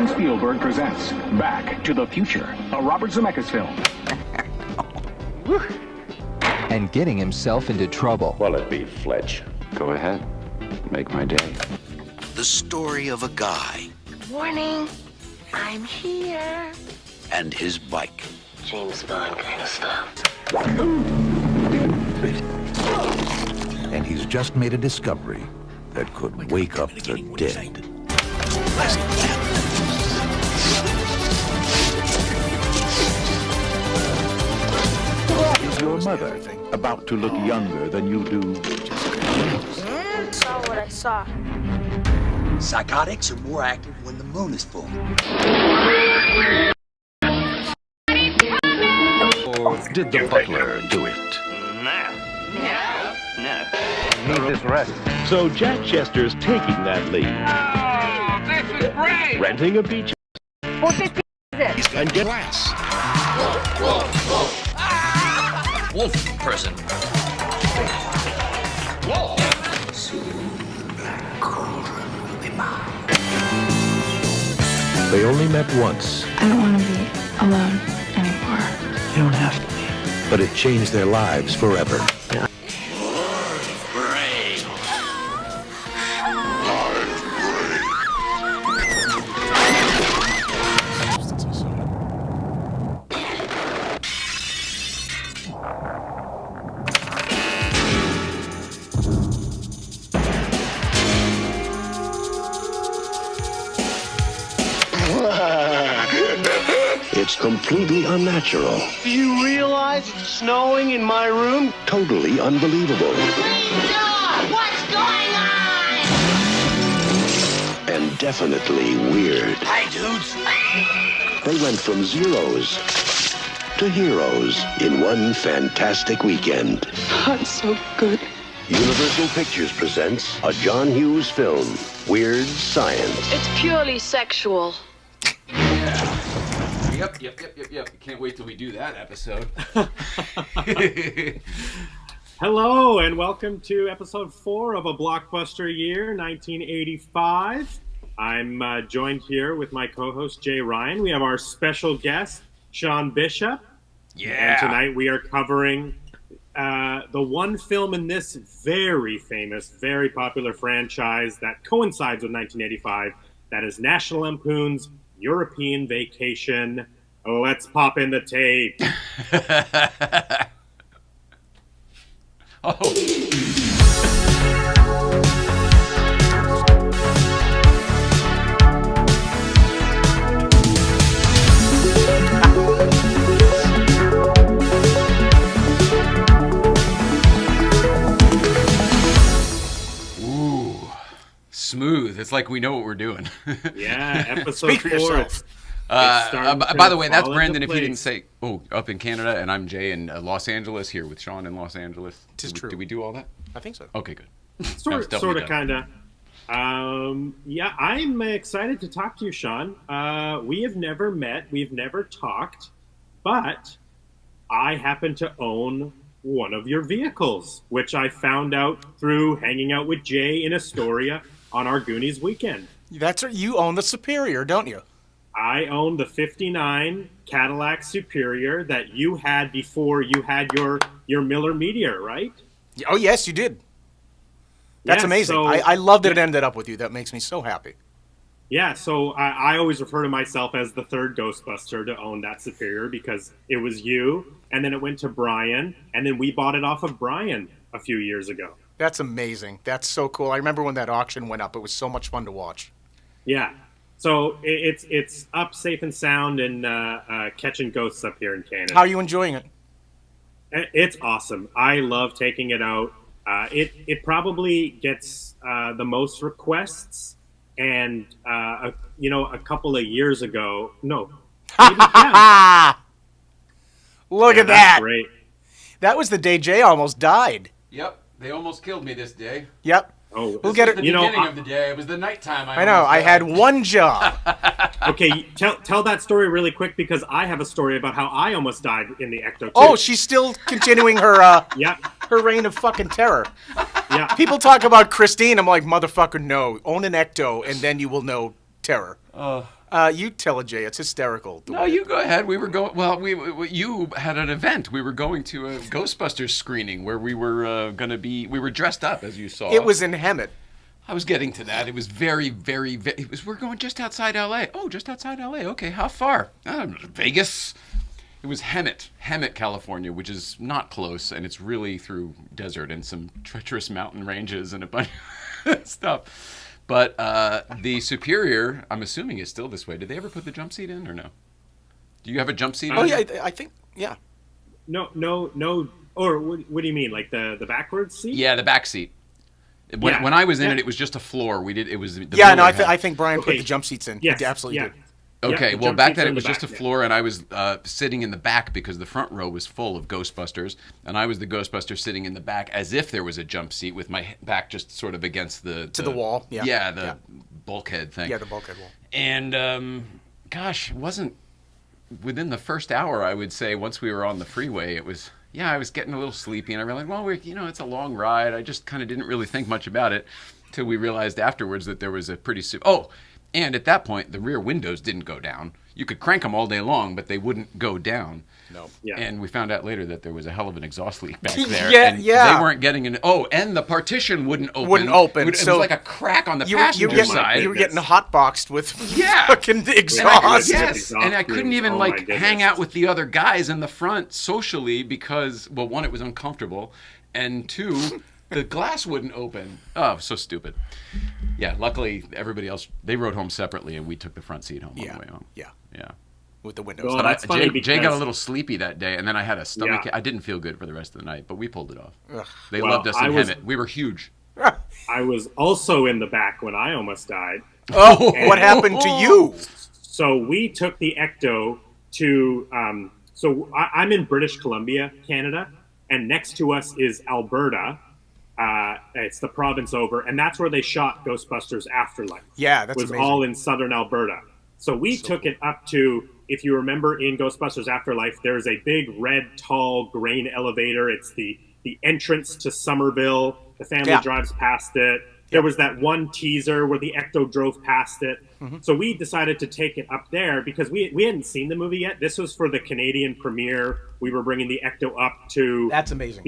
Steven Spielberg presents Back to the Future, a Robert Zemeckis film. And getting himself into trouble. Well, it be Fletch. Go ahead. Make my day. The story of a guy. Morning. I'm here. And his bike. James Bond kind of stuff. And he's just made a discovery that could wake up the dead. Is your mother about to look younger than you do? Saw what I saw. Psychotics are more active when the moon is full. Or did the butler do it? No. Need this rest. So Jack Chester's taking that lead. Oh, this is great! Renting a beach. What is this? And get glass. Wolf person. They only met once, I don't want to be alone anymore. You don't have to be. but it changed their lives forever. It's completely unnatural. Do you realize it's snowing in my room? Totally unbelievable. What's going on? And definitely weird. Hi, dudes. They went from zeros to heroes in one fantastic weekend. I'm so good. Universal Pictures presents a John Hughes film, Weird Science. It's purely sexual. Yep. Can't wait till we do that episode. Hello, and welcome to episode 4 of A Blockbuster Year, 1985. I'm joined here with my co-host, Jay Ryan. We have our special guest, Sean Bishop. Yeah. And tonight we are covering the one film in this very famous, very popular franchise that coincides with 1985. That is National Lampoon's European Vacation. Let's pop in the tape. Ooh, smooth. It's like we know what we're doing. Yeah, episode Speak for 4. yourself. By the way, that's fall Brandon. into If you didn't place. say, up in Canada, and I'm Jay in Los Angeles, here with Sean in Los Angeles. Tis true. Did we do all that? I think so. Okay, good. Sort of, definitely kind of. Yeah, I'm excited to talk to you, Sean. We have never met. We've never talked. But I happen to own one of your vehicles, which I found out through hanging out with Jay in Astoria on our Goonies weekend. That's you own the Superior, don't you? I own the 59 Cadillac Superior that you had before you had your Miller Meteor, right? Oh, yes, you did. That's Yeah, amazing. so- I love that it ended up with you. That makes me so happy. Yeah, so I always refer to myself as the third Ghostbuster to own that Superior because it was you, and then it went to Brian, and then we bought it off of Brian a few years ago. That's amazing. That's so cool. I remember when that auction went up. It was so much fun to watch. Yeah, so it's up safe and sound and catching ghosts up here in Canada. How are you enjoying it? It's awesome. I love taking it out. It probably gets the most requests, and a couple of years ago, no, maybe 10. Look Yeah, at that. That's great. That was the day Jay almost died. Yep. They almost killed me this day. Yep. Oh, We'll get it. The beginning of the day. It was the nighttime. I know. I had one job. Okay, tell that story really quick because I have a story about how I almost died in the Ecto. Oh, she's still continuing her yeah, her reign of fucking terror. yeah. People talk about Christine. I'm like, motherfucker, no. Own an Ecto, and then you will know terror. You tell it, Jay. It's hysterical. No, you go ahead. We were going. Well, you had an event. We were going to a Ghostbusters screening where we were going to be. We were dressed up, as you saw. It was in Hemet. I was getting to that. It was very. We're going just outside L.A. Oh, just outside L.A. Okay, how far? Vegas. It was Hemet, California, which is not close, and it's really through desert and some treacherous mountain ranges and a bunch of stuff. But the Superior, I'm assuming, is still this way. Did they ever put the jump seat in or no? Do you have a jump seat? Oh, yeah, I think, yeah. No. Or what do you mean, like the backwards seat? Yeah, the back seat. When I was in it was just a floor. It was the I think Brian put the jump seats in. Yes, He absolutely did. Okay, well, back then it was just a floor, and I was sitting in the back because the front row was full of Ghostbusters, and I was the Ghostbuster sitting in the back as if there was a jump seat with my back just sort of against the wall. Yeah. Yeah, the bulkhead thing. Yeah, the bulkhead wall. And, gosh, it wasn't within the first hour, I would say, once we were on the freeway, it was... Yeah, I was getting a little sleepy, and I realized, well, it's a long ride. I just kind of didn't really think much about it until we realized afterwards that there was a pretty... And at that point, the rear windows didn't go down. You could crank them all day long, but they wouldn't go down. No. Yeah. And we found out later that there was a hell of an exhaust leak back there. Yeah. They weren't getting in. Oh, and the partition wouldn't open. It was like a crack on the passenger side. You were getting hotboxed with yeah. fucking exhaust. And I couldn't even hang out with the other guys in the front socially because, well, one, it was uncomfortable, and two, the glass wouldn't open. Oh, so stupid. Yeah, luckily everybody else, they rode home separately, and we took the front seat home on the way home. Yeah. With the windows. Well, that's funny Jay got a little sleepy that day, and then I had a stomach. I didn't feel good for the rest of the night, but we pulled it off. They loved us in Hemet. We were huge. I was also in the back when I almost died. Oh, what happened to you? So we took the Ecto to. I'm in British Columbia, Canada, and next to us is Alberta. It's the province over, and that's where they shot Ghostbusters Afterlife. Yeah, that's was amazing. all in southern Alberta. So we took it up to, if you remember in Ghostbusters Afterlife, there's a big red, tall grain elevator. It's the entrance to Somerville. The family drives past it. There was that one teaser where the Ecto drove past it. Mm-hmm. So we decided to take it up there because we hadn't seen the movie yet. This was for the Canadian premiere. We were bringing the Ecto up to That's amazing.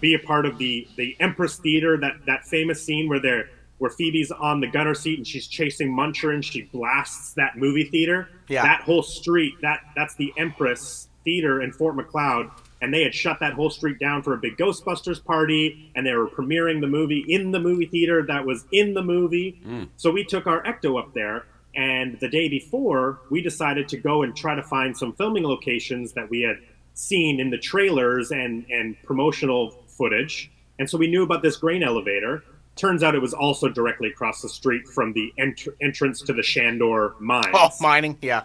Be a part of the Empress Theater, that famous scene where Phoebe's on the gunner seat and she's chasing Muncher and she blasts that movie theater. Yeah. That whole street, that's the Empress Theater in Fort McLeod. And they had shut that whole street down for a big Ghostbusters party, and they were premiering the movie in the movie theater that was in the movie. So we took our Ecto up there, and the day before, we decided to go and try to find some filming locations that we had seen in the trailers and promotional footage. And so we knew about this grain elevator. Turns out it was also directly across the street from the entrance to the Shandor mines. Oh, mining, yeah.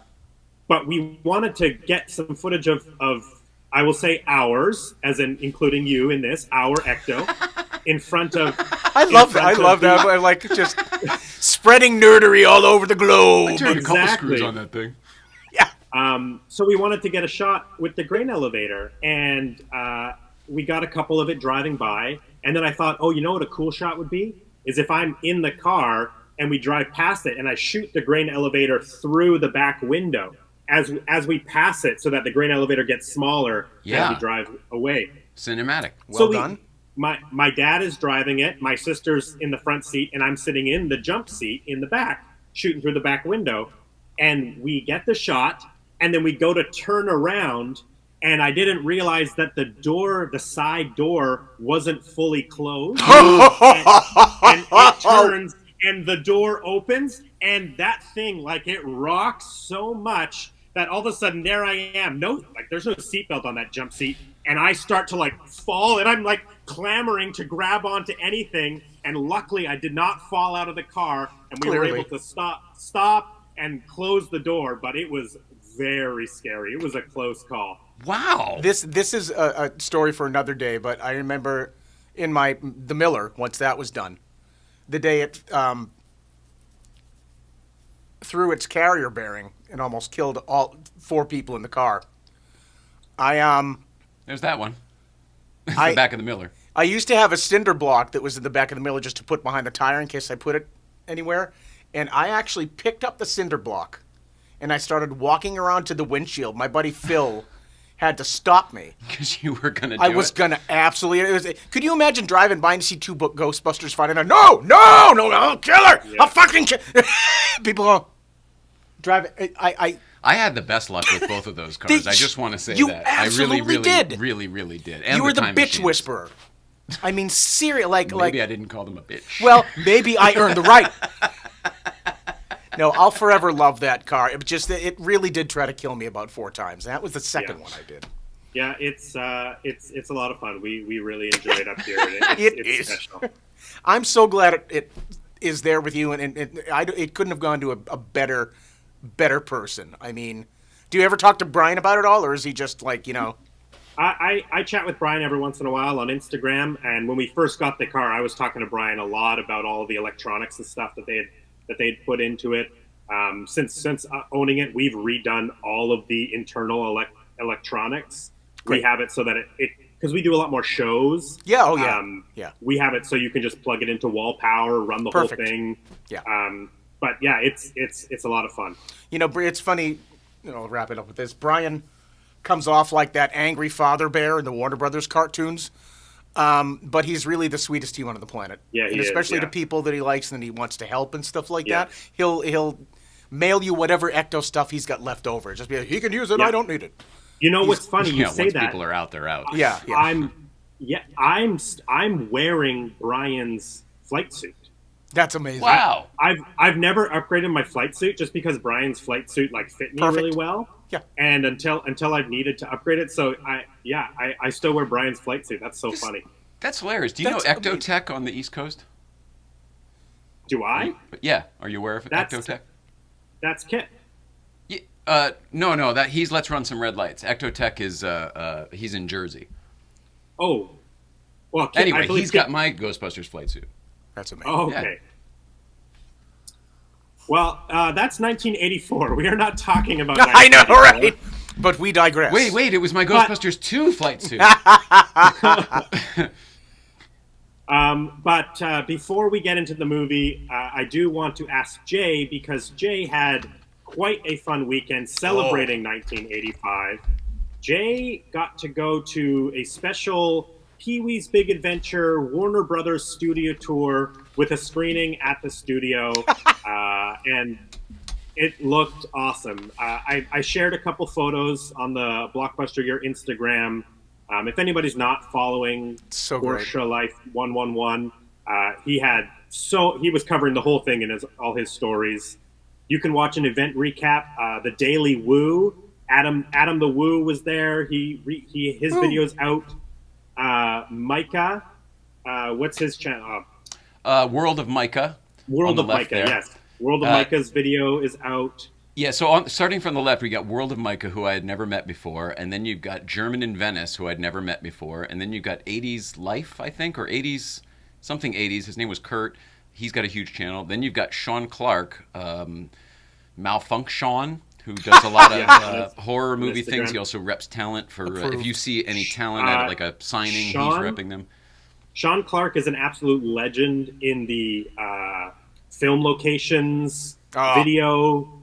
But we wanted to get some footage of I will say ours, as in including you in this, our Ecto, in front of... I love that. I like just spreading nerdery all over the globe. I turned a couple screws on that thing. Yeah. So we wanted to get a shot with the grain elevator, and we got a couple of it driving by, and then I thought, oh, you know what a cool shot would be? Is if I'm in the car, and we drive past it, and I shoot the grain elevator through the back window. As we pass it, so that the grain elevator gets smaller as we drive away. Cinematic. Well done. My dad is driving it. My sister's in the front seat, and I'm sitting in the jump seat in the back, shooting through the back window. And we get the shot, and then we go to turn around, and I didn't realize that the side door, wasn't fully closed. and it turns, and the door opens, and that thing, it rocks so much that all of a sudden there I am. There's no seatbelt on that jump seat, and I start to fall, and I'm clamoring to grab onto anything, and luckily I did not fall out of the car, and we were able to stop and close the door, but it was very scary. It was a close call. Wow. This is a story for another day, but I remember in the Miller, once that was done, the day it threw its carrier bearing and almost killed all 4 people in the car. There's that one. The back of the Miller. I used to have a cinder block that was in the back of the Miller just to put behind the tire in case I put it anywhere. and I actually picked up the cinder block, and I started walking around to the windshield. My buddy Phil had to stop me. Because you were going to do I was going to absolutely... Could you imagine driving by and see two Ghostbusters fighting? No, I'll kill her! Yeah. I'll fucking kill... People go... Driving... I had the best luck with both of those cars. I just want to say you that. absolutely I really did. really did. And You were the time bitch machines. whisperer. I mean, seriously, Maybe I didn't call them a bitch. Well, maybe I earned the right. No, I'll forever love that car. It really did try to kill me about 4 times. That was the second one I did. Yeah, it's a lot of fun. We really enjoy it up here. It's special. I'm so glad it is there with you, and it couldn't have gone to a better person. I mean, do you ever talk to Brian about it all, or is he just like, I chat with Brian every once in a while on Instagram, and when we first got the car, I was talking to Brian a lot about all the electronics and stuff that they had put into it. Since owning it, we've redone all of the internal electronics. Great. We have it so that it because we do a lot more shows. Yeah, oh yeah, yeah. We have it so you can just plug it into wall power, run the Perfect. whole thing. Yeah. But yeah, it's a lot of fun. It's funny. I'll wrap it up with this. Brian comes off like that angry father bear in the Warner Brothers cartoons, but he's really the sweetest human on the planet. Yeah, and he especially is, to people that he likes and he wants to help and stuff like Yeah. that. He'll mail you whatever Ecto stuff he's got left over. Just be like, he can use it. Yeah. I don't need it. You know what's funny? You say once that. people are out, they're out. Yeah. I'm wearing Brian's flight suit. That's amazing. Wow. I've never upgraded my flight suit just because Brian's flight suit fit me Perfect. really well. Yeah. And until I've needed to upgrade it, so I still wear Brian's flight suit. That's so funny. That's hilarious. Do you know Ectotech on the East Coast? Do I? Yeah. Are you aware of Ectotech? That's Kit. No. That he's Let's Run Some Red Lights. Ectotech is he's in Jersey. Oh. Well, Kit, anyway, he's got my Ghostbusters flight suit. That's amazing. Oh, okay. Yeah. Well, that's 1984. We are not talking about. I know, right? But we digress. Wait! It was my Ghostbusters 2 flight suit. But before we get into the movie, I do want to ask Jay, because Jay had quite a fun weekend celebrating 1985. Jay got to go to a special Pee-wee's Big Adventure Warner Brothers studio tour with a screening at the studio, and it looked awesome. I shared a couple photos on the Blockbuster, your Instagram. If anybody's not following Porsche Life 111, he was covering the whole thing in all his stories. You can watch an event recap. The Daily Woo, Adam the Woo was there. His video's out. Micah, what's his channel? World of Micah. World of Micah, yes. World of Micah's video is out. Yeah, so starting from the left, we got World of Micah, who I had never met before, and then you've got German in Venice, who I'd never met before, and then you've got 80s Life, I think, or 80s, something 80s. His name was Kurt. He's got a huge channel. Then you've got Sean Clark, Malfunction, who does a lot of horror movie things. He also reps talent for if you see any talent at like a signing, he's repping them. Sean Clark is an absolute legend in the film locations video.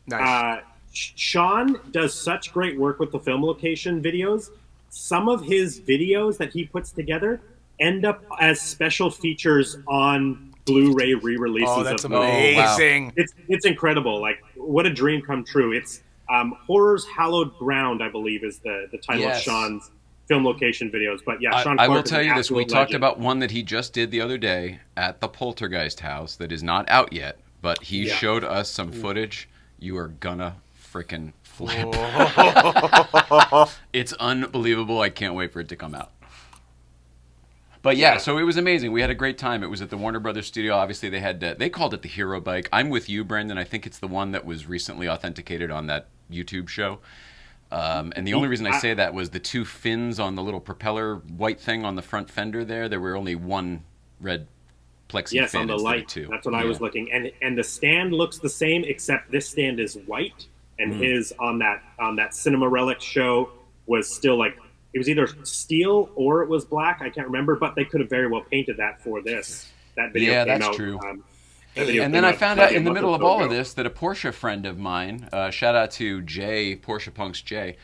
Nice. Sean does such great work with the film location videos. Some of his videos that he puts together end up as special features on Blu-ray re-releases. Oh, that's amazing! Wow. It's incredible. Like, what a dream come true. It's Horror's Hallowed Ground, I believe, is the title of Sean's film location videos. But yeah, Sean Clark, I will tell you this. We talked legend. about one that he just did the other day at the Poltergeist house that is not out yet, but he showed us some footage. You are gonna frickin' flip. It's unbelievable. I can't wait for it to come out. But yeah, so it was amazing. We had a great time. It was at the Warner Brothers studio. Obviously, they called it the Hero Bike. I'm with you, Brendan. I think it's the one that was recently authenticated on that YouTube show. And the only reason I say that was the 2 fins on the little propeller white thing on the front fender there. There were only one red plexi fin on the light. Two. That's what I was looking. And the stand looks the same, except this stand is white, and his on that Cinema Relics show was still like, it was either steel or it was black. I can't remember, but they could have very well painted that for this. That video came out. That's true. And then I found out in the middle of all of this that a Porsche friend of mine, shout out to Jay, Porsche Punks Jay,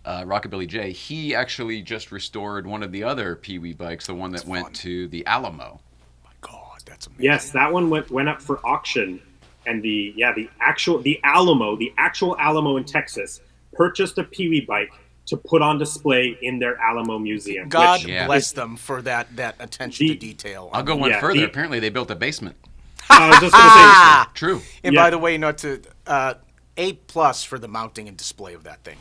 Rockabilly Jay, he actually just restored one of the other Pee Wee bikes, the one that went to the Alamo. My God, that's amazing. Yes, that one went up for auction, and the actual Alamo in Texas purchased a Pee Wee bike to put on display in their Alamo museum. God bless them for that attention to detail. I'll go one further. Apparently, they built a basement. I was just going to say, true. And by the way, not to A+ for the mounting and display of that thing.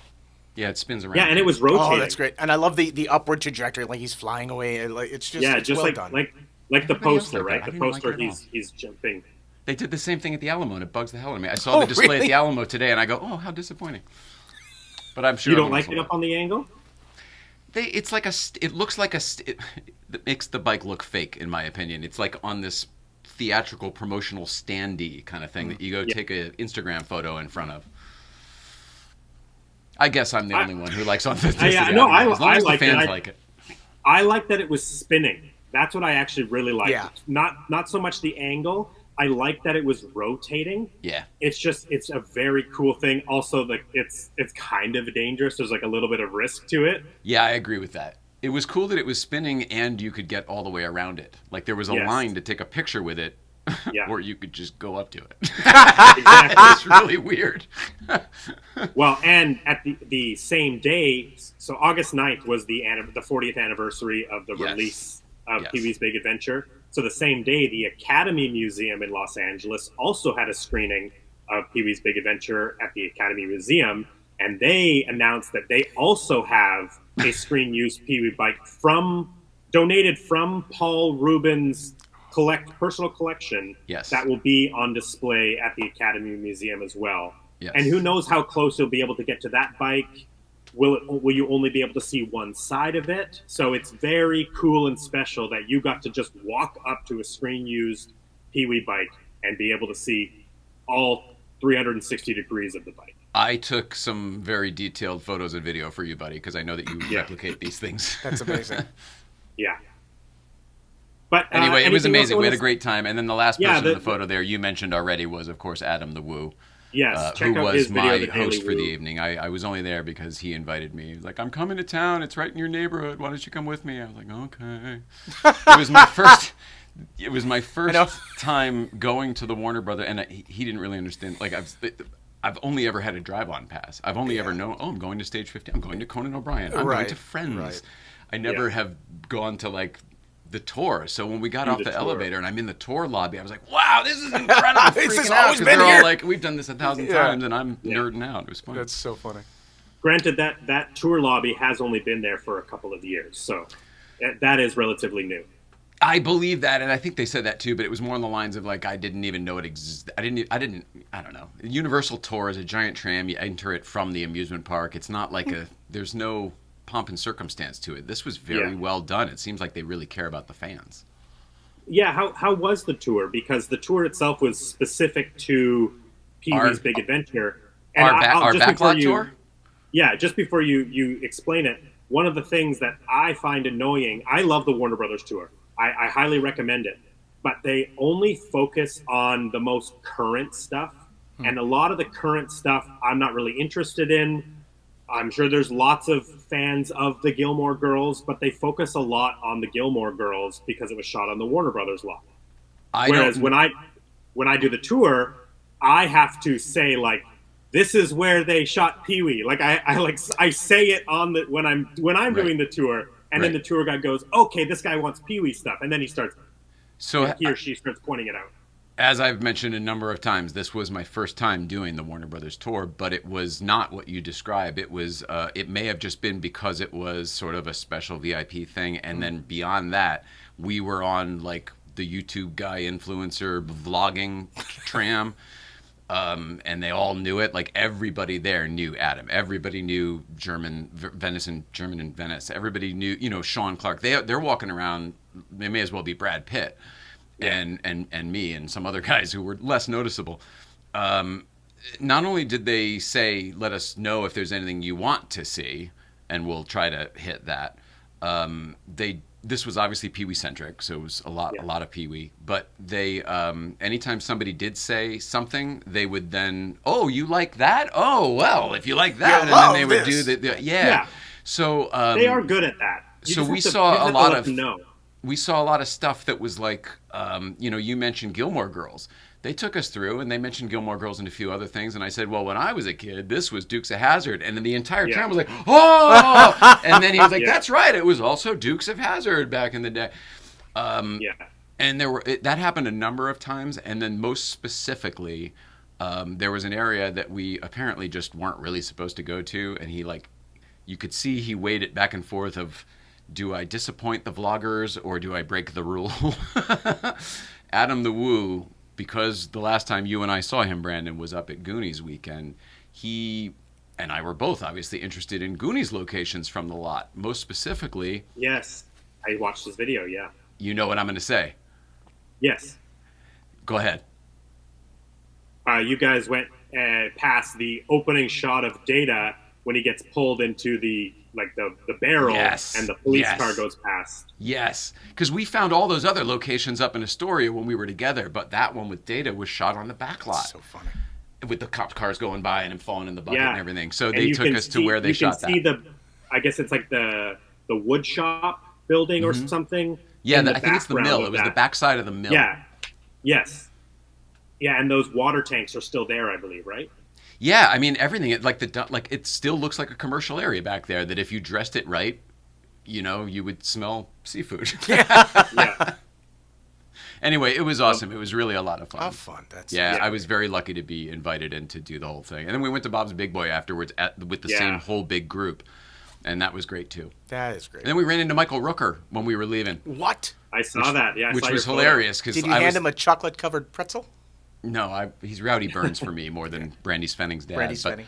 Yeah, it spins around. Yeah, and it was rotating. Oh, that's great. And I love the upward trajectory, like he's flying away. It's just it's just well like done. like the poster, right? The poster, he's jumping. They did the same thing at the Alamo, and it bugs the hell out of me. I saw the display at the Alamo today, and I go, "Oh, how disappointing!" But I'm sure you don't like it up on the angle. It makes the bike look fake, in my opinion. It's like on this theatrical promotional standee kind of thing that you go take an Instagram photo in front of. I guess I'm the only one who likes authenticity. I like it. I like that it was spinning. That's what I actually really liked. Yeah. Not so much the angle. I like that it was rotating. Yeah. It's a very cool thing. Also, it's kind of dangerous. There's like a little bit of risk to it. Yeah, I agree with that. It was cool that it was spinning and you could get all the way around it. Like there was a line to take a picture with it, or you could just go up to it. It's really weird. Well, and at the same day, so August 9th was the 40th anniversary of the release of Pee Wee's Big Adventure. So the same day, the Academy Museum in Los Angeles also had a screening of Pee Wee's Big Adventure at the Academy Museum, and they announced that they also have a screen-used Pee Wee bike donated from Paul Rubin's personal collection. Yes. That will be on display at the Academy Museum as well. Yes. And who knows how close you'll be able to get to that bike. Will you only be able to see one side of it? So it's very cool and special that you got to just walk up to a screen-used Pee Wee bike and be able to see all 360 degrees of the bike. I took some very detailed photos and video for you, buddy, because I know that you replicate these things. That's amazing. Yeah. But anyway, it was amazing. We had a great time. And then the last person in the photo there you mentioned already was, of course, Adam the Woo. Yes, who was my host for the evening. I was only there because he invited me. He was like, I'm coming to town. It's right in your neighborhood. Why don't you come with me? I was like, okay. It was my first time going to the Warner Brother, and he didn't really understand. Like I've only ever had a drive-on pass. I've only ever known, I'm going to Stage 50. I'm going to Conan O'Brien. I'm going to Friends. Right. I never have gone to like the tour. So when we got off the elevator and I'm in the tour lobby, I was like, wow, this is incredible. This has out, always been they're here. all like, we've done this 1,000 times, and I'm nerding out. It was fun. That's so funny. Granted, that tour lobby has only been there for a couple of years, so that is relatively new. I believe that, and I think they said that too, but it was more on the lines of like, I didn't even know it existed. I don't know. Universal Tour is a giant tram. You enter it from the amusement park. It's not like there's no pomp and circumstance to it. This was very well done. It seems like they really care about the fans. Yeah, how was the tour? Because the tour itself was specific to Pee Wee's Big Adventure. And our backlot tour? Yeah, just before you explain it, one of the things that I find annoying, I love the Warner Brothers tour. I highly recommend it. But they only focus on the most current stuff. And a lot of the current stuff I'm not really interested in. I'm sure there's lots of fans of the Gilmore Girls, but they focus a lot on the Gilmore Girls because it was shot on the Warner Brothers lot. Whereas when I do the tour, I have to say like, this is where they shot Pee Wee. Like I say it on the when I'm doing the tour, and then the tour guide goes, okay, this guy wants Pee Wee stuff, and then he or she starts pointing it out. As I've mentioned a number of times, this was my first time doing the Warner Brothers tour, but it was not what you describe. It was, it may have just been because it was sort of a special VIP thing, and then beyond that, we were on like the YouTube guy influencer vlogging tram, and they all knew it. Like everybody there knew Adam. Everybody knew German in Venice. Everybody knew, Sean Clark. They're walking around. They may as well be Brad Pitt. And me and some other guys who were less noticeable. Not only did they say, let us know if there's anything you want to see, and we'll try to hit that, they this was obviously Pee Wee centric, so it was a lot of Pee Wee. But they, anytime somebody did say something, they would then, oh, you like that? Oh, well, if you like that, and then they would do the. So they are good at that. We saw a lot of stuff that was like, you mentioned Gilmore Girls. They took us through, and they mentioned Gilmore Girls and a few other things, and I said, well, when I was a kid, this was Dukes of Hazzard, and then the entire town was like, oh! And then he was like, that's right, it was also Dukes of Hazzard back in the day. And that happened a number of times, and then most specifically, there was an area that we apparently just weren't really supposed to go to, and you could see he weighed it back and forth of, do I disappoint the vloggers, or do I break the rule? Adam the Woo, because the last time you and I saw him, Brandon, was up at Goonies weekend, he and I were both obviously interested in Goonies locations from the lot. Most specifically... Yes, I watched his video, yeah. You know what I'm going to say? Yes. Go ahead. You guys went past the opening shot of Data when he gets pulled into the barrel, and the police car goes past. Yes, because we found all those other locations up in Astoria when we were together, but that one with Data was shot on the back lot. So funny. With the cop cars going by and him falling in the bucket and everything. So they took us to where they shot that. You can see I guess it's like the wood shop building or something. Yeah, I think it's the mill. It was the backside of the mill. Yeah. Yes. Yeah, and those water tanks are still there, I believe, right? Yeah, I mean everything. It still looks like a commercial area back there. That if you dressed it right, you would smell seafood. Yeah. Anyway, it was awesome. It was really a lot of fun. Oh, fun. I was very lucky to be invited in to do the whole thing, and then we went to Bob's Big Boy afterwards with the same whole big group, and that was great too. That is great. And then we ran into Michael Rooker when we were leaving. What? I saw that. Yeah, which was hilarious. Did you hand him a chocolate-covered pretzel? No, he's Rowdy Burns for me more than Brandy Svenning's dad. Brandy Svenning.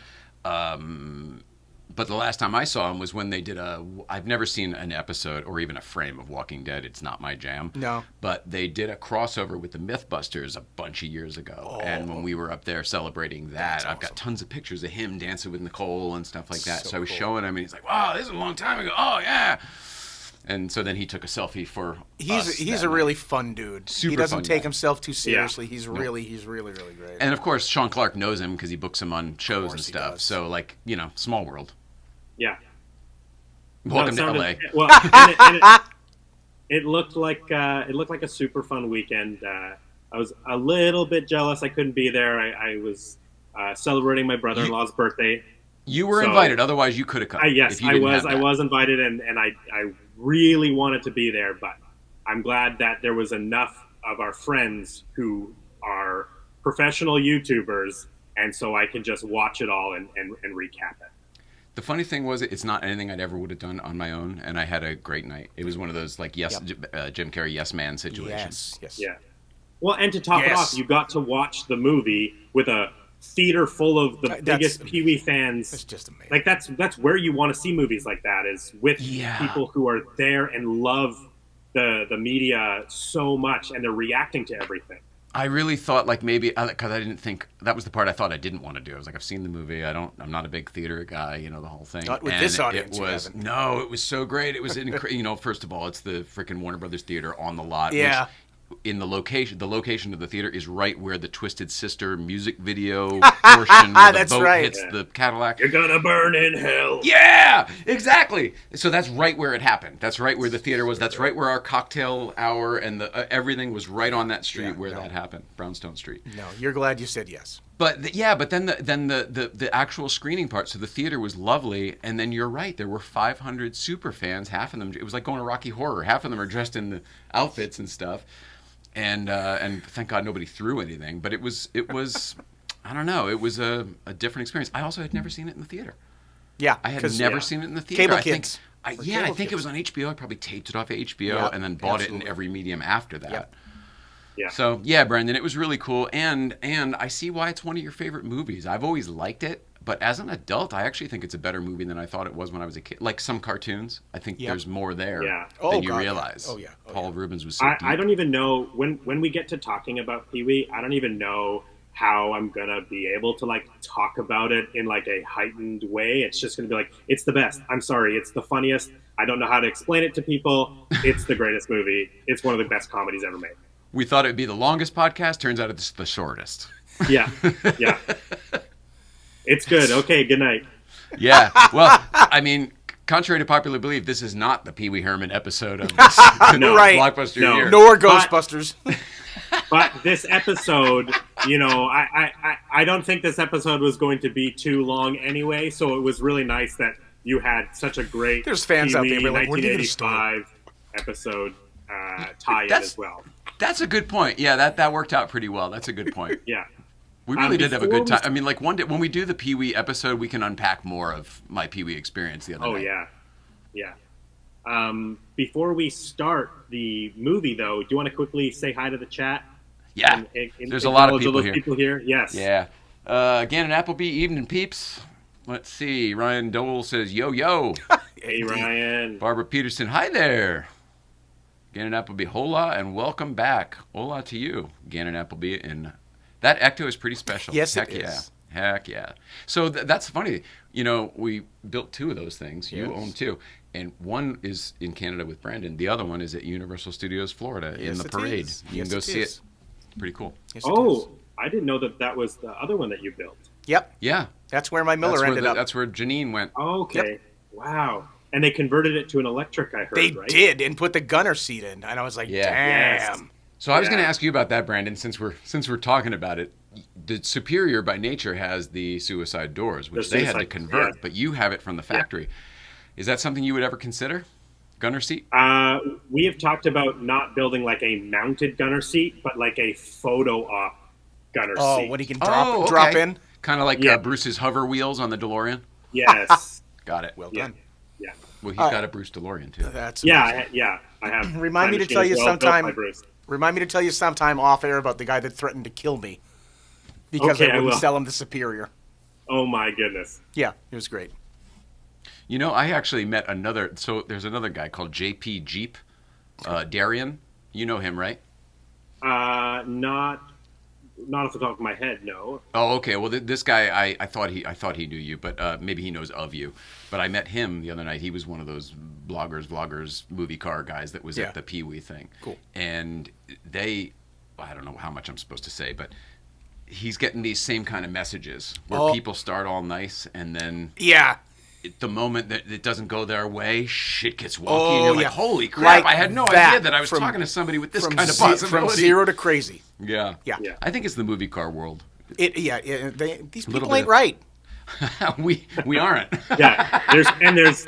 But the last time I saw him was when they did I've never seen an episode or even a frame of Walking Dead. It's not my jam. No. But they did a crossover with the Mythbusters a bunch of years ago. And when we were up there celebrating that, I've got tons of pictures of him dancing with Nicole and stuff like that. So I was showing him, and he's like, wow, this is a long time ago. Oh, yeah. And so then he took a selfie for us. He's a really fun dude. Super he doesn't fun take guy. himself too seriously. Yeah. He's really great. And of course, Sean Clark knows him because he books him on shows and stuff. Does. So small world. Yeah. Welcome to LA. Well, it looked like a super fun weekend. I was a little bit jealous I couldn't be there. I was celebrating my brother-in-law's birthday. You were invited, otherwise you could have come. Yes, I was. I was invited, and I really wanted to be there, but I'm glad that there was enough of our friends who are professional YouTubers, and so I can just watch it all and recap it. The funny thing was, it's not anything I'd ever would have done on my own, and I had a great night. It was one of those Jim Carrey yes man situations. Yes. Yeah. Well, and to top it off, you got to watch the movie with a theater full of the biggest Pee Wee fans. It's just amazing. Like that's where you want to see movies like that, is with people who are there and love the media so much, and they're reacting to everything. I really thought maybe because I didn't think that was the part I thought I didn't want to do. I was like, I've seen the movie. I'm not a big theater guy. The whole thing. Not with this audience. It was so great. It was first of all, it's the freaking Warner Brothers Theater on the lot. Yeah. Which, in the location of the theater is right where the Twisted Sister music video portion where the boat hits the Cadillac. You're gonna burn in hell. Yeah, exactly. So that's right where it happened. That's right where the theater was. That's right where our cocktail hour and everything was right on that street that happened, Brownstone Street. No, you're glad you said yes. But then the actual screening part. So the theater was lovely, and then you're right. There were 500 super fans. Half of them, it was like going to Rocky Horror. Half of them are dressed in the outfits and stuff. And thank God nobody threw anything. But it was I don't know. It was a different experience. I also had never seen it in the theater. Yeah, I had never seen it in the theater. Cable Kids. I think it was on HBO. I probably taped it off of HBO and then bought it in every medium after that. Yep. Yeah. So yeah, Brendan, it was really cool, and I see why it's one of your favorite movies. I've always liked it, but as an adult, I actually think it's a better movie than I thought it was when I was a kid. Like some cartoons, I think there's more there than you realize. Oh yeah. Paul Rubens was so deep. I don't even know when we get to talking about Pee Wee. I don't even know how I'm gonna be able to like talk about it in like a heightened way. It's just gonna be like, it's the best. I'm sorry, it's the funniest. I don't know how to explain it to people. It's the greatest movie. It's one of the best comedies ever made. We thought it would be the longest podcast. Turns out it's the shortest. Yeah, yeah. It's good. Okay, good night. Yeah. Well, I mean, contrary to popular belief, this is not the Pee Wee Herman episode of this Right. Blockbuster year. Nor Ghostbusters. But this episode, you know, I don't think this episode was going to be too long anyway. So it was really nice that you had such a great There's fans out there Pee-wee like, where did you get a story? 1985 episode tie-in as well. That's a good point. Yeah, that worked out pretty well. That's a good point. Yeah. We really did have a good time. I mean, like one day when we do the Pee Wee episode, we can unpack more of my Pee Wee experience the other night. Oh yeah. Before we start the movie, though, do you want to quickly say hi to the chat? Yeah. There's a lot of people here. Yes. Yeah. Gannon Appleby, evening peeps. Let's see. Ryan Dole says, yo, yo. Hey, Ryan. Barbara Peterson, hi there. Gannon Appleby, hola, and welcome back. Hola to you, Gannon Appleby. And that ecto is pretty special. Yes, Heck it is. Yeah. Heck yeah. So that's funny. You know, we built two of those things. You own two. And one is in Canada with Brandon. The other one is at Universal Studios Florida in the parade. You can go see it. Pretty cool. Yes, I didn't know that was the other one that you built. Yep. Yeah. That's where my Miller ended up. That's where Janine went. Okay. Yep. Wow. And they converted it to an electric, I heard, They right? did, and put the gunner seat in. And I was like, damn. Yes. So I was going to ask you about that, Brandon, since we're talking about it. The Superior by nature has the suicide doors, which they had to convert, but you have it from the factory. Yeah. Is that something you would ever consider? Gunner seat? We have talked about not building like a mounted gunner seat, but like a photo op gunner seat. Oh, what he can drop in? Kind of like Bruce's hover wheels on the DeLorean? Yes. Got it. Well done. Yeah. Well, he's got a Bruce DeLorean, too. That's I have. Remind me to tell you sometime off air about the guy that threatened to kill me because I wouldn't sell him the Superior. Oh, my goodness. Yeah, it was great. You know, I actually met there's another guy called JP Jeep, Darian. You know him, right? Not off the top of my head, no. Oh, okay. Well, this guy, I thought he knew you, but maybe he knows of you. But I met him the other night. He was one of those vloggers, movie car guys that was at the Pee Wee thing. Cool. And I don't know how much I'm supposed to say, but he's getting these same kind of messages where people start all nice and then the moment that it doesn't go their way, shit gets wonky. And you're like, holy crap, I had no idea that I was talking to somebody with this kind of possibility. From zero to crazy. Yeah. I think it's the movie car world. These people ain't right. we aren't. Yeah,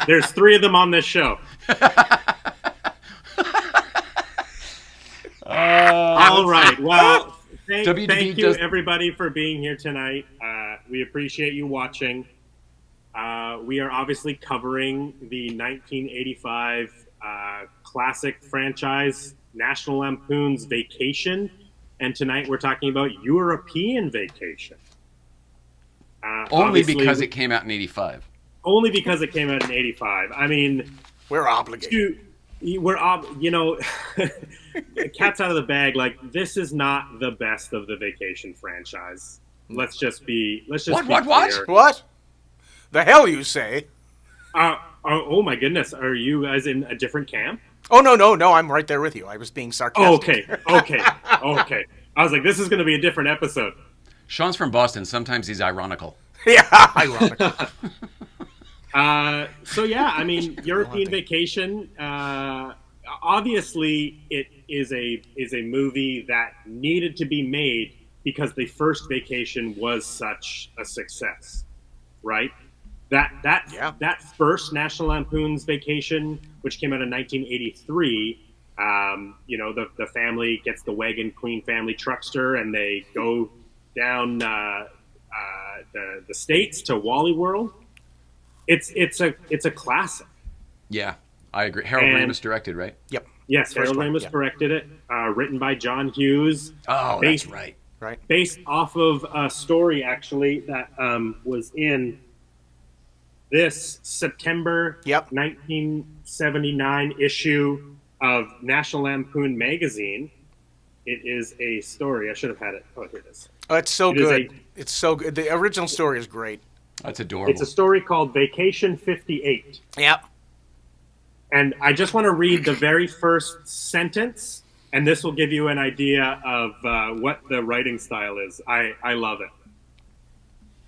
there's three of them on this show. All right. Well, thank you everybody for being here tonight. We appreciate you watching. We are obviously covering the 1985 classic franchise National Lampoon's Vacation, and tonight we're talking about European Vacation. Only because it came out in 85. Only because it came out in 85. I mean, we're obligated. Cat's out of the bag. Like, this is not the best of the Vacation franchise. Let's just be clear. What? The hell you say? Oh my goodness. Are you guys in a different camp? Oh, no. I'm right there with you. I was being sarcastic. Okay. I was like, this is going to be a different episode. Sean's from Boston. Sometimes he's ironical. Yeah, ironical. I mean, European Vacation, obviously it is a movie that needed to be made because the first Vacation was such a success, right? That first National Lampoon's Vacation, which came out in 1983, the family gets the Wagon Queen family truckster and they go down the States to Wally World. It's a classic. Yeah, I agree. Harold Ramis directed, right? Yep. Yes, Harold Ramis directed it. Written by John Hughes. Oh, that's right. Right. Based off of a story actually that was in this September 1979 issue of National Lampoon magazine. It is a story. I should have had it. Oh, here it is. Oh, it's so It is good. It's so good. The original story is great. That's adorable. It's a story called Vacation 58. Yep. And I just want to read the very first sentence, and this will give you an idea of what the writing style is. I love it.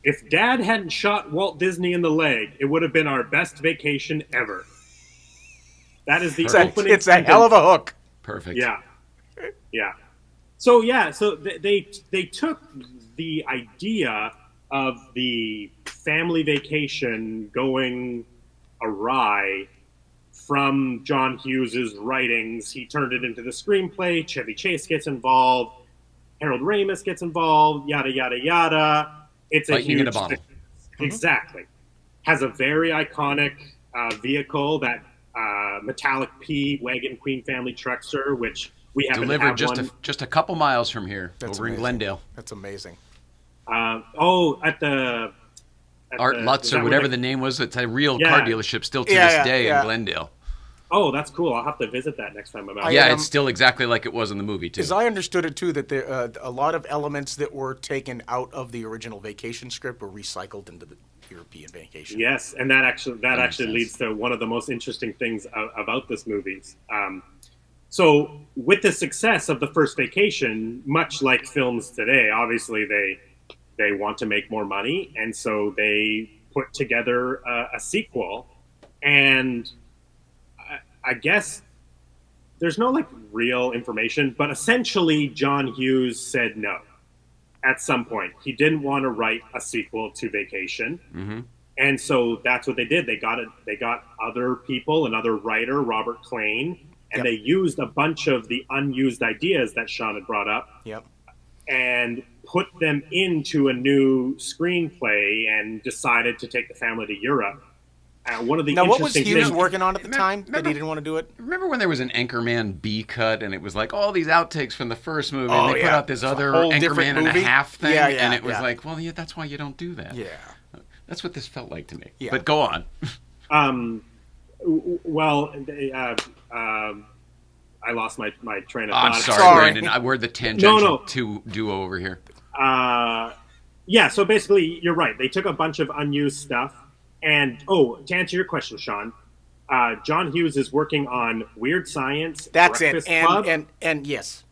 If Dad hadn't shot Walt Disney in the leg, it would have been our best vacation ever. That is the opening. It's a hell of a hook. Perfect. Yeah. Yeah. So they took the idea of the family vacation going awry from John Hughes's writings. He turned it into the screenplay. Chevy Chase gets involved. Harold Ramis gets involved. Yada yada yada. It's Lightning a huge in a bottle. Exactly. Has a very iconic vehicle, that metallic P Wagon Queen family truckster, which we haven't delivered had just a couple miles from here, That's over amazing. in Glendale. That's amazing. At the Art Lutz or whatever the name was. It's a real car dealership still to this day in Glendale. Oh, that's cool. I'll have to visit that next time I'm out. Yeah, it's still exactly like it was in the movie, too. As I understood it, too, that there, a lot of elements that were taken out of the original Vacation script were recycled into the European Vacation. Yes, and that actually leads to one of the most interesting things about this movie. So, with the success of the first Vacation, much like films today, obviously they want to make more money, and so they put together a sequel. And I guess there's no real information, but essentially John Hughes said no at some point. He didn't want to write a sequel to Vacation. Mm-hmm. And so that's what they did. They got other people, another writer, Robert Klein, and they used a bunch of the unused ideas that Sean had brought up. Yep. And put them into a new screenplay and decided to take the family to Europe. One of the now, what was interesting Hughes things, working on at the time that he didn't want to do it? Remember when there was an Anchorman B cut and it was like all these outtakes from the first movie Oh, and they put out this other Anchorman and a half thing and it was like, well, yeah, that's why you don't do that. Yeah. That's what this felt like to me. Yeah. But go on. I lost my train of I'm thought. sorry, Brandon. We're the tangential No. duo over here. Yeah, so basically, you're right. They took a bunch of unused stuff. And, to answer your question, Sean, John Hughes is working on Weird Science, That's Breakfast it. Club. And yes.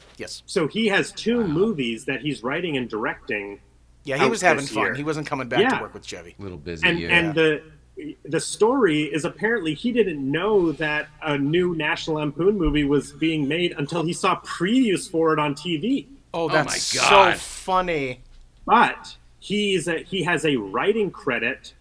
So he has two movies that he's writing and directing. Yeah, he was having this fun. year. He wasn't coming back to work with Chevy. A little busy, And the story is apparently he didn't know that a new National Lampoon movie was being made until he saw previews for it on TV. Oh, that's my God. so funny. But he has a writing credit.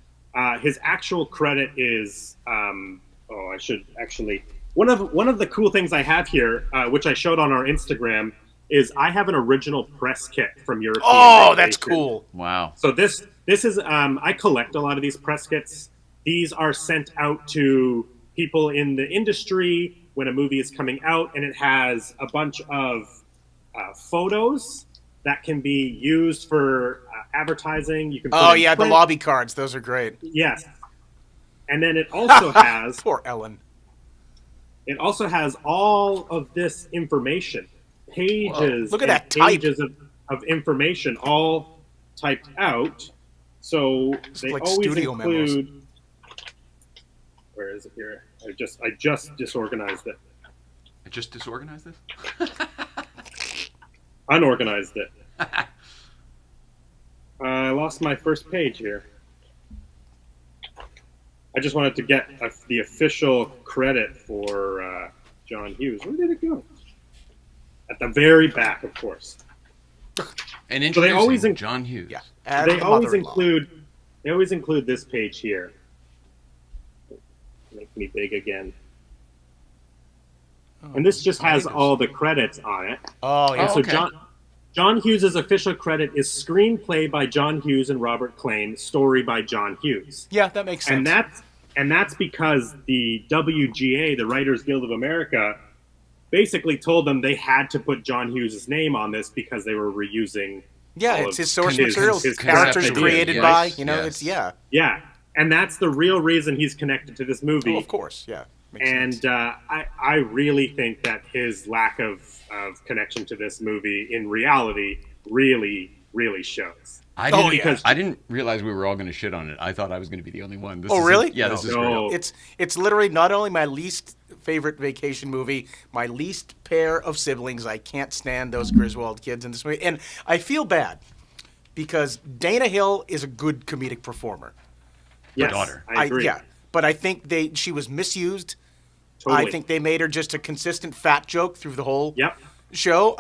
His actual credit is I should actually one of the cool things I have here, which I showed on our Instagram, is I have an original press kit from European. Oh, that's cool. Wow. So this is I collect a lot of these press kits. These are sent out to people in the industry when a movie is coming out, and it has a bunch of photos that can be used for advertising. You can put in the print. lobby cards. Those are great. Yes. And then it also has Poor Ellen. It also has all of this information, pages. Whoa, look at that pages of information, all typed out. So they like always studio include. memos. Where is it here? I just disorganized it. I just disorganized this? Unorganized it. I lost my first page here. I just wanted to get the official credit for John Hughes. Where did it go? At the very back, of course. And introducing John Hughes. Yeah. They always include this page here. Make me big again. And this just has all the credits on it. Oh, yeah. And so John Hughes' official credit is screenplay by John Hughes and Robert Klein, story by John Hughes. Yeah, that makes sense. And that's because the WGA, the Writers Guild of America, basically told them they had to put John Hughes' name on this because they were reusing. Yeah, it's his source material. His characters created by, Yeah, and that's the real reason he's connected to this movie. Oh, of course, yeah. And I really think that his lack of connection to this movie in reality really really shows. I didn't realize we were all going to shit on it. I thought I was going to be the only one. Really? This is great. It's literally not only my least favorite vacation movie, my least pair of siblings. I can't stand those Griswold kids in this movie, and I feel bad because Dana Hill is a good comedic performer. Yes, daughter. I agree. But I think she was misused. Totally. I think they made her just a consistent fat joke through the whole show.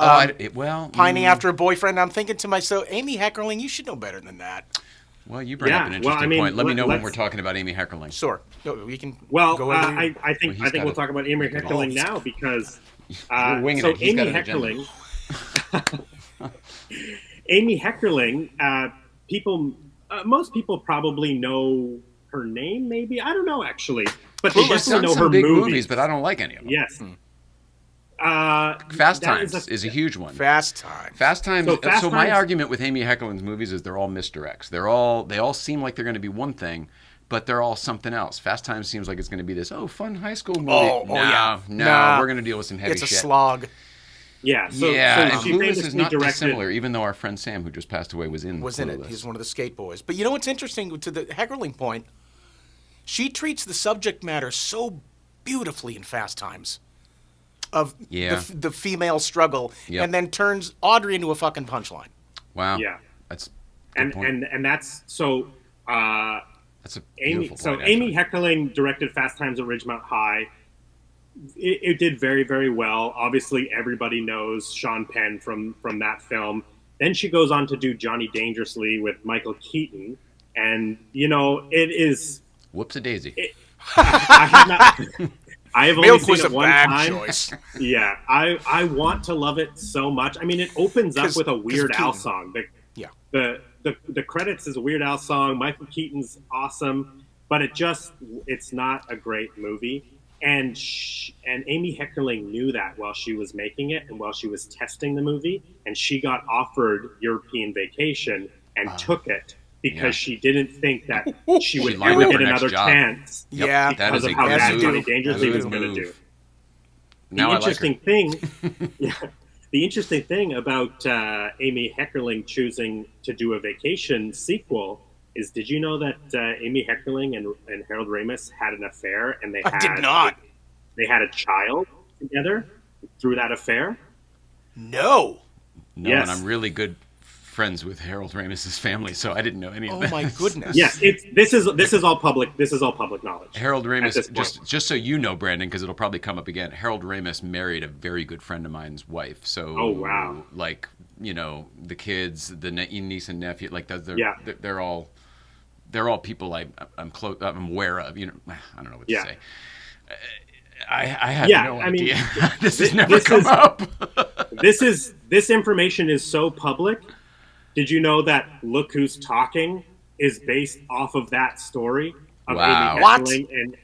Pining after a boyfriend. I'm thinking to myself, Amy Heckerling, you should know better than that. Well, you bring up an interesting point. Let me know when we're talking about Amy Heckerling. Sure. No, we can. I think we'll talk about Amy Heckerling now because Amy Heckerling. Amy Heckerling. Most people probably know her name. Maybe I don't know actually, but they definitely know her big movies. movies. But I don't like any of them. Yes. Fast Times is a huge one. Fast Times. So my argument with Amy Heckerling's movies is they're all misdirects. They all seem like they're going to be one thing, but they're all something else. Fast Times seems like it's going to be this fun high school movie. No, we're going to deal with some heavy shit. It's a slog. Yeah. So Clueless is not dissimilar, even though our friend Sam, who just passed away, was in it. He's one of the skate boys. But you know what's interesting to the Heckerling point? She treats the subject matter so beautifully in Fast Times of the female struggle, and then turns Audrey into a fucking punchline. Wow. Yeah. That's and that's so. That's a beautiful point. Amy Heckerling directed Fast Times at Ridgemont High. It did very, very well. Obviously, everybody knows Sean Penn from that film. Then she goes on to do Johnny Dangerously with Michael Keaton, and it is whoops-a-daisy. I have only seen it one time. Choice. Yeah, I want to love it so much. I mean, it opens up with a Weird Al song. The credits is a Weird Al song. Michael Keaton's awesome, but it's not a great movie. And Amy Heckerling knew that while she was making it and while she was testing the movie, and she got offered European Vacation and took it because she didn't think that she would ever get another chance. Yeah, because of how bad Johnny Dangerously was going to do. The interesting thing about Amy Heckerling choosing to do a Vacation sequel is, did you know that Amy Heckerling and Harold Ramis had an affair, and they had a child together through that affair? No. Yes. And I'm really good friends with Harold Ramis's family, so I didn't know any of this. Oh my goodness. Yes, this is all public. This is all public knowledge. Harold Ramis, just so you know, Brandon, because it'll probably come up again. Harold Ramis married a very good friend of mine's wife. So, oh wow, like the kids, the niece and nephew, like they're all people I'm close. I'm aware of. I don't know what to say. I had no idea. This has never come up. This information is so public. Did you know that Look Who's Talking is based off of that story of Amy Heckerling?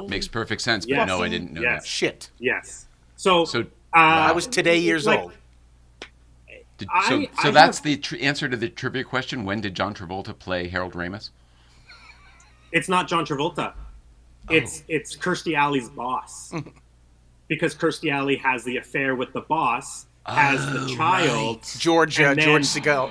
Makes perfect sense. But no, I didn't know that. Shit. Yes. So I was today years old. That's the answer to the trivia question. When did John Travolta play Harold Ramis? It's not John Travolta. It's Kirstie Alley's boss. Because Kirstie Alley has the affair with the boss, has the child. Right. George Segal.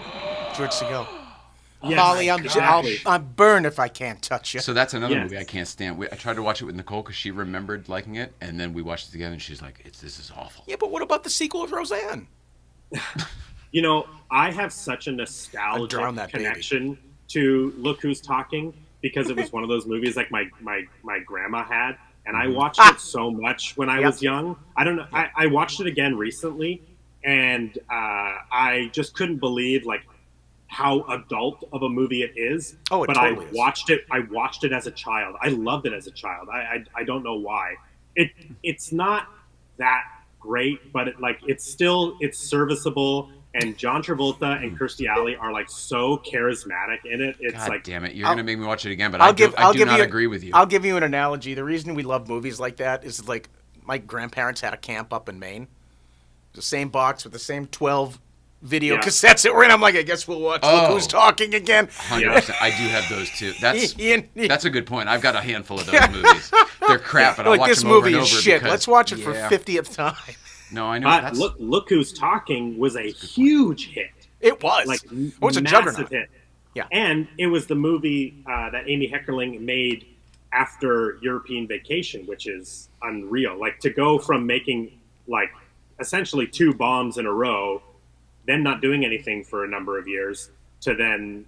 Yes, Holly, exactly. I'll burn if I can't touch you. So that's another movie I can't stand. I tried to watch it with Nicole because she remembered liking it, and then we watched it together, and she's like, "This is awful." Yeah, but what about the sequel of Roseanne? I have such a nostalgic connection to Look Who's Talking because it was one of those movies like my grandma had, and I watched it so much when I was young. I don't know. I watched it again recently, and I just couldn't believe how adult of a movie it is. Oh, but totally I watched it as a child. I loved it as a child. I don't know why. It's not that great, but it's serviceable. And John Travolta and Kirstie Alley are so charismatic in it. It's God damn it! You're gonna make me watch it again, but I do not agree with you. I'll give you an analogy. The reason we love movies like that is my grandparents had a camp up in Maine. The same box with the same 12 video cassettes that were in. I'm like, I guess we'll watch Look Who's Talking again. 100%. I do have those too. That's a good point. I've got a handful of those movies. They're crap, but I'll watch them over and over. This movie is shit. Let's watch it for 50th time. No, I know. But Look Who's Talking was a huge hit. It was. Like, it was a massive juggernaut. hit. Yeah. And it was the movie that Amy Heckerling made after European Vacation, which is unreal. Like, to go from making, like, essentially 2 bombs in a row, then not doing anything for a number of years, to then,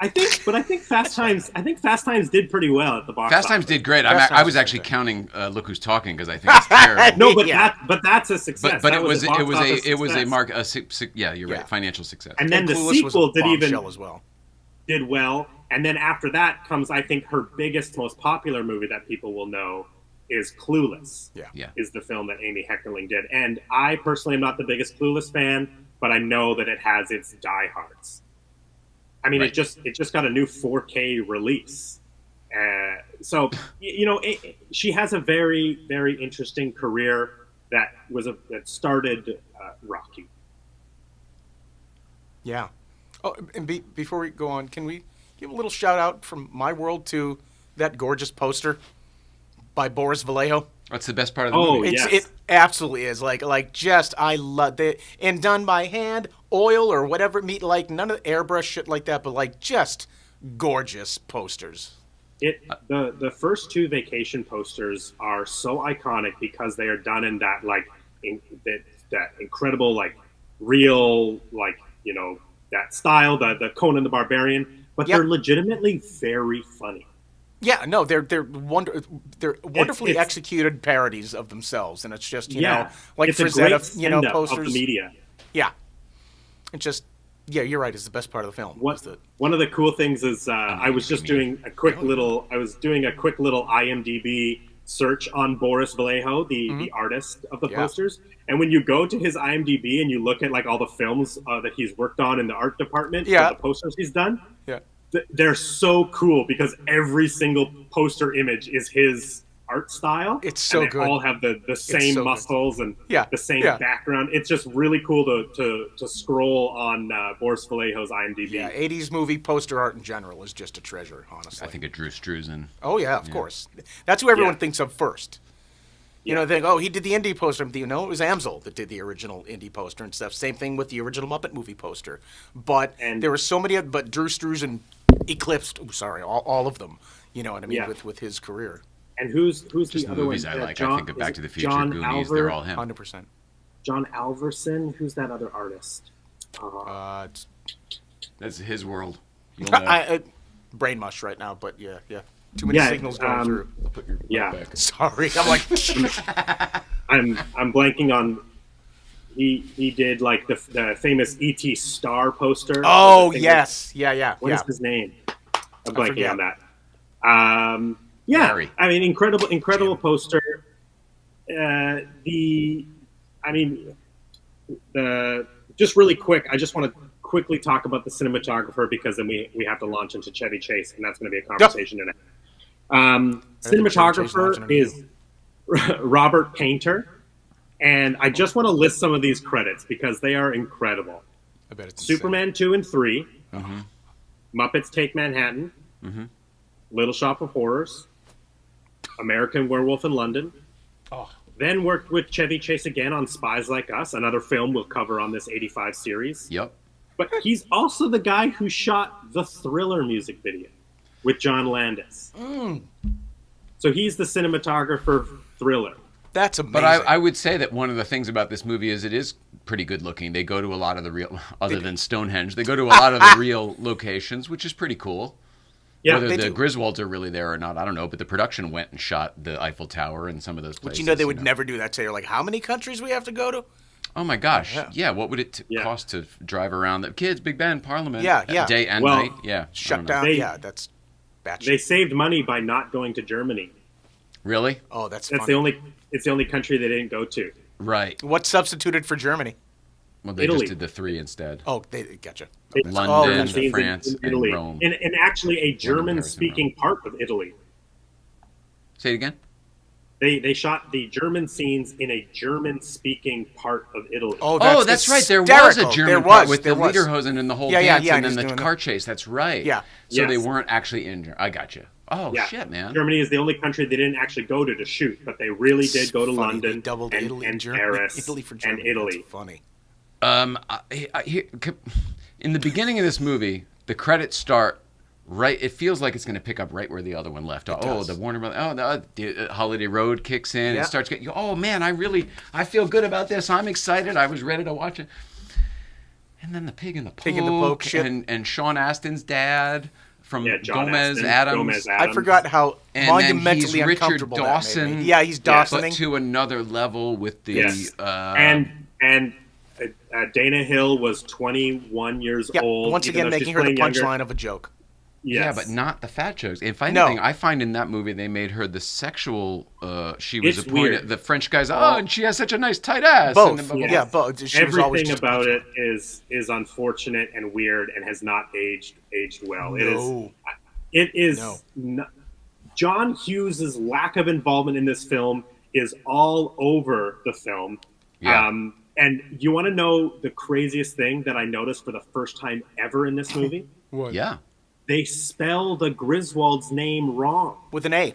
I think Fast Times did pretty well at the box Fast office. Times did great. I was actually counting Look Who's Talking because I think it's terrible. No, but that's a success. But that it was a you're right, financial success. And then the Clueless was a sequel bombshell as well. did well. And then after that comes, I think, her biggest, most popular movie that people will know is Clueless. Yeah. Is the film that Amy Heckerling did. And I personally am not the biggest Clueless fan, but I know that it has its diehards. I mean, Right. it just got a new 4K release. So, she has a very, very interesting career that started Rocky. Yeah. Oh, and before we go on, can we give a little shout out from my world to that gorgeous poster by Boris Vallejo? That's the best part of the movie. Yes. It absolutely is. Like just, I love it. And done by hand, oil or whatever meat, like none of the airbrush shit like that, but like just gorgeous posters. The first 2 Vacation posters are so iconic because they are done in that that incredible, like, real, like, that style, the Conan the Barbarian, but they're legitimately very funny. Yeah, no, they're wonderfully executed parodies of themselves, and it's just like it's a great Frazetta, posters of the media. Yeah, it's just you're right. It's the best part of the film. One of the cool things is I was doing a quick little IMDb search on Boris Vallejo, the artist of the posters, and when you go to his IMDb and you look at like all the films that he's worked on in the art department, the posters he's done. Yeah. They're so cool because every single poster image is his art style. It's so and they good. all have the same muscles and the same background. It's just really cool to scroll on Boris Vallejo's IMDb. Yeah, 80s movie poster art in general is just a treasure, honestly. I think of Drew Struzan. Oh, yeah, of course. That's who everyone thinks of first. You know, they think, he did the indie poster. It was Amsel that did the original indie poster and stuff. Same thing with the original Muppet movie poster. But there were so many, but Drew Struzan eclipsed, all of them, you know what I mean, with his career. And who's Just the other movies one? I like. John, I think of Back to the Future, John Goonies, Alver, they're all him. 100%. John Alverson, who's that other artist? That's his world. brain mush right now, but yeah. Too many signals going through. Put your back. Sorry, I'm like. I'm blanking on. He did like the famous E.T. Star poster. Oh yes, yeah. What's his name? I'm blanking forget. on that. Larry. I mean, incredible poster. Just really quick, I just want to quickly talk about the cinematographer because then we have to launch into Chevy Chase, and that's going to be a conversation in it. Cinematographer is Robert Painter, and I just want to list some of these credits because they are incredible. I bet it's Superman 2 and 3, Muppets Take Manhattan, Little Shop of Horrors, American Werewolf in London. Then worked with Chevy Chase again on Spies Like Us, another film we'll cover on this 85 series. Yep. But he's also the guy who shot the Thriller music video with John Landis. So he's the cinematographer for Thriller. That's amazing. But I would say that one of the things about this movie is it is pretty good looking. They go to a lot of the real, other than Stonehenge, they go to a lot of the real locations, which is pretty cool. Yeah, whether the Griswolds are really there or not, I don't know. But the production went and shot the Eiffel Tower and some of those places. But you know they would never do that. So you're like, how many countries we have to go to? Oh my gosh! Yeah, what would it cost to drive around the kids, Big Ben, Parliament, day and Well, night? Yeah, shut down. That's batshit. They saved money by not going to Germany. Really? Oh, that's funny. It's the only country they didn't go to. Right. What substituted for Germany? Well, they Italy. just did the 3 instead. Oh, they gotcha. London, France, in Italy. and Rome. And actually a German-speaking part of Italy. Say it again? They shot the German scenes in a German-speaking part of Italy. Oh, that's right. There was a German part with the Lederhosen and the whole dance and then the car chase. That's right. Yeah. So they weren't actually in Germany. I got you. Oh, shit, man. Germany is the only country they didn't actually go to shoot, but they really did go to London doubled and, Italy and Germany, Paris Italy for and Germany. Italy. That's funny. In the beginning of this movie, the credits start right. It feels like it's going to pick up right where the other one left off. Oh, the Warner Brothers. Oh, the Holiday Road kicks in. Yeah. It starts getting. Oh man, I feel good about this. I'm excited. I was ready to watch it. And then the pig in the poke shit. And Sean Astin's dad from Gomez Astin, Adams. Gomez Adams. I forgot how And monumentally then he's Richard uncomfortable Dawson. that made me. Yeah, he's Dawsoning. But to another level with the. Yes. And Dana Hill was 21 years old. Once again, making her the punchline of a joke. Yes. Yeah, but not the fat jokes. If anything, I find in that movie they made her the sexual. She was It's appointed. weird. The French guys. Oh, and she has such a nice tight ass. Both. And then, Yeah, both. She was always Everything just about it is unfortunate and weird and has not aged well. No. It is. No. John Hughes's lack of involvement in this film is all over the film. Yeah. And you want to know the craziest thing that I noticed for the first time ever in this movie? What? Yeah. They spell the Griswolds name wrong. With an A.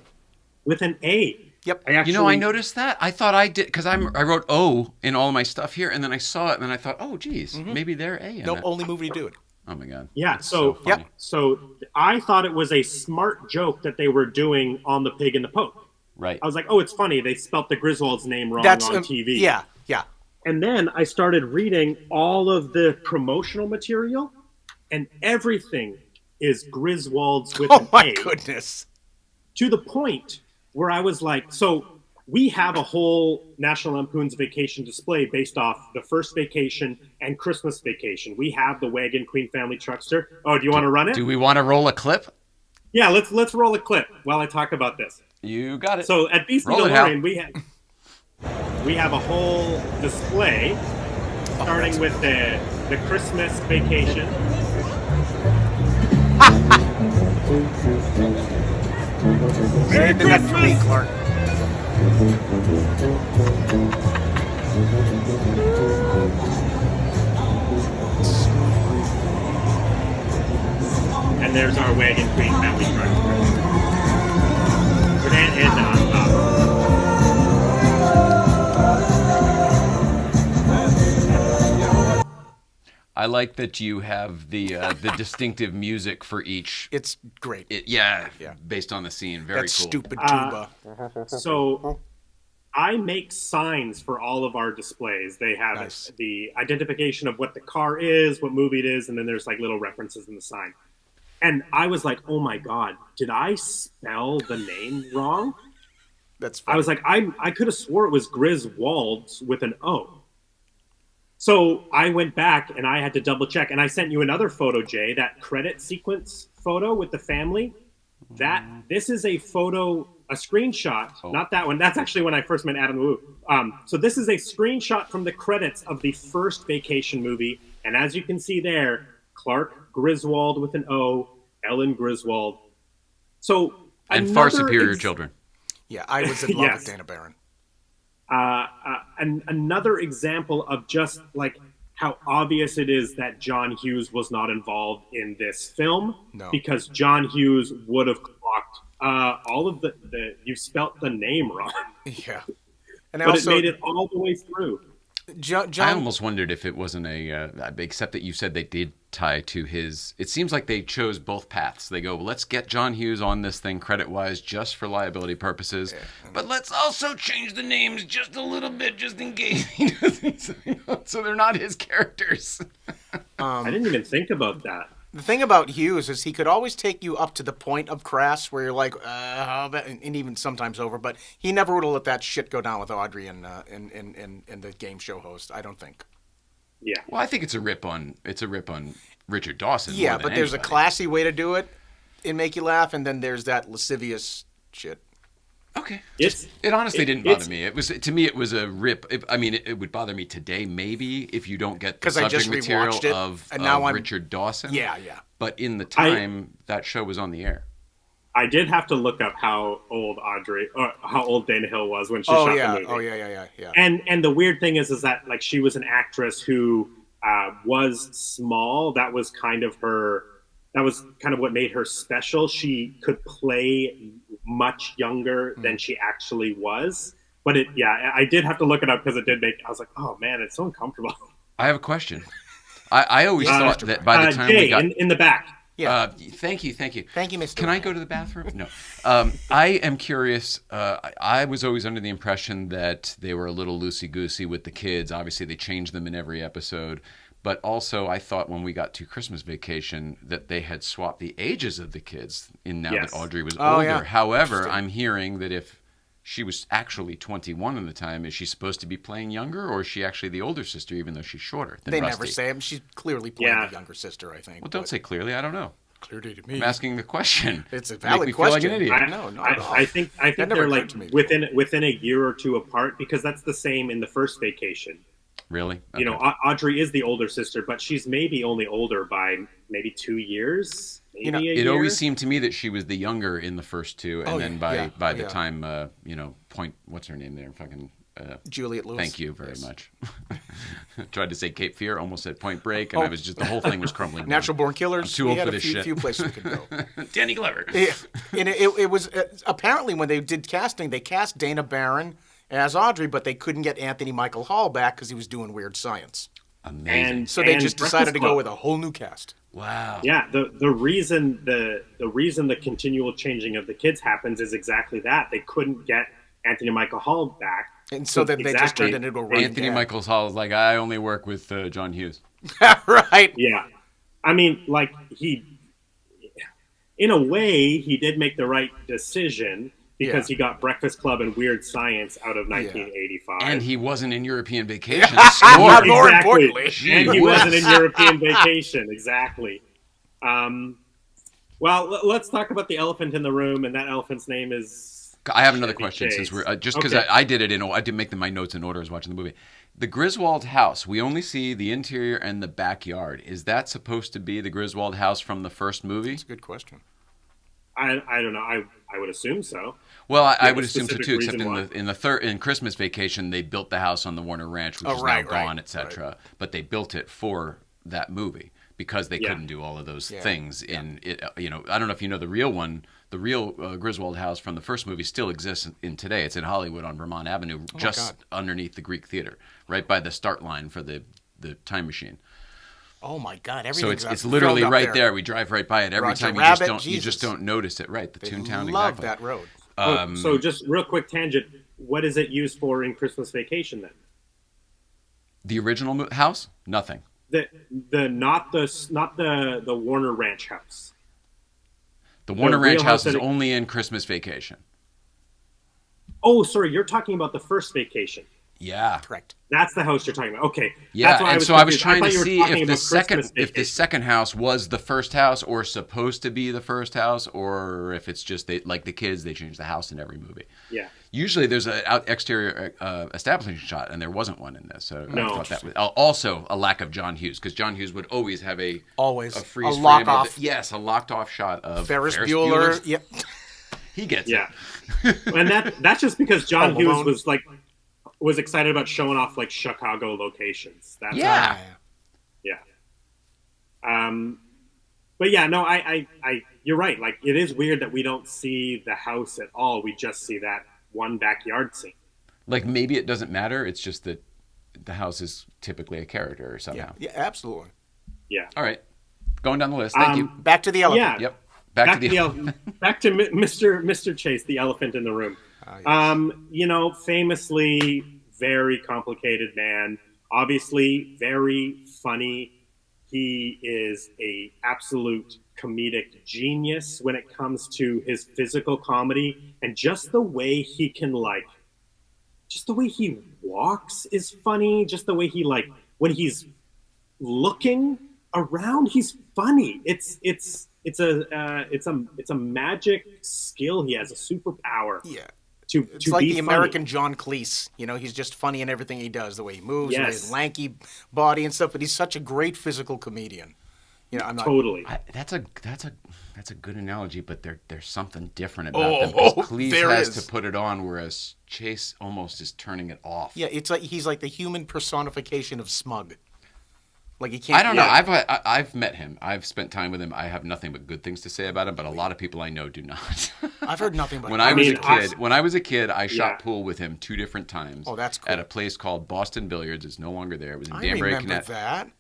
With an A. Yep. I noticed that. I thought I did because I wrote O in all my stuff here, and then I saw it, and then I thought, oh, geez, maybe they're A. No, only movie to do it. Oh my god. Yeah. That's So funny. So I thought it was a smart joke that they were doing on the pig in the poke. Right. I was like, oh, it's funny. They spelt the Griswolds name wrong That's on TV. Yeah. And then I started reading all of the promotional material, and everything is Griswolds with an Oh my A. goodness. To the point where I was like, so we have a whole National Lampoon's Vacation display based off the first Vacation and Christmas Vacation. We have the Wagon Queen Family Truckster. Oh, do you want to run it? Do we want to roll a clip? Yeah, let's roll a clip while I talk about this. You got it. So at BC Roll it, Hal. DeLorean, we have a whole display starting with the Christmas Vacation. Merry Christmas! For me, Clark. And there's our Wagon Queen Family Truckster. With Aunt Edna on top. I like that you have the distinctive music for each. It's great. Yeah, based on the scene. Very That cool. stupid tuba. So I make signs for all of our displays. They have Nice. the identification of what the car is, what movie it is, and then there's like little references in the sign. And I was like, oh my God, did I spell the name wrong? That's funny. I was like, I could have swore it was Griswolds with an O. So I went back and I had to double check. And I sent you another photo, Jay, that credit sequence photo with the family. This is a photo, a screenshot, not that one. That's actually when I first met Adam Wu. So this is a screenshot from the credits of the first Vacation movie. And as you can see there, Clark Griswold with an O, Ellen Griswold. So And far superior children. Yeah, I was in love Yes. with Dana Barron. And another example of just like how obvious it is that John Hughes was not involved in this film. No. Because John Hughes would have clocked all of the you spelt the name wrong. Yeah. And But it made it all the way through. John, I almost wondered if it wasn't except that you said they did tie to his. It seems like they chose both paths. They go, well, let's get John Hughes on this thing credit-wise just for liability purposes, but let's also change the names just a little bit just in case he doesn't, so they're not his characters. I didn't even think about that. The thing about Hughes is he could always take you up to the point of crass where you're like, how about, and even sometimes over, but he never would have let that shit go down with Audrey and the game show host, I don't think. Yeah. Well, I think it's a rip on Richard Dawson. Yeah, more than but there's a anybody. classy way to do it and make you laugh, and then there's that lascivious shit. Okay. It honestly didn't bother me. It was to me. It was a rip. It would bother me today, maybe, if you don't get the 'Cause I just subject material rewatched it, of and now I'm- Richard Dawson. Yeah. But in the time that show was on the air. I did have to look up how old how old Dana Hill was when she shot the movie. Oh yeah. And the weird thing is that like she was an actress who was small. That was kind of what made her special. She could play much younger than she actually was. But I did have to look it up because it did make. I was like, oh man, it's so uncomfortable. I have a question. I always thought that by the time Jay, we got in the back. Yeah. Thank you. Thank you, Mr. Can I go to the bathroom? No. I am curious. I was always under the impression that they were a little loosey-goosey with the kids. Obviously, they changed them in every episode. But also, I thought when we got to Christmas Vacation that they had swapped the ages of the kids now that Audrey was older. Yeah. However, I'm hearing that if she was actually 21 at the time, is she supposed to be playing younger, or is she actually the older sister, even though she's shorter than They Rusty? never say it. She's clearly playing the younger sister, I think. Well, don't say clearly. I don't know. Clearly to me. I'm asking the question. It's a valid Make me feel question. like an idiot. I think they're like within a year or two apart, because that's the same in the first Vacation. Really? Okay. You know, Audrey is the older sister, but she's maybe only older by maybe 2 years. Maybe it always seemed to me that she was the younger in the first two, and then by the time what's her name there? Fucking Juliet Lewis. Thank you very much. Tried to say Cape Fear, almost said Point Break, and I was just the whole thing was crumbling down. Natural Born Killers. I'm too old for this shit. shit. A few places we could go. Danny Glover. Yeah. And it was apparently when they did casting, they cast Dana Barron as Audrey, but they couldn't get Anthony Michael Hall back because he was doing Weird Science. Amazing. So they just decided to go with a whole new cast. Wow. Yeah, the reason the continual changing of the kids happens is exactly that. They couldn't get Anthony Michael Hall back. And so then they just turned it into a running Anthony gag. Michael Hall is like, I only work with John Hughes. Right. Yeah. I mean, like, in a way, he did make the right decision because he got Breakfast Club and Weird Science out of 1985. And he wasn't in European Vacation. More importantly. And he wasn't in European Vacation, exactly. Well, let's talk about the elephant in the room, and that elephant's name is... I have another question, since we're just because I did it I did make my notes in order as watching the movie. The Griswold house, we only see the interior and the backyard. Is that supposed to be the Griswold house from the first movie? That's a good question. I don't know. I would assume so. Well, I would assume so too. Except in Christmas Vacation, they built the house on the Warner Ranch, which is now gone, etc. Right. But they built it for that movie because they couldn't do all of those things in it. You know, I don't know if you know the real one. The real Griswold house from the first movie still exists in today. It's in Hollywood on Vermont Avenue, just underneath the Greek Theater, right by the start line for the time machine. Oh my God! So it's literally right there. We drive right by it every time. You just don't notice it. Right, the Toontown. Love that road. So just real quick tangent. What is it used for in Christmas Vacation then? The original house? Nothing. Not the Warner Ranch house. The Warner Ranch house is only in Christmas Vacation. Oh, sorry, you're talking about the first Vacation. Yeah, correct. That's the house you're talking about. Okay. Yeah, and I was trying to see if the second house was the first house, or supposed to be the first house, or if it's just like the kids, they change the house in every movie. Yeah. Usually there's an exterior establishing shot, and there wasn't one in this. So no. I thought that was also a lack of John Hughes, because John Hughes would always have a freeze lock frame off. Yes, a locked off shot of Ferris Bueller. Yep. He gets it. And that's just because John Hughes was excited about showing off like Chicago locations. That's yeah. But yeah, no, I you're right. Like, it is weird that we don't see the house at all. We just see that one backyard scene. Like, maybe it doesn't matter. It's just that the house is typically a character somehow. Yeah, absolutely. Yeah. All right. Going down the list. Thank you. Back to the elephant. Yeah. Yep. Back to the elephant. Back to Mr. Chase, the elephant in the room. Yes. Famously very complicated man, obviously very funny. He is a absolute comedic genius when it comes to his physical comedy, and just the way he just the way he walks is funny. Just the way he when he's looking around, he's funny. It's a magic skill he has, a superpower. Yeah. It's like the funny. American John Cleese. You know, he's just funny in everything he does, the way he moves, his lanky body and stuff. But he's such a great physical comedian. You know, I'm not totally. That's a good analogy, but there's something different about them. Because Cleese has to put it on, whereas Chase almost is turning it off. Yeah, it's like he's like the human personification of smug. Like he can't. I don't know. I've met him. I've spent time with him. I have nothing but good things to say about him, but a lot of people I know do not. I've heard nothing but. When I was a kid, I shot pool with him 2 different times. Oh, that's cool. At a place called Boston Billiards. It's no longer there. It was in I Danbury, remember Connecticut. that.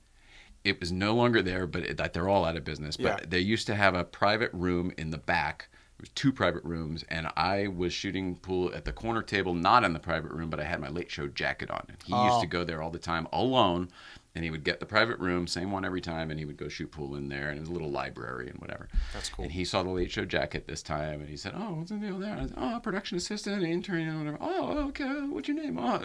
It was no longer there, but they're all out of business. But they used to have a private room in the back. There was 2 private rooms, and I was shooting pool at the corner table, not in the private room, but I had my Late Show jacket on. And he used to go there all the time alone, and he would get the private room, same one every time, and he would go shoot pool in there, and his little library and whatever. That's cool. And he saw the Late Show jacket this time, and he said, "Oh, what's the deal there?" I said, "Oh, production assistant, intern, whatever." "Oh, okay. What's your name?" "Oh,"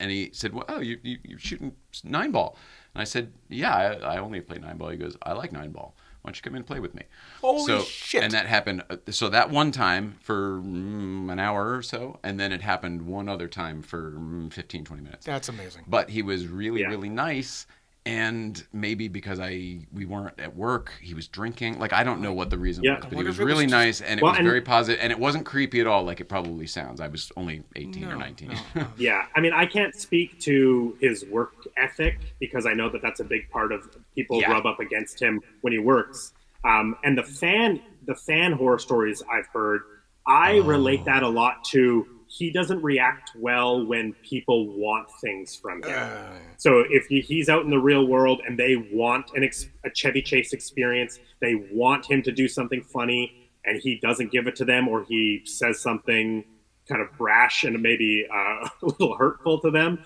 and he said, "Well, oh, you're shooting 9-ball." And I said, "Yeah, I only play 9-ball." He goes, "I like 9-ball. Why don't you come in and play with me?" Holy shit. And that happened. So that one time for an hour or so, and then it happened one other time for 15, 20 minutes. That's amazing. But he was really, really nice. And maybe because we weren't at work, he was drinking. Like, I don't know what the reason was, but he was really nice, and it was very positive, and it wasn't creepy at all like it probably sounds. I was only 18 or 19. No. Yeah, I mean, I can't speak to his work ethic because I know that that's a big part of people rub up against him when he works. And the fan horror stories I've heard, I relate that a lot to. He doesn't react well when people want things from him. So if he's out in the real world and they want a Chevy Chase experience, they want him to do something funny, and he doesn't give it to them, or he says something kind of brash and maybe a little hurtful to them,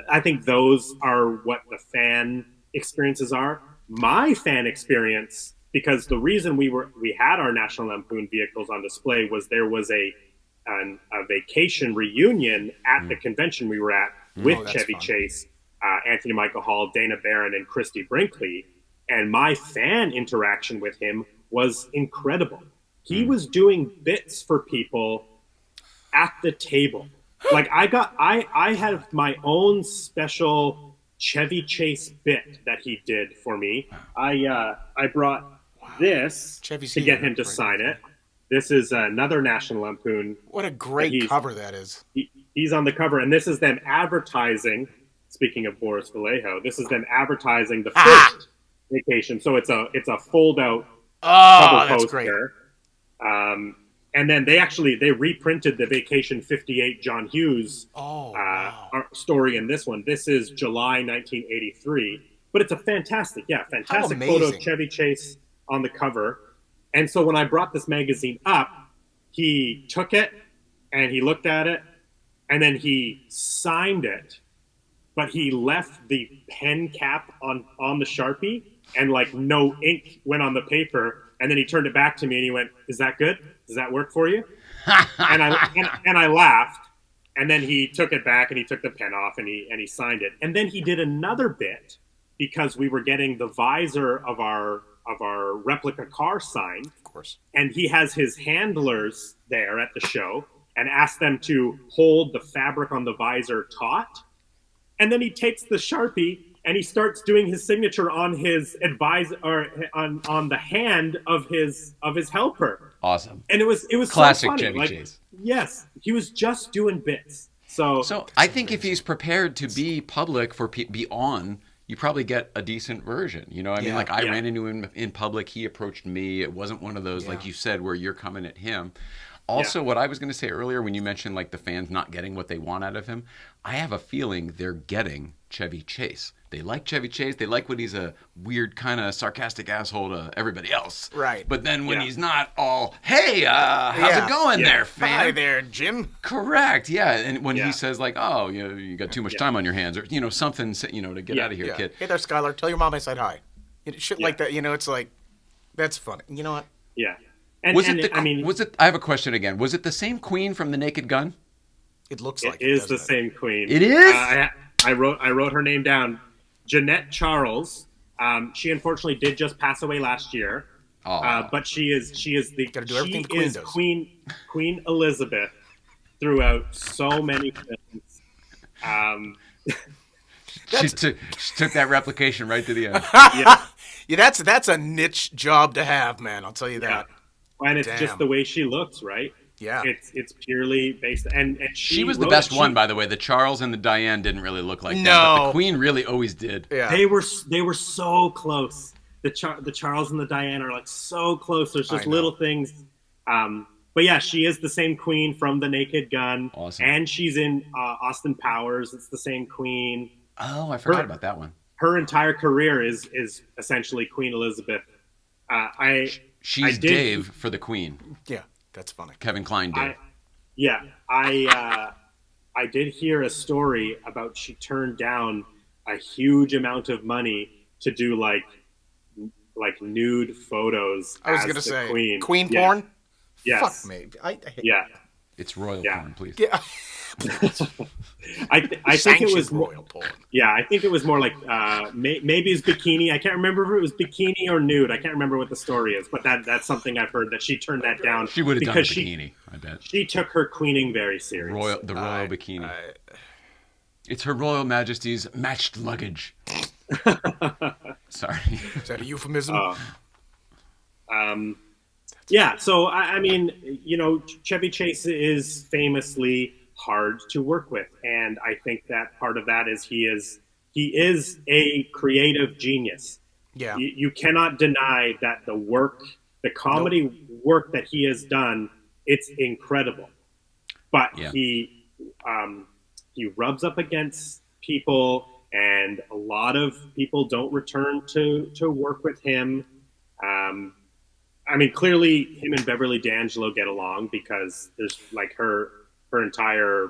I think those are what the fan experiences are. My fan experience, because the reason we had our National Lampoon vehicles on display was there was a vacation reunion at the convention we were at with Chevy Chase, Anthony Michael Hall, Dana Barron, and Christy Brinkley. And my fan interaction with him was incredible. He was doing bits for people at the table. Like I had my own special Chevy Chase bit that he did for me. I brought this to get him to sign it. This is another National Lampoon. What a great cover that is. He's on the cover, and this is them advertising, speaking of Boris Vallejo, this is them advertising the first vacation. So it's a fold-out cover poster. Great. And then they reprinted the Vacation 58 John Hughes story in this one. This is July 1983. But it's a fantastic photo of Chevy Chase on the cover. And so when I brought this magazine up, he took it and he looked at it and then he signed it, but he left the pen cap on the Sharpie and like no ink went on the paper. And then he turned it back to me and he went, "Is that good? Does that work for you?" and I laughed. And then he took it back and he took the pen off and he signed it. And then he did another bit because we were getting the visor of our replica car signed. Of course. And he has his handlers there at the show and asked them to hold the fabric on the visor taut. And then he takes the Sharpie and he starts doing his signature on his advisor or on the hand of his helper. Awesome. And it was classic so funny. Chevy Chase. Yes, he was just doing bits. So I think if he's prepared to be public be on, you probably get a decent version. You know, I mean, like I ran into him in public. He approached me. It wasn't one of those, like you said, where you're coming at him. Also, what I was going to say earlier when you mentioned like the fans not getting what they want out of him, I have a feeling they're getting Chevy Chase. They like Chevy Chase. They like when he's a weird kind of sarcastic asshole to everybody else. Right. But then when he's not all, "Hey, how's it going there, fan?" "Hi there, Jim." Correct. Yeah. And when he says like, "Oh, you got too much time on your hands," or something, to get out of here, kid. "Hey there, Skylar. Tell your mom I said hi." Shit like that. It's like, that's funny. You know what? Yeah. I have a question again. Was it the same queen from The Naked Gun? It looks like it is the same queen. It is? I wrote her name down. Jeanette Charles. She unfortunately did just pass away last year. But she is Queen Elizabeth throughout so many films. She took that replication right to the end. That's a niche job to have, man. I'll tell you that. And it's just the way she looks, right? Yeah. It's purely based, and she was the best one, by the way. The Charles and the Diane didn't really look like them, but the Queen really always did. Yeah. They were so close. The Charles and the Diane are like so close. There's just little things. But yeah, she is the same Queen from The Naked Gun. Awesome. And she's in Austin Powers. It's the same Queen. Oh, I forgot about that one. Her entire career is essentially Queen Elizabeth. She's Dave for the Queen. Yeah, that's funny. Kevin Kline did. I did hear a story about she turned down a huge amount of money to do like nude photos. I was going to say Queen yeah. porn. Yes. Fuck me. It's royal porn, please. Yeah. I think it was royal porn. Yeah, I think it was more like maybe it's bikini. I can't remember if it was bikini or nude. I can't remember what the story is, but that's something I've heard that she turned that down. She would have done a bikini, I bet. She took her queening very serious. The royal bikini. It's Her Royal Majesty's matched luggage. Sorry. Is that a euphemism? Yeah, so I mean, Chevy Chase is famously hard to work with, and I think that part of that is he is a creative genius. Yeah, you cannot deny that the comedy work that he has done, it's incredible. But he rubs up against people, and a lot of people don't return to work with him. I mean, clearly him and Beverly D'Angelo get along because there's like her entire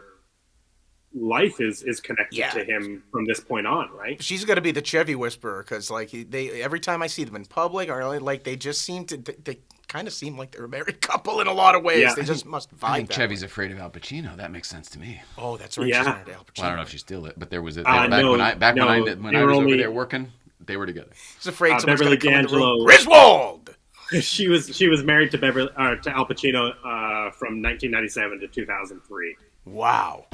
life is connected to him from this point on, right? She's got to be the Chevy whisperer because like every time I see them in public, or like they just seem to they kind of seem like they're a married couple in a lot of ways. Yeah. They just must vibe. I think Chevy's afraid of Al Pacino. That makes sense to me. Oh, that's right. Yeah. She's married to Al Pacino. Well, I don't know if she's still it, but there was when I was over there working, they were together. She's afraid someone's Beverly going to come in the room. D'Angelo. Griswold. She was married to Al Pacino from 1997 to 2003. Wow.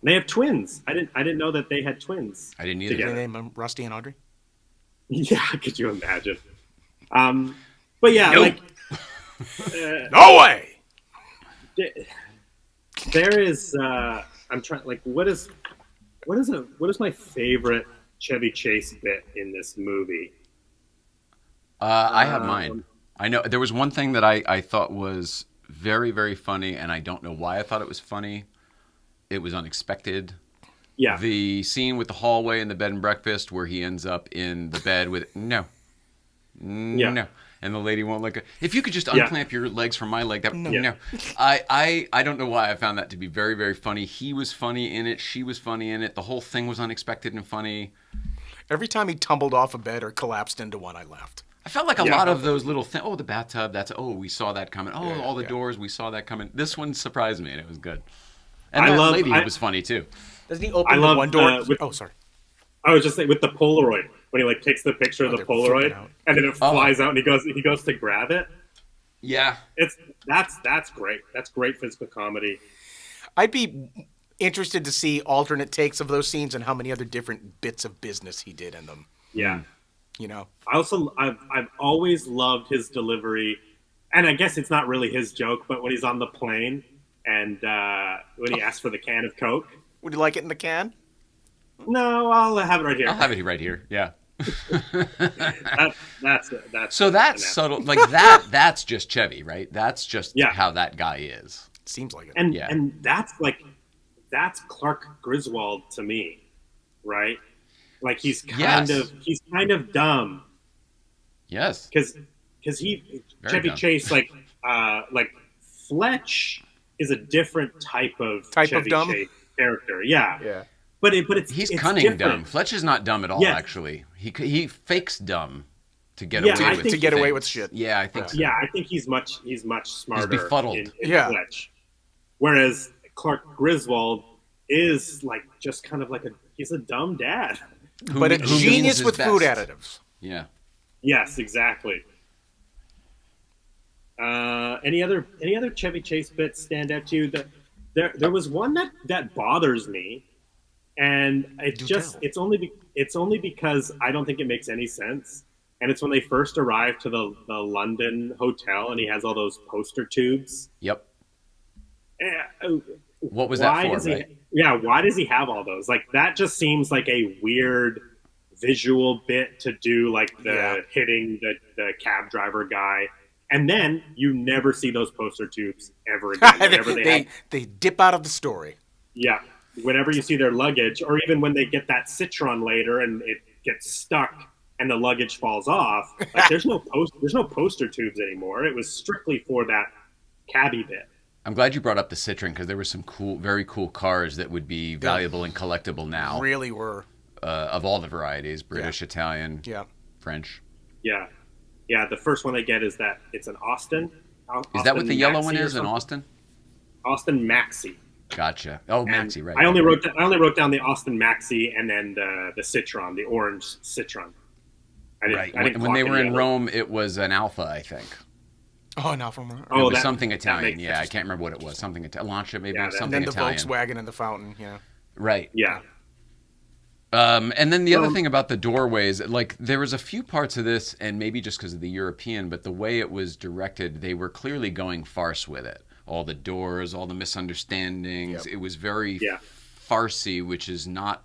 They have twins. I didn't know that they had twins. I didn't either. Did they name them Rusty and Audrey? Yeah, could you imagine? But yeah, nope. No way. There is. I'm trying. Like, what is my favorite Chevy Chase bit in this movie? I have mine. I know there was one thing that I thought was very, very funny, and I don't know why I thought it was funny. It was unexpected. Yeah. The scene with the hallway and the bed and breakfast where he ends up in the bed with no. And the lady won't let go. If you could just unclamp your legs from my leg, no. I don't know why I found that to be very, very funny. He was funny in it. She was funny in it. The whole thing was unexpected and funny. Every time he tumbled off a bed or collapsed into one, I laughed. I felt like a lot of those little things. Oh, the bathtub. We saw that coming. Oh, all the doors. We saw that coming. This one surprised me, and it was good. And that lady was funny too. Doesn't he open the one door? Sorry. I was just saying with the Polaroid when he like takes the picture of the Polaroid and then it flies out and he goes to grab it. Yeah, that's great. That's great physical comedy. I'd be interested to see alternate takes of those scenes and how many other different bits of business he did in them. Yeah. I've always loved his delivery, and I guess it's not really his joke, but when he's on the plane and when he asks for the can of Coke. Would you like it in the can? No, I'll have it right here. I'll have it right here. Yeah. That's so that's subtle, like that. That's just Chevy, right? That's just how that guy is. Seems like it. And that's Clark Griswold to me, right? Like he's kind of dumb. Yes. Because Chevy dumb. Chase like Fletch is a different type of Chevy dumb Chase character. Yeah. Yeah. But it's cunning different. dumb. Fletch is not dumb at all. Yes. Actually, he fakes dumb to get away with shit. Yeah, I think so. Yeah, I think he's much smarter. He's befuddled. In Fletch. Whereas Clark Griswold is like just kind of like he's a dumb dad. But a genius with food additives. Yeah. Yes, exactly. Any other Chevy Chase bits stand out to you? There was one that bothers me, and it's only because I don't think it makes any sense. And it's when they first arrive to the London hotel, and he has all those poster tubes. Yep. What was that for, right? Why does he have all those? Like, that just seems like a weird visual bit to do, like hitting the cab driver guy. And then you never see those poster tubes ever again. Whenever they dip out of the story. Yeah. Whenever you see their luggage, or even when they get that Citron later and it gets stuck and the luggage falls off, like there's no poster tubes anymore. It was strictly for that cabbie bit. I'm glad you brought up the Citroen, because there were some very cool cars that would be valuable and collectible now. Really were. Of all the varieties, British, Italian, French. Yeah. Yeah, the first one they get is that it's an Austin. Is that what the yellow one is, an Austin? Austin Maxi. Gotcha. Oh, Maxi, right. I only wrote down the Austin Maxi and then the Citron, the orange Citron. I didn't when they were in Rome, it was an Alpha, I think. Oh, an Alpha. It was something Italian. Yeah, I can't remember what it was. Something Italian. Lancia, maybe. Yeah, something and then the Italian. Volkswagen and the Fountain. Yeah. Right. Yeah. And then the other thing about the doorways, like there was a few parts of this, and maybe just because of the European, but the way it was directed, they were clearly going farce with it. All the doors, all the misunderstandings. Yep. It was very farcy, which is not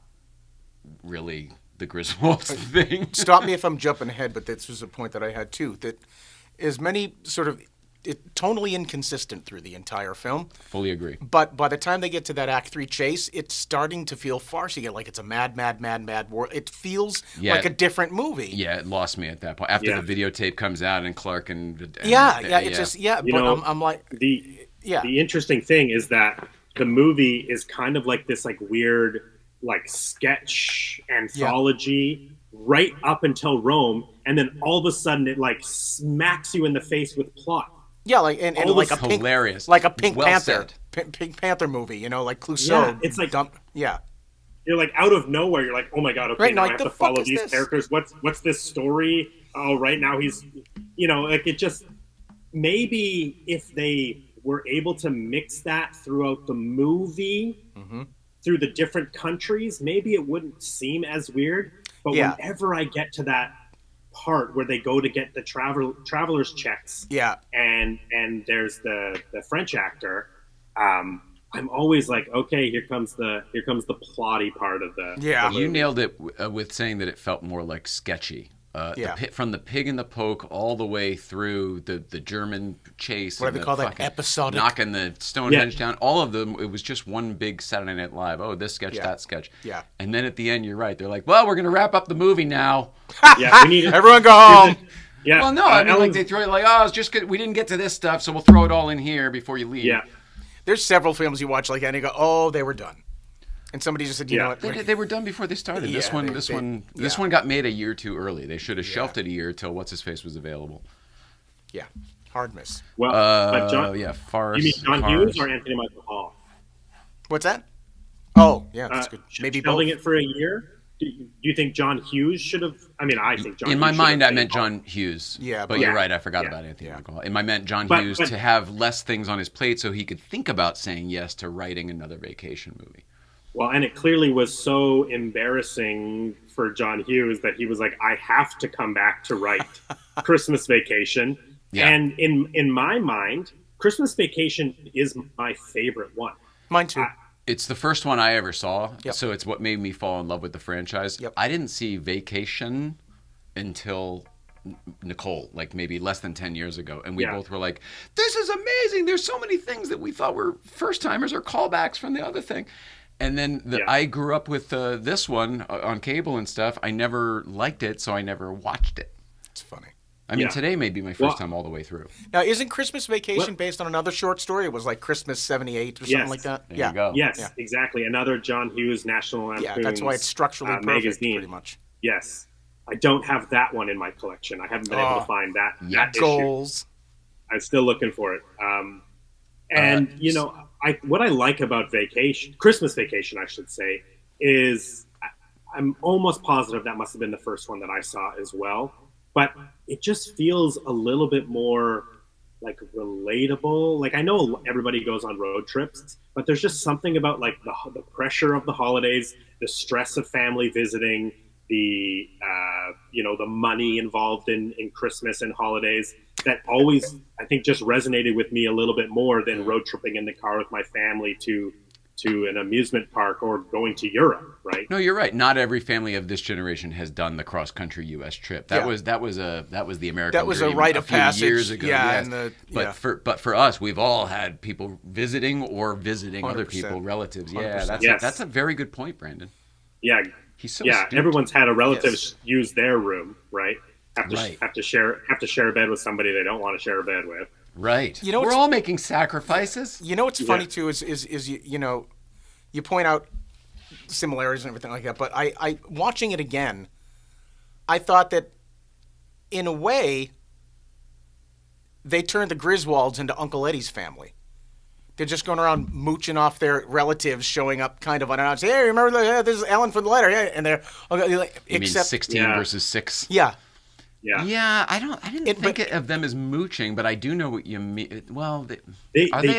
really the Griswolds thing. Stop me if I'm jumping ahead, but this was a point that I had too. That as many sort of tonally inconsistent through the entire film. Fully agree. But by the time they get to that Act 3 chase, it's starting to feel farcy, like it's a mad world. It feels like a different movie. Yeah, it lost me at that point. After the videotape comes out and Clark and but I'm like... The interesting thing is that the movie is kind of like this like weird like sketch anthology right up until Rome, and then all of a sudden it like smacks you in the face with plot. Yeah, like and like a hilarious, like a Pink Panther, Pink Panther movie, like Clouseau. Yeah, it's like you're like out of nowhere. You're like, oh my god, okay, now I have to follow these characters. What's this story? Oh, right now he's, like it just maybe if they were able to mix that throughout the movie through the different countries, maybe it wouldn't seem as weird. But whenever I get to that part where they go to get the traveler's checks, and there's the French actor, I'm always like, okay, here comes the plotty part of the movie. You nailed it with saying that it felt more like sketchy. From the Pig and the Poke all the way through the German chase. What do they call that? Episodic. Knocking the Stonehenge down. All of them, it was just one big Saturday Night Live. Oh, this sketch, that sketch. Yeah. And then at the end, you're right. They're like, well, we're going to wrap up the movie now. Yeah, we need everyone go home. Yeah. Well, no, I mean, like they throw it like, oh, it's just good. We didn't get to this stuff, so we'll throw it all in here before you leave. Yeah. There's several films you watch like that and you go, oh, they were done. And somebody just said, you know what? They were done before they started. This one got made a year too early. They should have shelved it a year till What's-His-Face was available. Yeah. Hard miss. Well, but John, farce. You mean John Hughes or Anthony Michael Hall? What's that? Oh, yeah, that's good. Maybe shelving both. it for a year? Do you think John Hughes should have? I mean, I think John Hughes. In my mind, I meant John Hughes. Yeah, but you're right. I forgot about Anthony Michael Hall. In my mind, John Hughes to have less things on his plate so he could think about saying yes to writing another vacation movie. Well, and it clearly was so embarrassing for John Hughes that he was like, I have to come back to write Christmas Vacation. Yeah. And in my mind, Christmas Vacation is my favorite one. Mine too. It's the first one I ever saw, so it's what made me fall in love with the franchise. Yep. I didn't see Vacation until Nicole, like maybe less than 10 years ago, and we both were like, this is amazing. There's so many things that we thought were first-timers or callbacks from the other thing. And then I grew up with this one on cable and stuff. I never liked it, so I never watched it. It's funny. I mean, today may be my first time all the way through. Now, isn't Christmas Vacation based on another short story? It was like Christmas 78 or something like that? There you go. Yes, exactly. Another John Hughes National Lampoon. Yeah, that's why it's structurally perfect, magazine. Pretty much. Yes. I don't have that one in my collection. I haven't been able to find that goals. Issue. I'm still looking for it. And, what I like about Christmas Vacation, I should say, is I'm almost positive that must have been the first one that I saw as well. But it just feels a little bit more like relatable. Like I know everybody goes on road trips, but there's just something about like the pressure of the holidays, the stress of family visiting, the the money involved in Christmas and holidays. that always, I think, just resonated with me a little bit more than road tripping in the car with my family to an amusement park or going to Europe, right? No, you're right. Not every family of this generation has done the cross-country U.S. trip. That was the American That was dream a rite of few passage years ago. Yeah, yes. But for us, we've all had people visiting or visiting other 100%. people, relatives. Yeah, 100%. that's a very good point, Brandon. Yeah, he's so yeah. astute. Everyone's had a relative use their room, right? Have to share a bed with somebody they don't want to share a bed with. Right. You know, we're all making sacrifices. You know what's funny too is you know, you point out similarities and everything like that, but I watching it again, I thought that in a way they turned the Griswolds into Uncle Eddie's family. They're just going around mooching off their relatives, showing up kind of unannounced. Hey, remember this is Ellen from the letter? Yeah, and they're You mean 16 versus 6? Yeah. Yeah, I didn't think of them as mooching, but I do know what you mean. Well, are the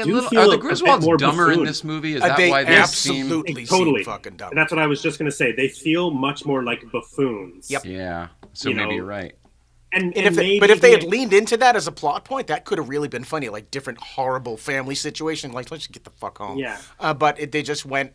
Griswolds dumber in this movie? Is that why they absolutely totally seem fucking dumb? And that's what I was just going to say. They feel much more like buffoons. Yep. Yeah. So maybe you're right. And if they had leaned into that as a plot point, that could have really been funny. Like different horrible family situation. Like let's just get the fuck home. Yeah. But they just went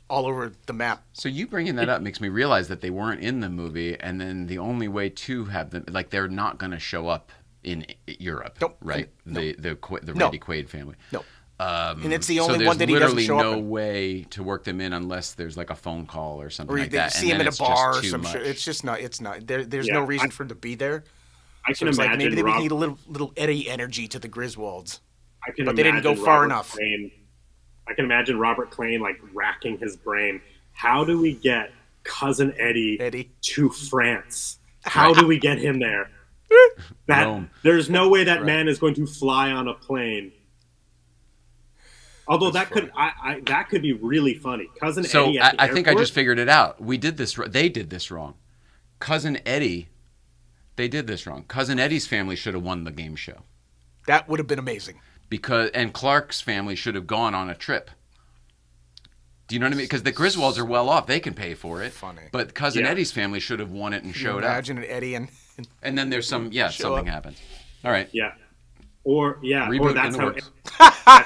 all over the map. So you bringing that up makes me realize that they weren't in the movie, and then the only way to have them, like, they're not going to show up in Europe, right? The Randy Quaid family. No. And it's the only one that he doesn't show up. There's literally up no in. way to work them in unless there's like a phone call or something Or like they that. see and him in a it's bar just or too some much. shit. It's just not. It's not. There's no reason for him to be there. I can it's imagine like maybe they Rob, need a little Eddie energy to the Griswolds. But they didn't go far enough. I can imagine Robert Klein like racking his brain. How do we get Cousin Eddie to France? How do we get him there? There's no way that man is going to fly on a plane. Although that could be really funny. Cousin Eddie at the I think I airport? just figured it out. We did this. They did this wrong. Cousin Eddie, they did this wrong. Cousin Eddie's family should have won the game show. That would have been amazing. And Clark's family should have gone on a trip. Do you know what I mean? Because the Griswolds are well off; they can pay for it. Funny. But Cousin Eddie's family should have won it and showed up. Imagine an Eddie and then there's something happens. All right. Yeah. Or Reboot that's in the how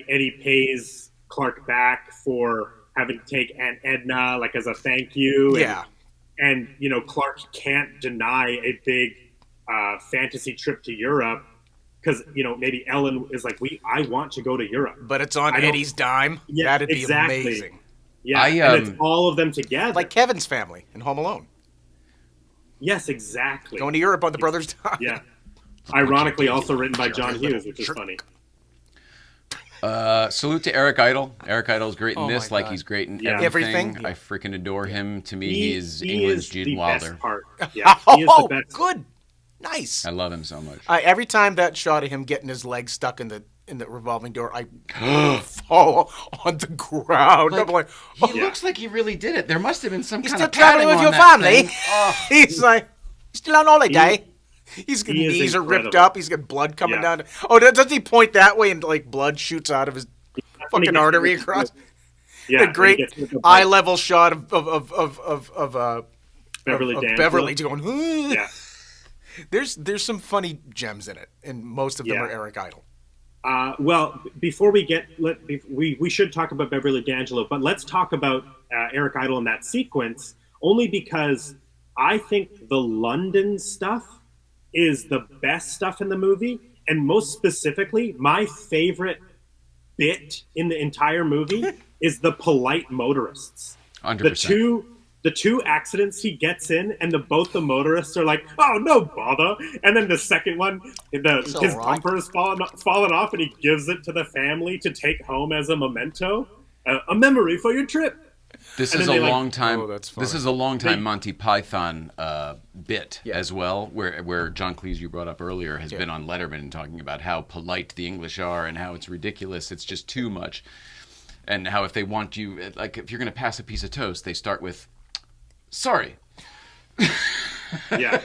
Eddie pays Clark back for having to take Aunt Edna like as a thank you. And Clark can't deny a big fantasy trip to Europe because maybe Ellen is like, I want to go to Europe, but it's on Eddie's dime. Yeah, that'd be amazing. Yeah, and it's all of them together, like Kevin's family in Home Alone. Yes, exactly. Going to Europe on the brothers' dime. Yeah. Ironically, also written by John Hughes, which is funny. Salute to Eric Idle. Eric Idle's great in this, like he's great in everything. Yeah. I freaking adore him. To me, he is England's Gene Wilder. Best part. Yeah, he is the best. Good, nice. I love him so much. Every time that shot of him getting his leg stuck in the revolving door, I fall on the ground. I'm like, he looks like he really did it. There must have been some kind of traveling with your family. He's like, still on holiday. His knees are ripped up. He's got blood coming down. Oh, doesn't he point that way and like blood shoots out of his fucking artery across? Yeah, the great eye level shot of Beverly going. Yeah. There's some funny gems in it, and most of them are Eric Idle. Well, before we get, we should talk about Beverly D'Angelo, but let's talk about Eric Idle in that sequence, only because I think the London stuff is the best stuff in the movie, and most specifically, my favorite bit in the entire movie is the polite motorists. 100%. The two accidents he gets in, and both the motorists are like, "Oh, no bother," and then the second one, his bumper is fallen off, and he gives it to the family to take home as a memento, a memory for your trip. This is a long time. This is a long time Monty Python bit as well, where John Cleese, you brought up earlier, has been on Letterman and talking about how polite the English are and how it's ridiculous. It's just too much, and how if they want you, like if you're going to pass a piece of toast, they start with, "Sorry." Yeah.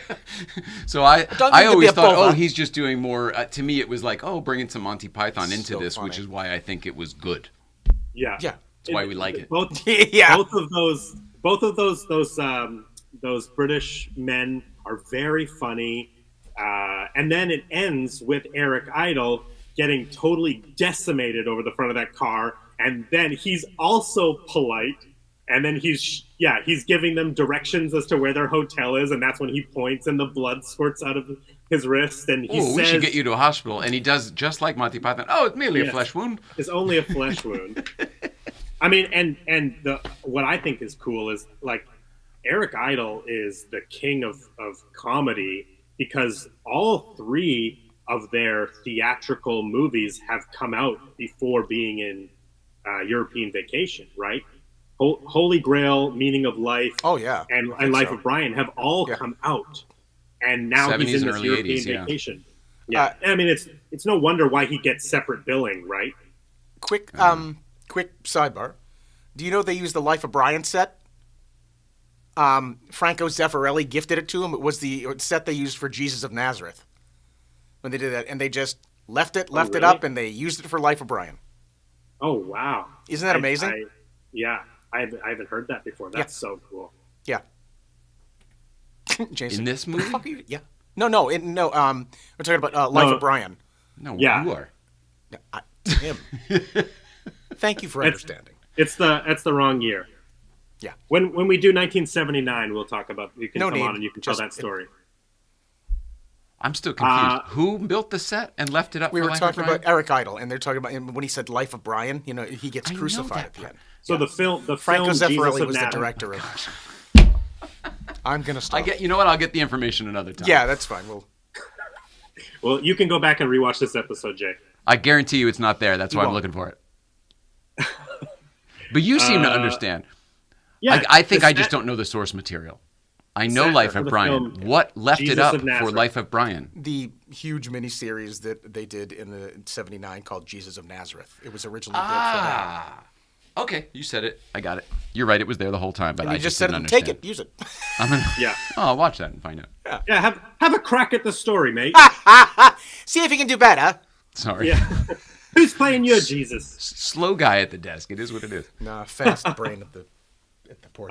So I always thought, he's just doing more. To me, it was like, bringing some Monty Python into this, which is why I think it was good. Yeah. Yeah. That's why we like it. Both of those British men are very funny. And then it ends with Eric Idle getting totally decimated over the front of that car, and then he's also polite, and then he's giving them directions as to where their hotel is, and that's when he points and the blood squirts out of his wrist, and he says, we should get you to a hospital. And he does just like Monty Python. Oh, it's merely a flesh wound. It's only a flesh wound. I mean, and what I think is cool is, like, Eric Idle is the king of comedy, because all three of their theatrical movies have come out before being in European Vacation, right? Holy Grail, Meaning of Life, and Life of Brian have all come out, and now he's in this European 80s, Vacation. Yeah, I mean, it's no wonder why he gets separate billing, right? Quick sidebar. Do you know they used the Life of Brian set? Franco Zeffirelli gifted it to him. It was the set they used for Jesus of Nazareth when they did that, and they just left it up, and they used it for Life of Brian. Oh, wow. Isn't that amazing? I haven't heard that before. That's so cool. Yeah. Jason, in this movie? Yeah. No. We're talking about Life of Brian. No, you are. Him. Thank you for understanding. It's the wrong year. Yeah. When we do 1979, we'll talk about. You can come on and you can tell that story. I'm still confused. Who built the set and left it up? We for were Life talking of Brian? about Eric Idle, and they're talking about when he said Life of Brian. You know, he gets crucified at the end. So the film, Franco Jesus Zeffirelli of was the Nazareth. director of. I'm gonna stop. You know what? I'll get the information another time. Yeah, that's fine. Well, you can go back and rewatch this episode, Jay. I guarantee you it's not there. That's why I'm looking for it. But you seem to understand. Yeah, I think I just don't know the source material. I know Life of Brian. What left it up for Life of Brian? The huge miniseries that they did in the '79 called Jesus of Nazareth. It was originally built for that. Okay, you said it. I got it. You're right. It was there the whole time, but and I just didn't said, understand. "Take it, use it." I'll watch that and find out. Yeah. Have a crack at the story, mate. See if you can do better. Sorry. Yeah. Who's playing your Jesus? Slow guy at the desk. It is what it is. Nah, fast brain at the poor.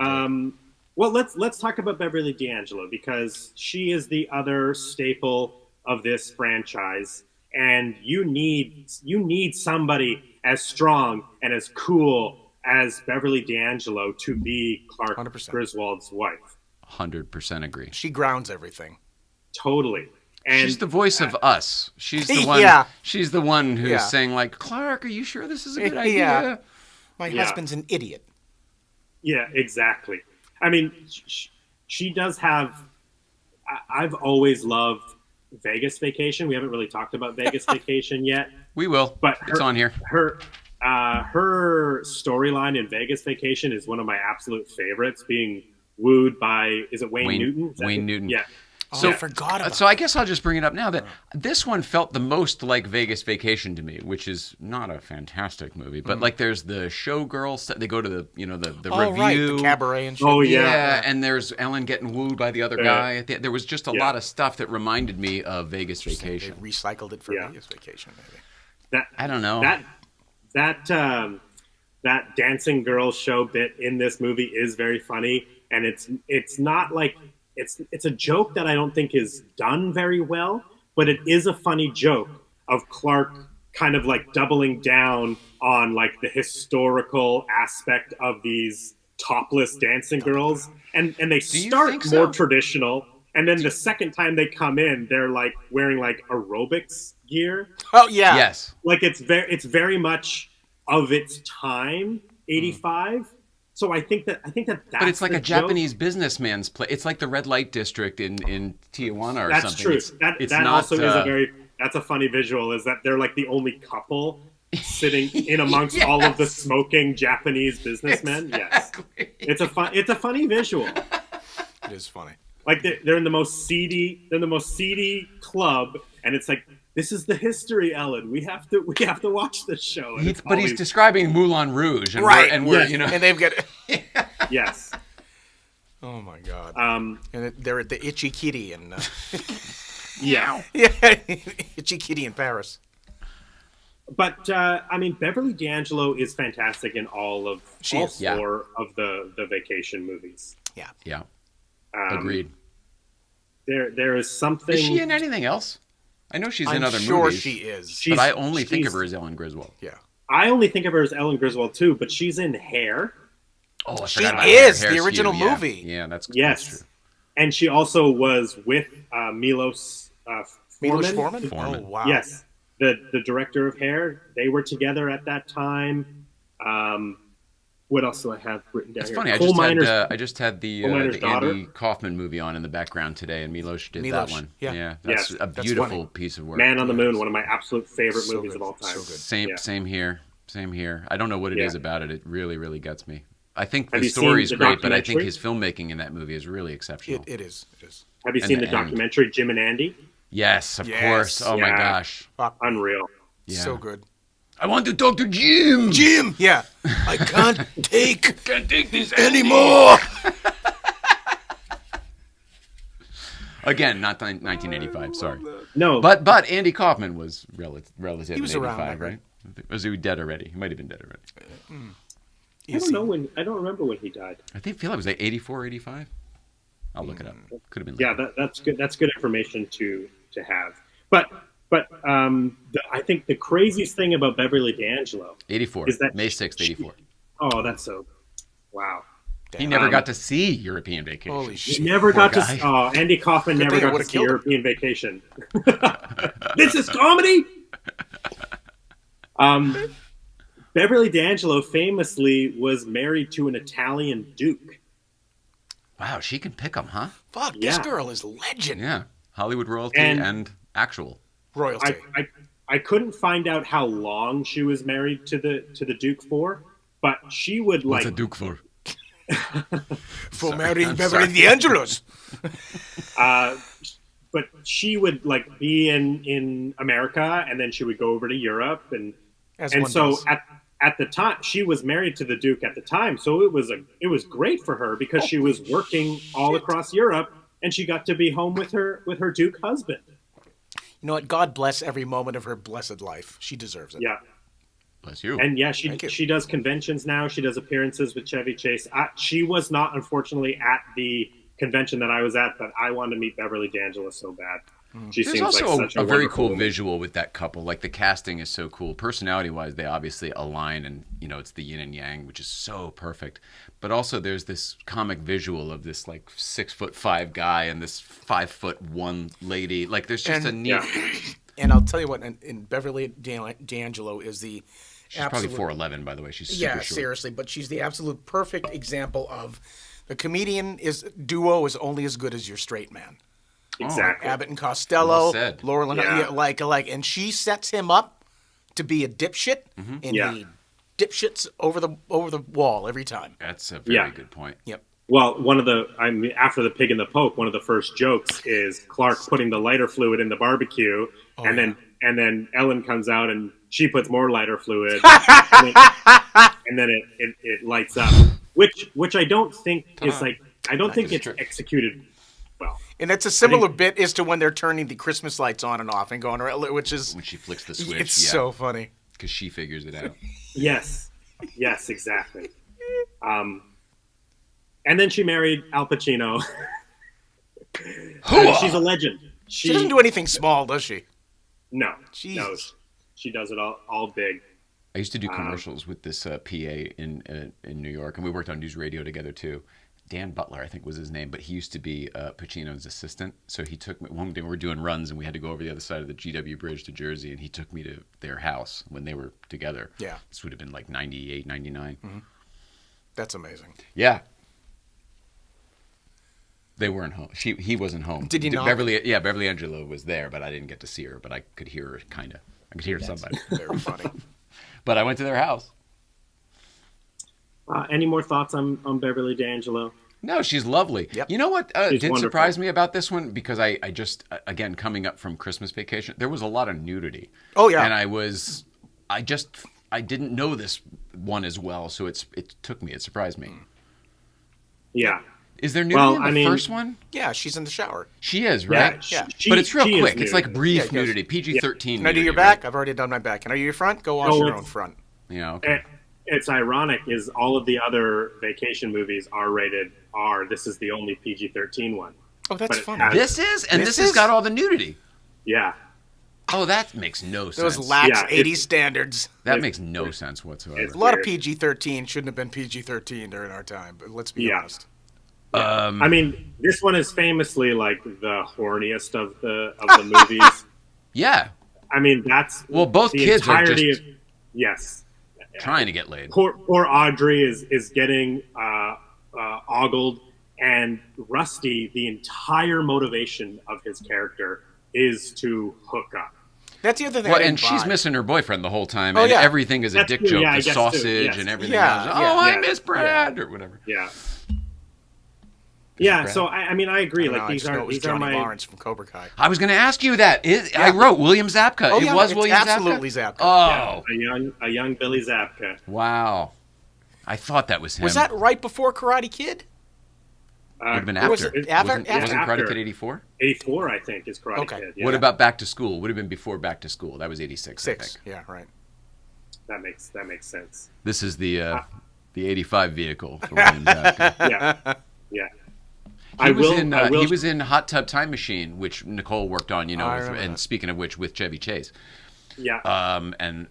Well, let's talk about Beverly D'Angelo, because she is the other staple of this franchise, and you need somebody as strong and as cool as Beverly D'Angelo to be Clark 100%. Griswold's wife. 100% agree. She grounds everything. Totally. And she's the voice of us. She's the one. She's the one who's saying, like, Clark, are you sure this is a good idea? My husband's an idiot. Yeah, exactly. I mean, she does have. I've always loved Vegas Vacation. We haven't really talked about Vegas Vacation yet. We will, but it's on here. Her storyline in Vegas Vacation is one of my absolute favorites. Being wooed by, is it Wayne Newton? Wayne Newton. Yeah. So I forgot about So I guess I'll just bring it up now that this one felt the most like Vegas Vacation to me, which is not a fantastic movie, but like there's the showgirl stuff. They go to the the review, right, the cabaret and shit. Oh yeah, and there's Ellen getting wooed by the other guy. There was just a lot of stuff that reminded me of Vegas Vacation. They recycled it for Vegas Vacation, maybe. I don't know. That dancing girl show bit in this movie is very funny, and it's not like. It's a joke that I don't think is done very well, but it is a funny joke of Clark kind of like doubling down on like the historical aspect of these topless dancing girls, and they start more traditional, and then the second time they come in, they're like wearing like aerobics gear. Oh yeah, yes. Like it's very much of its time, 85. So I think that that's but it's like a joke. Japanese businessman's play. It's like the red light district in Tijuana or that's something. That's true. That also is that's a funny visual. Is that they're like the only couple sitting in amongst all of the smoking Japanese businessmen. Exactly. Yes, it's a funny visual. It is funny. Like they're in the most seedy club, and it's like, this is the history, Ellen. We have to watch this show. But he's describing Moulin Rouge, and we're and they've got yes. Oh my God. And they're at the Itchy Kitty and yeah, Itchy Kitty in Paris. But I mean, Beverly D'Angelo is fantastic in all four of the Vacation movies. Yeah. Yeah. Agreed. there is something. Is she in anything else? I know she's in other sure movies. She is. But I only think of her as Ellen Griswold. Yeah. I only think of her as Ellen Griswold too, but she's in Hair. Oh, she is the original movie. Yeah, that's yes. true. And she also was with Milos Forman. Oh, wow. Yes, the director of Hair. They were together at that time. What else do I have written down It's here? funny. I just had the Andy Kaufman movie on in the background today, and Milos did that one. Yeah, that's a beautiful piece of work. Man on the Moon, one of my absolute favorite movies of all time. So good. Same here. I don't know what it is about it. It really, really gets me. I think Have the you story's seen the great, but I think documentary? his filmmaking in that movie is really exceptional. It is. Have you seen the documentary Jim and Andy? Yes, of course. Oh my gosh, unreal. Yeah. So good. I want to talk to Jim. Jim. Yeah. I can't take this anymore. Again, not 1985. Sorry. No. But Andy Kaufman was relative. He was in around 85, right? Was he dead already? He might have been dead already. I don't know when. I don't remember when he died. I feel like it was like 84, 85. I'll look it up. Could have been. Yeah, that's good. That's good information to have. But I think the craziest thing about Beverly D'Angelo 84 is that May 6th, 84. Oh, that's so. Wow. He never got to see European Vacation. Holy shit! He never got to. Oh, Andy Kaufman never got to see killed him. European Vacation. This is comedy. Beverly D'Angelo famously was married to an Italian duke. Wow, she can pick them, huh? Fuck, this girl is legend. Yeah, Hollywood royalty and actual royalty. I couldn't find out how long she was married to the duke for, but she would like. What's a duke for? For marrying Beverly D'Angelo's. But she would like be in America, and then she would go over to Europe, and so at the time she was married to the Duke at the time, so it was great for her because she was working all across Europe, and she got to be home with her Duke husband. You know what? God bless every moment of her blessed life. She deserves it. Yeah. Bless you. And yeah, she does conventions now. She does appearances with Chevy Chase. She was not, unfortunately, at the convention that I was at, but I wanted to meet Beverly D'Angelo so bad. She There's seems also like such a very cool woman. visual with that couple. Like the casting is so cool. Personality-wise, they obviously align, and it's the yin and yang, which is so perfect. But also, there's this comic visual of this like 6'5" guy and this 5'1" lady. Like there's just a neat. Yeah. And I'll tell you what, in Beverly D'Angelo is the. She's probably 4'11", by the way. She's super short. Seriously, but she's the absolute perfect example of the comedian duo is only as good as your straight man. Exactly. Abbott and Costello, Well said. Laurel and like, and she sets him up to be a dipshit, and he dipshits over the wall every time. That's a very good point. Yep. Well, after the Pig and the Pope, one of the first jokes is Clark putting the lighter fluid in the barbecue, and then Ellen comes out and she puts more lighter fluid, and then it lights up, which I don't think is like it's executed well. And it's a similar bit as to when they're turning the Christmas lights on and off and going, which is when she flicks the switch. It's so funny because she figures it out. Yes, exactly. And then she married Al Pacino. She's a legend. She doesn't do anything small, does she? No. Jeez. No. She does it all big. I used to do commercials with this PA in New York, and we worked on news radio together too. Dan Butler, I think was his name, but he used to be Pacino's assistant. So he took me one day. We were doing runs, and we had to go over the other side of the GW Bridge to Jersey, and he took me to their house when they were together. Yeah. This would have been like 98, 99. Mm-hmm. That's amazing. Yeah. They weren't home. He wasn't home. Did you not? Beverly Angelo was there, but I didn't get to see her. But I could hear her, kind of. I could hear somebody. Very funny. But I went to their house. Any more thoughts on Beverly D'Angelo? No, she's lovely. Yep. You know what She's did wonderful. surprise me about this one? Because I just, again, coming up from Christmas Vacation, there was a lot of nudity. Oh, yeah. And I didn't know this one as well, so it surprised me. Yeah. Is there nudity in the first one? Yeah, she's in the shower. She is, right? Yeah. But it's real she is quick. nude. It's like brief Yeah, nudity, PG-13. Can I do your nudity, back? right? I've already done my back. Can I do your front? Go wash your own front. Yeah, okay. It's ironic is all of the other vacation movies are rated R. This is the only PG-13 one. Oh, that's but funny. This has got all the nudity. Yeah. Oh, that makes no sense. Those lax 80s standards. That makes no sense whatsoever. A lot of PG-13 shouldn't have been PG-13 during our time, but let's be honest. I mean, this one is famously like the horniest of the movies. Yeah. I mean, that's both the kids are entirety just yes, trying to get laid. Poor Audrey is getting ogled, and Rusty, the entire motivation of his character is to hook up. That's the other thing. Well, and she's missing her boyfriend the whole time, and everything is a dick joke. The sausage and everything else. I miss Brad or whatever. Yeah. Yeah, so I mean, I agree. Like these are Johnny my Lawrence from Cobra Kai. I was going to ask you that. I wrote William Zabka. Oh, yeah, it was William absolutely Zabka. Zabka. Oh, a young Billy Zabka. Wow, I thought that was him. Was that right before Karate Kid? Would have been after. Wasn't Karate Kid 84? 84, I think, is Karate Kid. Yeah. What about Back to School? Would have been before Back to School. That was 86. I think. Yeah, right. That makes sense. This is the 85 vehicle for William Zabka. Yeah. He was in Hot Tub Time Machine, which Nicole worked on, and speaking of which, with Chevy Chase. Yeah. And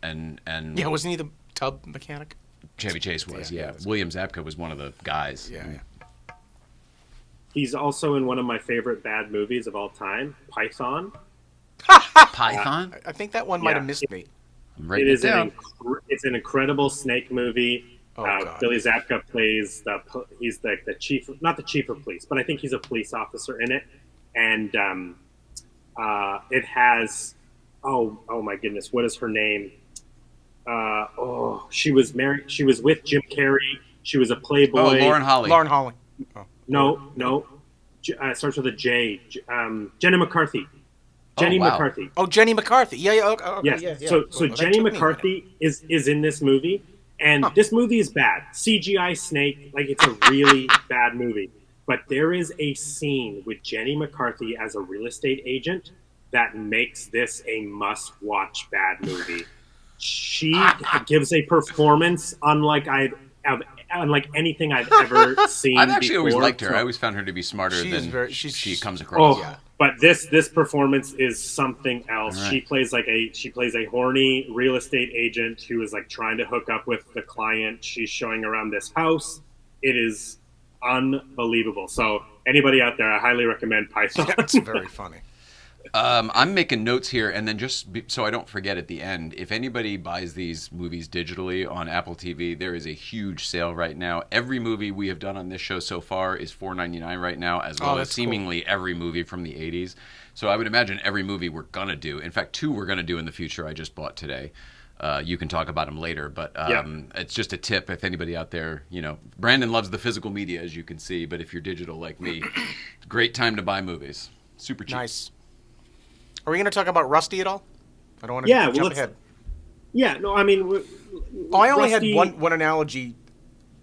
yeah, wasn't he the tub mechanic? Chevy Chase was, yeah. William Zabka was one of the guys. Yeah. He's also in one of my favorite bad movies of all time, Python. Python? I think that one might have missed me. It's an incredible snake movie. Billy Zabka plays he's the chief, not the chief of police, but I think he's a police officer in it. And it has, oh my goodness, what is her name? She was married. She was with Jim Carrey. She was a Playboy. Oh, Lauren Holly. Lauren Holly. Oh. No. Starts with a J. Jenny McCarthy. McCarthy. Oh, Jenny McCarthy. Yeah. Okay, yes. Yeah. So Jenny McCarthy is in this movie, and this movie is bad. CGI snake, like it's a really bad movie. But there is a scene with Jenny McCarthy as a real estate agent that makes this a must-watch bad movie. She gives a performance unlike anything I've ever seen. I've actually always before. liked her. I always found her to be smarter than she comes across. But this performance is something else. Right. She plays a horny real estate agent who is like trying to hook up with the client. She's showing around this house. It is unbelievable. So anybody out there, I highly recommend Python. That's very funny. I'm making notes here, and then so I don't forget at the end, if anybody buys these movies digitally on Apple TV, there is a huge sale right now. Every movie we have done on this show so far is $4.99 right now, as well as seemingly every movie from the 80s. So I would imagine every movie we're going to do. In fact, 2 we're going to do in the future I just bought today. You can talk about them later, but it's just a tip if anybody out there, Brandon loves the physical media, as you can see, but if you're digital like me, great time to buy movies. Super cheap. Nice. Are we going to talk about Rusty at all? I don't want to jump ahead. Yeah, no, I mean... I only had one analogy.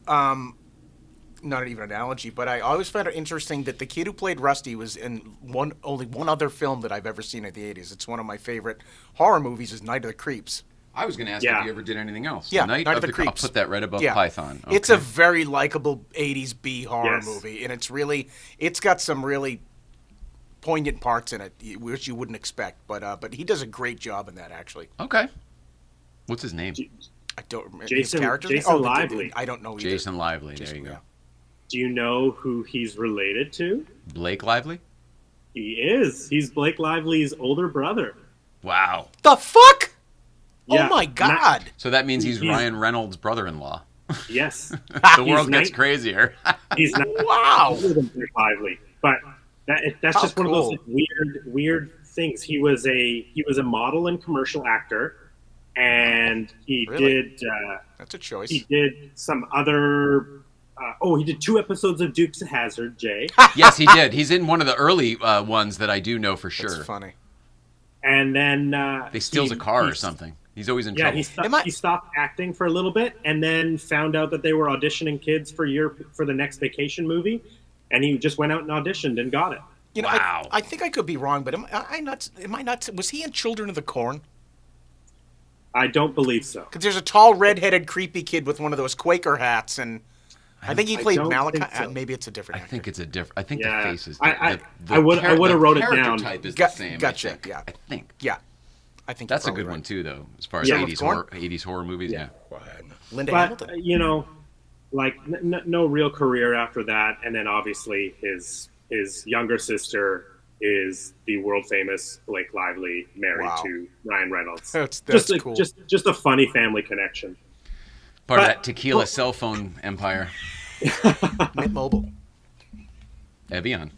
Not even an analogy, but I always found it interesting that the kid who played Rusty was in only one other film that I've ever seen in the 80s. It's one of my favorite horror movies is Night of the Creeps. I was going to ask if you ever did anything else. Yeah, Night of the Creeps. I'll put that right above Python. Okay. It's a very likable 80s B horror movie, and it's got some really poignant parts in it, which you wouldn't expect. But he does a great job in that, actually. Okay. What's his name? I don't remember. Jason Lively. I don't know either. Jason Lively. There you go. Do you know who he's related to? Blake Lively? He is. He's Blake Lively's older brother. Wow. The fuck? Yeah. Oh my God. So that means he's Ryan Reynolds' brother-in-law. Yes. The world gets crazier. He's not older than Blake Lively, but that's just one of those weird things. He was a model and commercial actor, and he did. That's a choice. He did some other. He did 2 episodes of Dukes of Hazzard. Jay. Yes, he did. He's in one of the early ones that I do know for sure. That's funny. And then they steals a car or something. He's always in trouble. He stopped acting for a little bit, and then found out that they were auditioning kids for the next vacation movie, and he just went out and auditioned and got it. Wow. I think I could be wrong, but am I not? Was he in Children of the Corn? I don't believe so. Because there's a tall, red-headed, creepy kid with one of those Quaker hats, and I think he played Malachi. So. Maybe it's a different actor. I think it's a different. I think the face is. I would have wrote it down. The type is the same. Gotcha. I think. Yeah. I think that's a good one too, though, as far as 80s horror movies. Yeah. Linda Hamilton. Like no real career after that, and then obviously his younger sister is the world famous Blake Lively, married to Ryan Reynolds. That's cool. Just a funny family connection. Part of that tequila cell phone empire. Mint Mobile. Evian.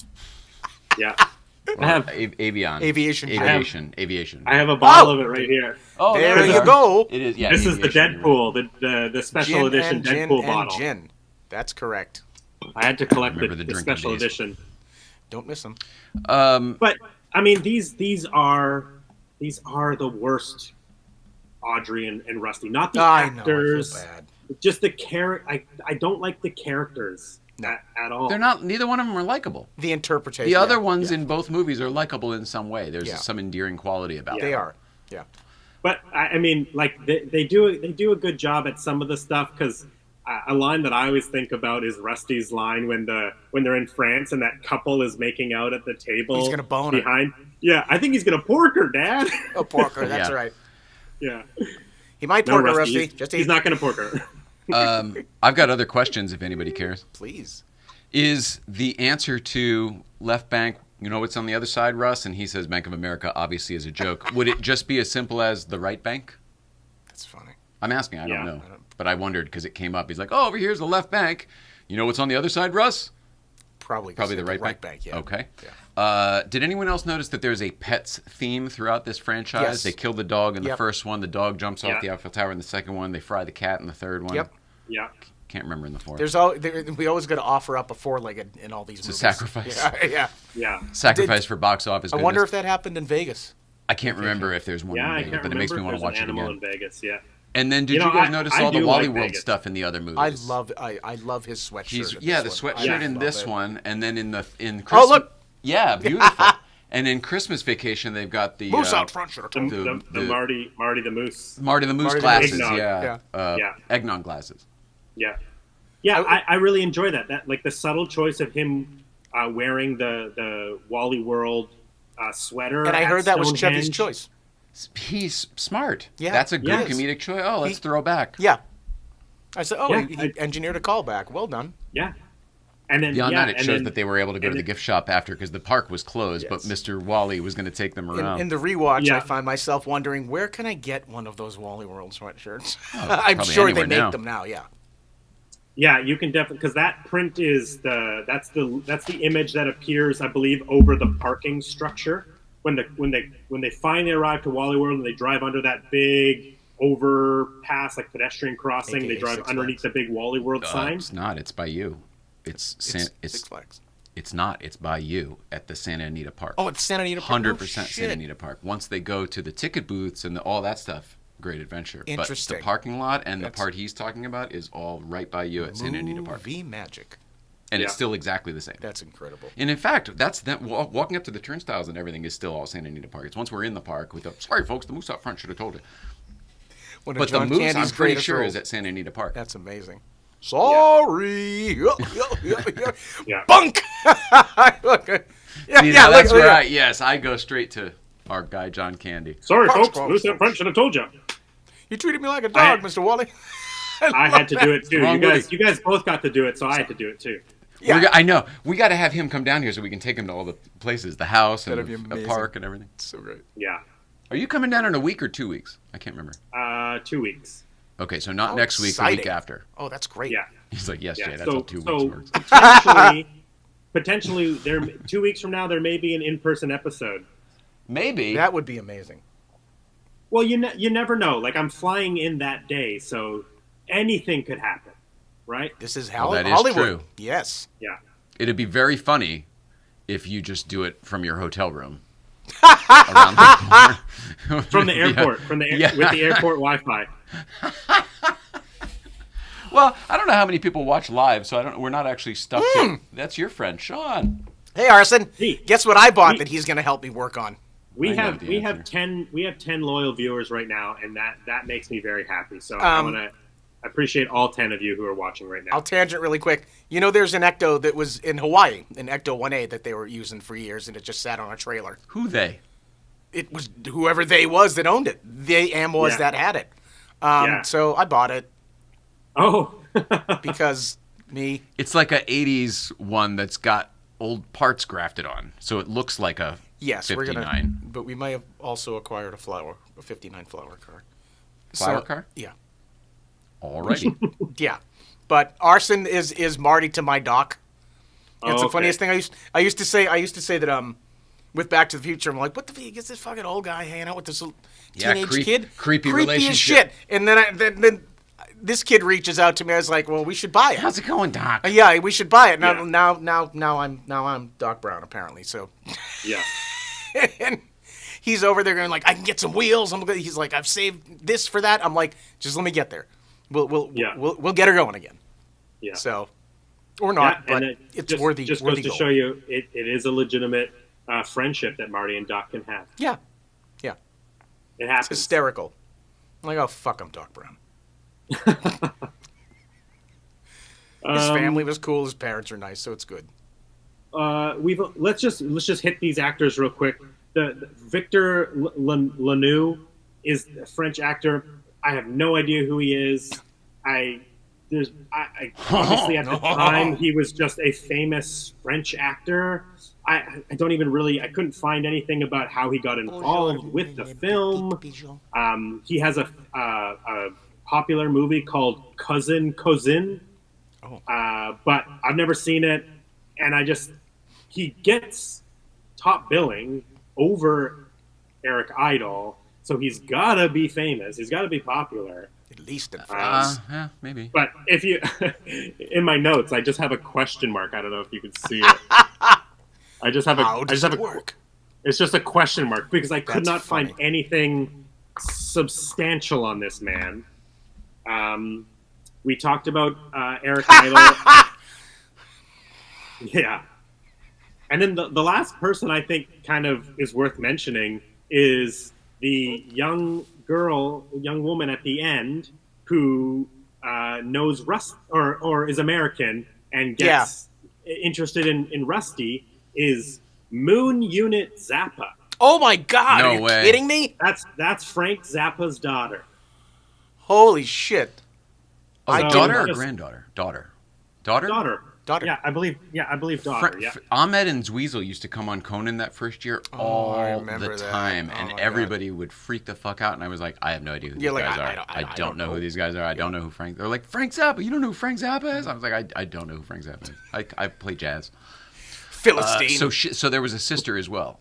Yeah. I have Aviation. Aviation. I have a bottle of it right here. Oh, there you go. It is. Yeah. This is the Deadpool, the special edition Deadpool bottle. Gin. That's correct. I had to collect the special edition. Don't miss them. But I mean, these are the worst. Audrey and Rusty, not the actors. I feel bad. Just the character. I don't like the characters at all. They're not. Neither one of them are likable. The interpretation. The other ones in both movies are likable in some way. There's some endearing quality about them. They are. Yeah. But I mean, like they do a good job at some of the stuff, because a line that I always think about is Rusty's line when they're in France and that couple is making out at the table. He's gonna bone behind. Her. Yeah, I think he's gonna pork her, Dad. Oh, pork her. That's right. Yeah. He might pork her, Rusty. He's not going to pork her. I've got other questions if anybody cares. Please. Is the answer to left bank, what's on the other side, Russ? And he says Bank of America, obviously, as a joke. Would it just be as simple as the right bank? That's funny. I'm asking. I don't know. But I wondered because it came up. He's like, over here's the left bank. You know what's on the other side, Russ? Probably the right bank. Yeah. Okay. Yeah. Did anyone else notice that there's a pets theme throughout this franchise? Yes. They kill the dog in the first one. The dog jumps off the Eiffel Tower in the second one. They fry the cat in the third one. Yep. Yeah. Can't remember in the fourth. We always got to offer up a four-legged in all these movies. It's a sacrifice. Yeah. Sacrifice for box office. I wonder if that happened in Vegas. I can't remember if there's one in Vegas, but it makes me want to watch it again. In Vegas, yeah. And then, did you guys notice all the Wally World stuff in the other movies? I love his sweatshirt. The sweatshirt in this one, and then in Christmas. Oh, look! Yeah, beautiful. And in Christmas Vacation, they've got the moose out front. The Marty the Moose. Marty the Moose glasses. Eggnog. Eggnog glasses. Yeah. Yeah, I really enjoy that. That, like, the subtle choice of him wearing the Wally World sweater. And I heard that was Chevy's choice. He's smart. Yeah. That's a good comedic choice. Oh, let's throw back. Yeah. I said, he engineered a callback. Well done. Yeah. And then beyond that, it shows that they were able to go to the gift shop after, because the park was closed, but Mr. Wally was going to take them around. In the rewatch, I find myself wondering, where can I get one of those Wally World sweatshirts? Oh, I'm sure they now. make them now. Yeah. Yeah, you can definitely, because that print is that's the image that appears, I believe, over the parking structure when they finally arrive to Wally World and they drive under that big overpass, like pedestrian crossing. They drive underneath the big Wally World sign. It's not. It's by you. It's Six Flags. It's not. It's by you at the Santa Anita Park. Oh, it's Santa Anita Park. 100% Santa Anita Park. Once they go to the ticket booths and all that stuff, great adventure. Interesting. But the parking lot and the part he's talking about is all right by you at Santa Anita Park. Movie magic. And it's still exactly the same. That's incredible. And in fact, that's that walking up to the turnstiles and everything is still all Santa Anita Park. It's once we're in the park with the sorry folks, the moose out front should have told you. But the moose, I'm pretty sure, is at Santa Anita Park. That's amazing. Sorry. Yeah. Bunk. That's right. Yes, I go straight to our guy John Candy. Sorry, folks. Moose out front should have told you. You treated me like a dog, Mr. Wally. I had to do it too. You guys both got to do it, so I had to do it too. Yeah. I know. We got to have him come down here so we can take him to all the places, the house and the park and everything. So great. Yeah. Are you coming down in a week or 2 weeks? I can't remember. 2 weeks. Okay, so not next week, the week after. Oh, that's great. Yeah. He's like, yes, Jay, that's how 2 weeks works. Potentially, 2 weeks from now, there may be an in-person episode. Maybe. That would be amazing. Well, you never know. Like, I'm flying in that day, so anything could happen, right? This is that is Hollywood. True. Yes. Yeah. It'd be very funny if you just do it from your hotel room. Around the from the airport, with the airport Wi-Fi. Well, I don't know how many people watch live, so we're not actually stuck to. That's your friend, Sean. Hey, Arson. Guess what I bought that he's going to help me work on? We have 10 loyal viewers right now, and that makes me very happy. So I want to I appreciate all 10 of you who are watching right now. I'll tangent really quick. You know, there's an Ecto that was in Hawaii, an Ecto 1A that they were using for years, and it just sat on a trailer. Who they? It was whoever they was that owned it. They was that had it. So I bought it. Oh. Because me. It's like a 80s one that's got old parts grafted on, so it looks like a 59. But we may have also acquired a 59 flower car. Flower car? Yeah. Alrighty. Yeah. But Arson is Marty to my Doc. It's the funniest thing. I used to say that with Back to the Future, I'm like, what the fuck is this fucking old guy hanging out with this teenage kid? Creepy as shit. And then this kid reaches out to me. I was like, well, we should buy it. How's it going, Doc? Yeah, we should buy it. Now I'm Doc Brown apparently. So yeah. And he's over there going like, I can get some wheels. He's like, I've saved this for that. I'm like, just let me get there. We'll get her going again. Yeah. So, or not, but it's just, worthy. Just worthy goes to show you, it is a legitimate friendship that Marty and Doc can have. Yeah. Yeah. It happens. It's hysterical. I'm like, oh fuck, I'm Doc Brown. His family was cool. His parents are nice, so it's good. Let's just hit these actors real quick. The Victor Lanoux is a French actor. I have no idea who he is. Obviously at the time he was just a famous French actor. I don't even really, I couldn't find anything about how he got involved with the film. He has a popular movie called Cousin. But I've never seen it, and he gets top billing over Eric Idle, so he's gotta be famous. He's gotta be popular. At least in France. Yeah, maybe. But if you, in my notes, I just have a question mark. I don't know if you can see it. I just have a. How does it work? It's just a question mark because I could not find anything substantial on this man. We talked about Eric Idle. Yeah. And then the last person I think kind of is worth mentioning is the young woman at the end who knows Rust or is American and gets interested in Rusty is Moon Unit Zappa. Oh my God! No are you way. kidding me? That's Frank Zappa's daughter. Holy shit! Daughter or granddaughter? Daughter. Daughter. Yeah, I believe daughter. Ahmed and Zweezel used to come on Conan that first year all the time, and everybody would freak the fuck out. And I was like, I have no idea who these guys are. I don't know who these guys are. I don't know who Frank. They're like, Frank Zappa. You don't know who Frank Zappa is? I was like, I don't know who Frank Zappa is. I play jazz. Philistine. So there was a sister as well.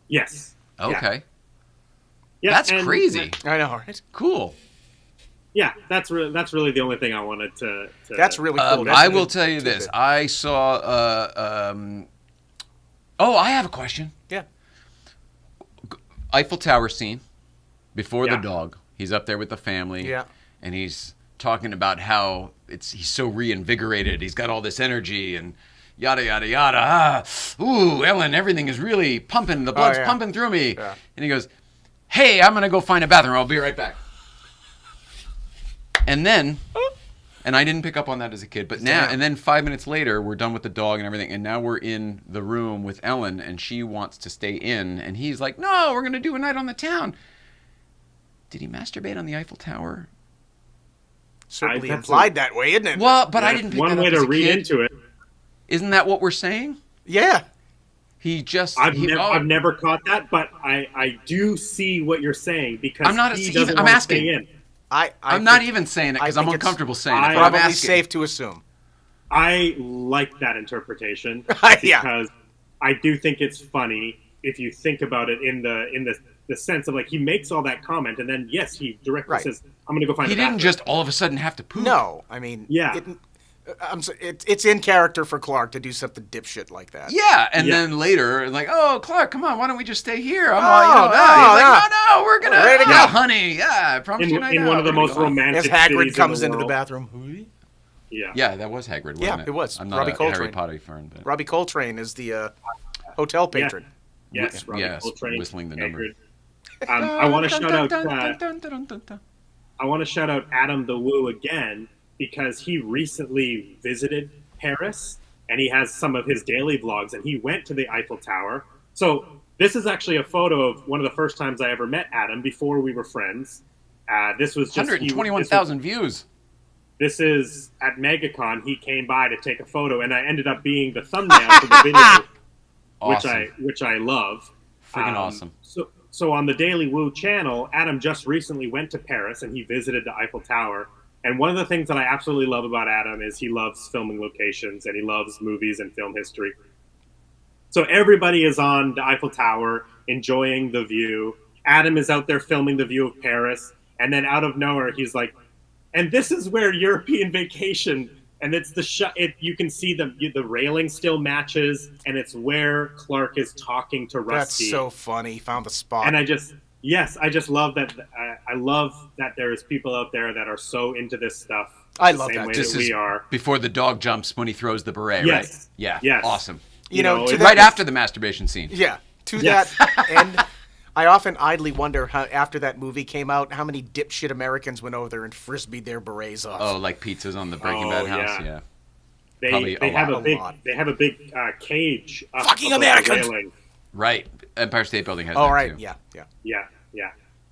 Yes. Okay. Yeah, that's crazy. I know, right? Cool. Yeah, that's really the only thing I wanted to That's really cool. I will tell you this. I saw. I have a question. Yeah. Eiffel Tower scene before the dog. He's up there with the family. Yeah. And he's talking about how he's so reinvigorated. He's got all this energy and yada yada yada. Ooh, Ellen, everything is really pumping. The blood's pumping through me. Yeah. And he goes, "Hey, I'm gonna go find a bathroom. I'll be right back." And then, and I didn't pick up on that as a kid, but now, and then 5 minutes later, we're done with the dog and everything, and now we're in the room with Ellen, and she wants to stay in, and he's like, "No, we're going to do a night on the town." Did he masturbate on the Eiffel Tower? Certainly implied that way, isn't it? Well, but I didn't pick that up as a kid. One way to read into it. Isn't that what we're saying? Yeah. He just... I've never caught that, but I do see what you're saying, because I'm not he doesn't I'm want asking. to stay in. I'm not even saying it because I'm uncomfortable saying it. Probably safe to assume. I like that interpretation because I do think it's funny if you think about it in the sense of like he makes all that comment and then he directly says, "I'm going to go find." He didn't just all of a sudden have to poop. No, I mean, it's in character for Clark to do something dipshit like that. Yeah, and then later, like, "Oh, Clark, come on, why don't we just stay here?" I'm no, we're gonna, honey, I promise you. In one of the most romantic. As Hagrid comes into the bathroom. Yeah, that was Hagrid. Wasn't it was. I'm not Robbie a Coltrane. Harry Potter fan, but Robbie Coltrane is the hotel patron. Yes, Robbie Coltrane, whistling the number. I want to shout out. to shout out Adam the Woo again because he recently visited Paris and he has some of his daily vlogs and he went to the Eiffel Tower. So this is actually a photo of one of the first times I ever met Adam before we were friends. This was just 121,000 views. This is at MegaCon. He came by to take a photo, and I ended up being the thumbnail for the video, Awesome. which I love. Freaking awesome. So on the Daily Woo channel, Adam just recently went to Paris and he visited the Eiffel Tower. And one of the things that I absolutely love about Adam is he loves filming locations and he loves movies and film history. So everybody is on the Eiffel Tower enjoying the view. Adam is out there filming the view of Paris, and then out of nowhere he's like, and this is where European Vacation, and it's the shot. You can see the railing still matches, and it's where Clark is talking to Rusty. That's so funny. He found the spot. And I just love that. I love that there's people out there that are so into this stuff. I love that. This we is are before the dog jumps when he throws the beret, yes. right? Yeah. Yes. Awesome. You know, right after the masturbation scene. Yeah. That end. I often idly wonder how, after that movie came out, how many dipshit Americans went over there and frisbeed their berets off. Oh, like pizzas on the Breaking Bad house? Yeah. They have a big cage. Fucking Americans! Railing. Right. Empire State Building has that right. Too. Yeah.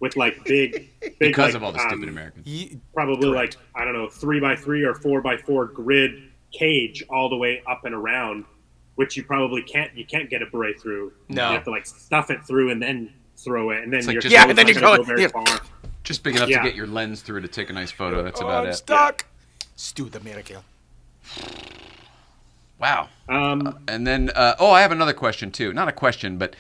With like big because like, of all the stupid Americans. Probably like, I don't know, 3x3 or 4x4 grid cage all the way up and around, which you probably can't get a beret through. No. You have to like stuff it through and then throw it, and then like you're and then you're going very far. Just big enough to get your lens through to take a nice photo. That's about I'm it. Stuck. Stu the American. Wow. And then, I have another question too. Not a question, but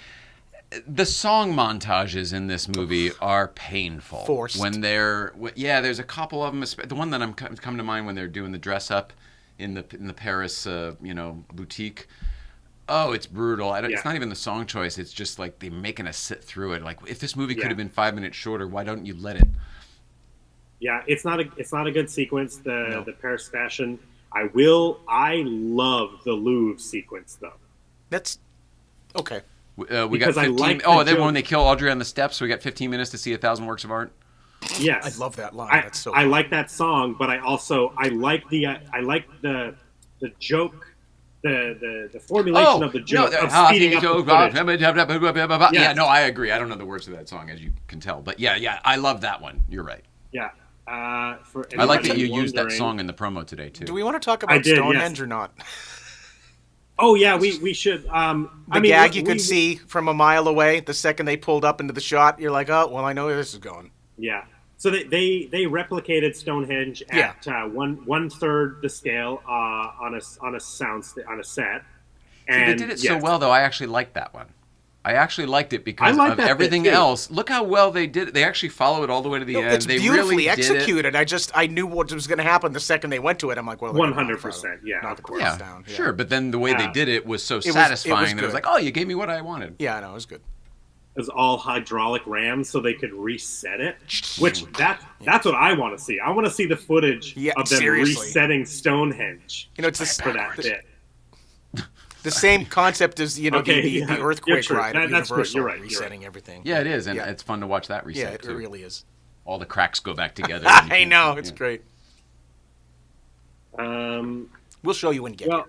the song montages in this movie are painful. Forced. When there's a couple of them. The one that I'm come to mind when they're doing the dress up in the Paris, boutique. Oh, it's brutal. It's not even the song choice. It's just like they're making us sit through it. Like, if this movie could have been 5 minutes shorter, why don't you let it? Yeah, it's not a good sequence. The Paris fashion. I love the Louvre sequence though. That's okay. We got 15. When they kill Audrey on the steps, so we got 15 minutes to see 1,000 works of art. Yes, I love that line. That's so. I like that song, but I like the joke. The formulation of the joke of speeding up the footage. Yeah, no, I agree. I don't know the words of that song, as you can tell. But yeah, I love that one. You're right. Yeah. I like that you used that song in the promo today, too. Do we want to talk about Stonehenge or not? Oh, yeah, we should. The gag you could see from a mile away, the second they pulled up into the shot, you're like, oh, well, I know where this is going. Yeah. So they replicated Stonehenge at 1/3 the scale on a set. And they did it so well, though. I actually liked that one. I actually liked it because of everything else. Look how well they did it. They actually follow it all the way to the end. It's they beautifully really executed. I knew what was going to happen the second they went to it. I'm like, well, 100%. Yeah, knock the chorus down. Yeah. Sure, but then the way they did it was so satisfying that it was like, oh, you gave me what I wanted. Yeah, I know, it was good. It was all hydraulic rams, so they could reset it. Which that's what I want to see. I want to see the footage of them resetting Stonehenge. It's for that bit. The same concept as the earthquake ride at That's Universal, You're right. resetting everything. Yeah, it is, and it's fun to watch that reset. Yeah, it too. really is. All the cracks go back together. I know, it's great. We'll show you when you get here.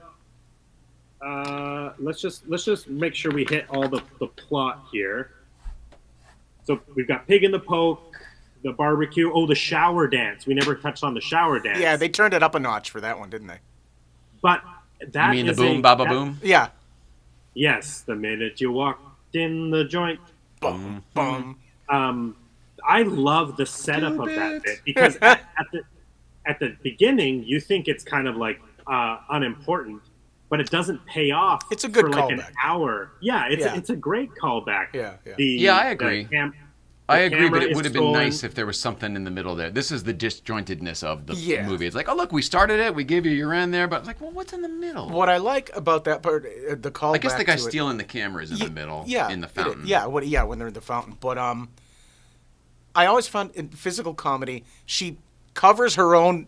Let's just make sure we hit all the plot here. So we've got Pig in the Poke, the barbecue. Oh, the shower dance. We never touched on the shower dance. Yeah, they turned it up a notch for that one, didn't they? But that you mean the boom, baba boom? Yeah. Yes, the minute you walked in the joint. Boom, boom. I love the setup of that bit because at the beginning you think it's kind of like unimportant, but it doesn't pay off. It's a good for callback. Like an hour. Yeah, it's a great callback. Yeah. I agree. I agree, but it would have been nice if there was something in the middle there. This is the disjointedness of the movie. It's like, oh, look, we started it, we gave you your end there, but it's like, well, what's in the middle? What I like about that part, the callback. I guess the guy stealing the camera is in the middle, in the fountain. When they're in the fountain. But I always found in physical comedy, she covers her own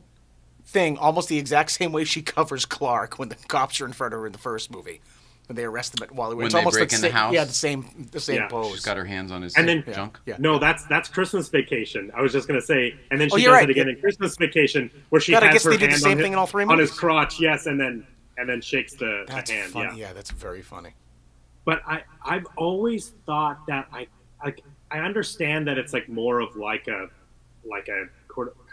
thing almost the exact same way she covers Clark when the cops are in front of her in the first movie. when they arrest them while When it's they almost break the in the same, house? yeah, the same Yeah. pose. She's got her hands on his And then junk. Yeah. No, that's Christmas Vacation. I was just gonna say, and then she you're does right. it again in Christmas Vacation, where she God, I has guess her they did the hand same on thing in all three on his movies. crotch, yes, and then shakes the That's hand. funny. Yeah. Yeah, that's very funny. But I've always thought that I understand that it's like more of like a kind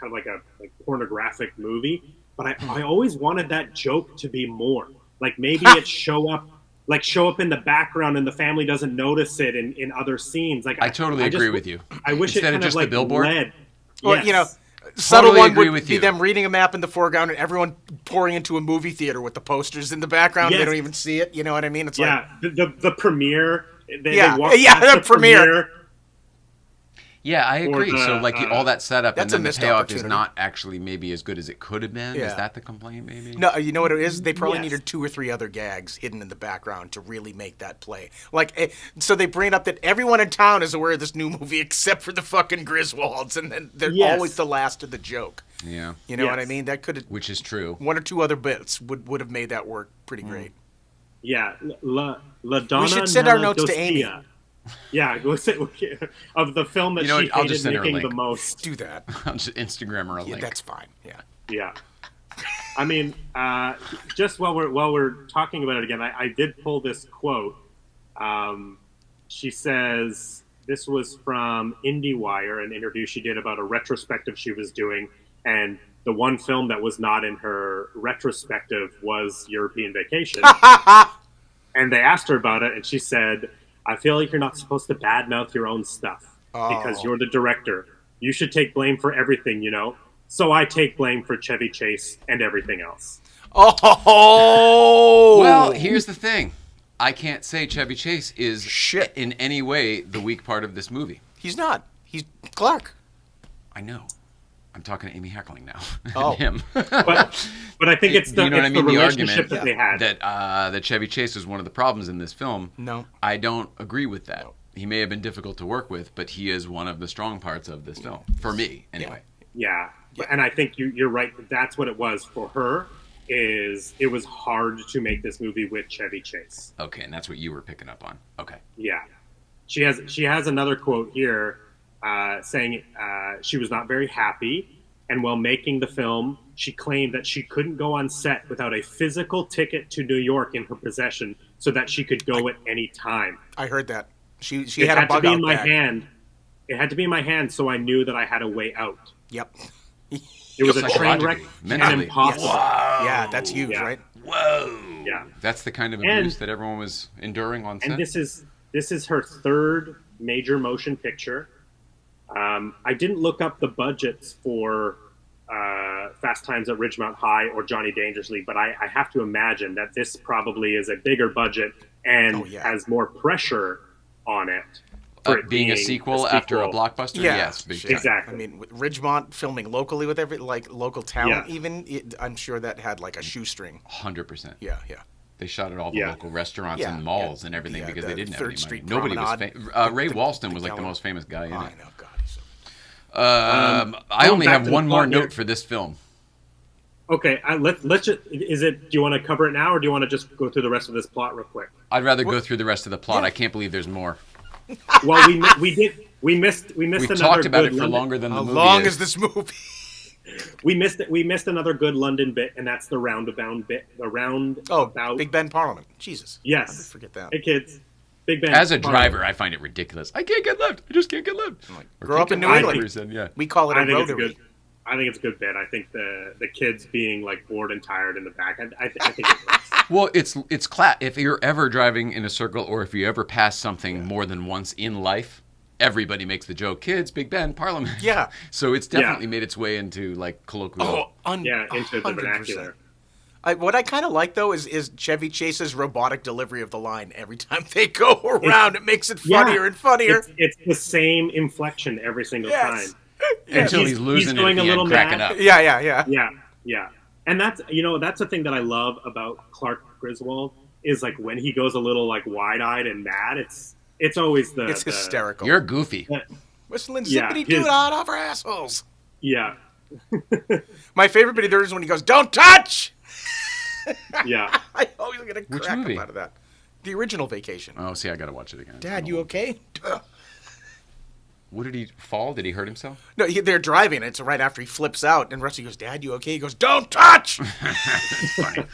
of like a pornographic movie, but I always wanted that joke to be more like maybe it show up in the background and the family doesn't notice it in other scenes. Like I totally agree with you. I wish Instead it of kind just of like the billboard? led. Well, Yes. you know, subtle Totally one agree would with be you. them reading a map in the foreground and everyone pouring into a movie theater with the posters in the background. Yes. They don't even see it. You know what I mean? It's Yeah, like the premiere. They Yeah. walk Yeah, past the premiere. Yeah, I agree. the, so like all that setup and that's a then the missed payoff is opportunity. not actually maybe as good as it could have been. Yeah. Is that the complaint maybe? no, you know what it is? They probably Yes. needed 2 or 3 other gags hidden in the background to really make that play. Like, so they bring it up that everyone in town is aware of this new movie except for the fucking Griswolds, and then they're Yes. always the last of the joke. Yeah. You know what I Yes. mean? That could have Which is true. 1 or 2 other bits would have made that work pretty great. Yeah, La Donna. We should send our Nella notes to Amy. Docia. Yeah, go say of the film that You know she what, I'll hated just send her a making the link. most. Do that. I'll just Instagram her a Yeah, link. that's fine. Yeah. Yeah, I mean, just while we're talking about it again, I did pull this quote. She says this was from IndieWire, an interview she did about a retrospective she was doing, and the one film that was not in her retrospective was European Vacation. And they asked her about it, and she said, I feel like you're not supposed to badmouth your own stuff because you're the director. You should take blame for everything, you know? So I take blame for Chevy Chase and everything else. Oh! Well, here's the thing. I can't say Chevy Chase is Shit. in any way the weak part of this movie. He's not. He's Clark. I know. I'm talking to Amy Heckling now. Oh. Him. But I think it's the, you know what I it's mean? the The relationship argument that they had. that Chevy Chase was one of the problems in this film. No. I don't agree with that. He may have been difficult to work with, but he is one of the strong parts of this film. For me, anyway. Yeah. And I think you're right. That's what it was for her. Is it was hard to make this movie with Chevy Chase. Okay, and that's what you were picking up on. Okay. Yeah. She has another quote here saying she was not very happy. And while making the film, she claimed that she couldn't go on set without a physical ticket to New York in her possession so that she could go at any time. I heard that. She It had a had to bug be out in my bag. hand. It had to be in my hand, so I knew that I had a way out. Yep. It was a train wreck Psychologically, and mentally. impossible. Yeah, that's huge, Yeah. right? Whoa. Yeah. That's the kind of And- abuse that everyone was enduring on set. And this is her third major motion picture. I didn't look up the budgets for Fast Times at Ridgemont High or Johnny Dangerously, but I have to imagine that this probably is a bigger budget and has more pressure on it. for it being a sequel after a blockbuster? Yeah, Yes, big time. exactly. I mean, with Ridgemont filming locally with local talent, Yeah. even I'm sure that had like a shoestring. 100%. Yeah. They shot at all the Yeah. local restaurants Yeah, and malls yeah. and everything Yeah, because the they didn't have Third any Street money. Nobody was Promenade, Ray the Walston was like the gallery. most famous guy in I it. know, God. I going only back have to the one more plot here. note for this film. Okay, let's just. Is it? Do you want to cover it now, or do you want to just go through the rest of this plot real quick? I'd rather go through the rest of the plot. I can't believe there's more. Well, we missed We've another talked about good it for London. longer than the How movie long is. is this movie? We missed another good London bit, and that's the roundabout bit. The roundabout. Big Ben Parliament. Jesus. Yes. How did I forget that? Hey kids, Big Ben. As a Parliament. driver, I find it ridiculous. I can't get left. I just can't get left. Or Grow can't up in get New left, England. he said, yeah. We call it a I think it's a rotary. good. I think it's a good bit. I think the kids being like bored and tired in the back. I think it works. Well, it's if you're ever driving in a circle or if you ever pass something more than once in life, everybody makes the joke, kids, Big Ben, Parliament. Yeah. So it's definitely made its way into like colloquial. Into the 100%. vernacular. What I kind of like though is Chevy Chase's robotic delivery of the line every time they go around. It makes it funnier and funnier. It's the same inflection every single Yes. time. Until he's losing it going at a the little end, cracking mad. up. Yeah. And that's the thing that I love about Clark Griswold is like when he goes a little like wide-eyed and mad. It's always It's hysterical. You're goofy. Whistling Yeah, zippity doo out of our assholes. Yeah. My favorite bit of there is when he goes, "Don't touch." Yeah. I always get a Which crack movie? up out of that. The original Vacation. Oh, see, I gotta watch it again. Dad, you okay? What did he fall? Did he hurt himself? No, they're driving. It's right after he flips out, and Rusty goes, "Dad, you okay?" He goes, "Don't touch!" That's funny.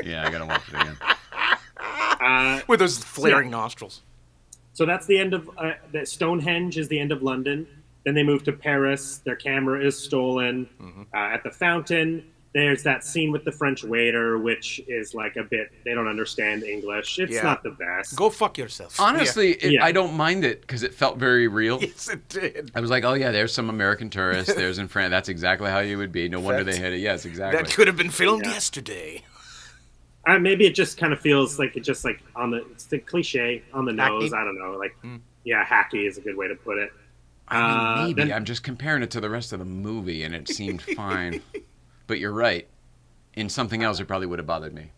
Yeah, I gotta watch it again. With those flaring nostrils. So that's the end of the Stonehenge is the end of London. Then they move to Paris. Their camera is stolen. At the fountain, there's that scene with the French waiter, which is like a bit, they don't understand English. It's not the best. Go fuck yourself. Honestly, I don't mind it because it felt very real. Yes, it did. I was like, oh yeah, there's some American tourists. There's in France. That's exactly how you would be. No wonder they hit it. Yes, exactly. That could have been filmed yesterday. Maybe it just kind of feels like it's just like it's the cliche on the nose. I don't know. Like, hacky is a good way to put it. I mean, maybe. I'm just comparing it to the rest of the movie, and it seemed fine. But you're right. In something else, it probably would have bothered me.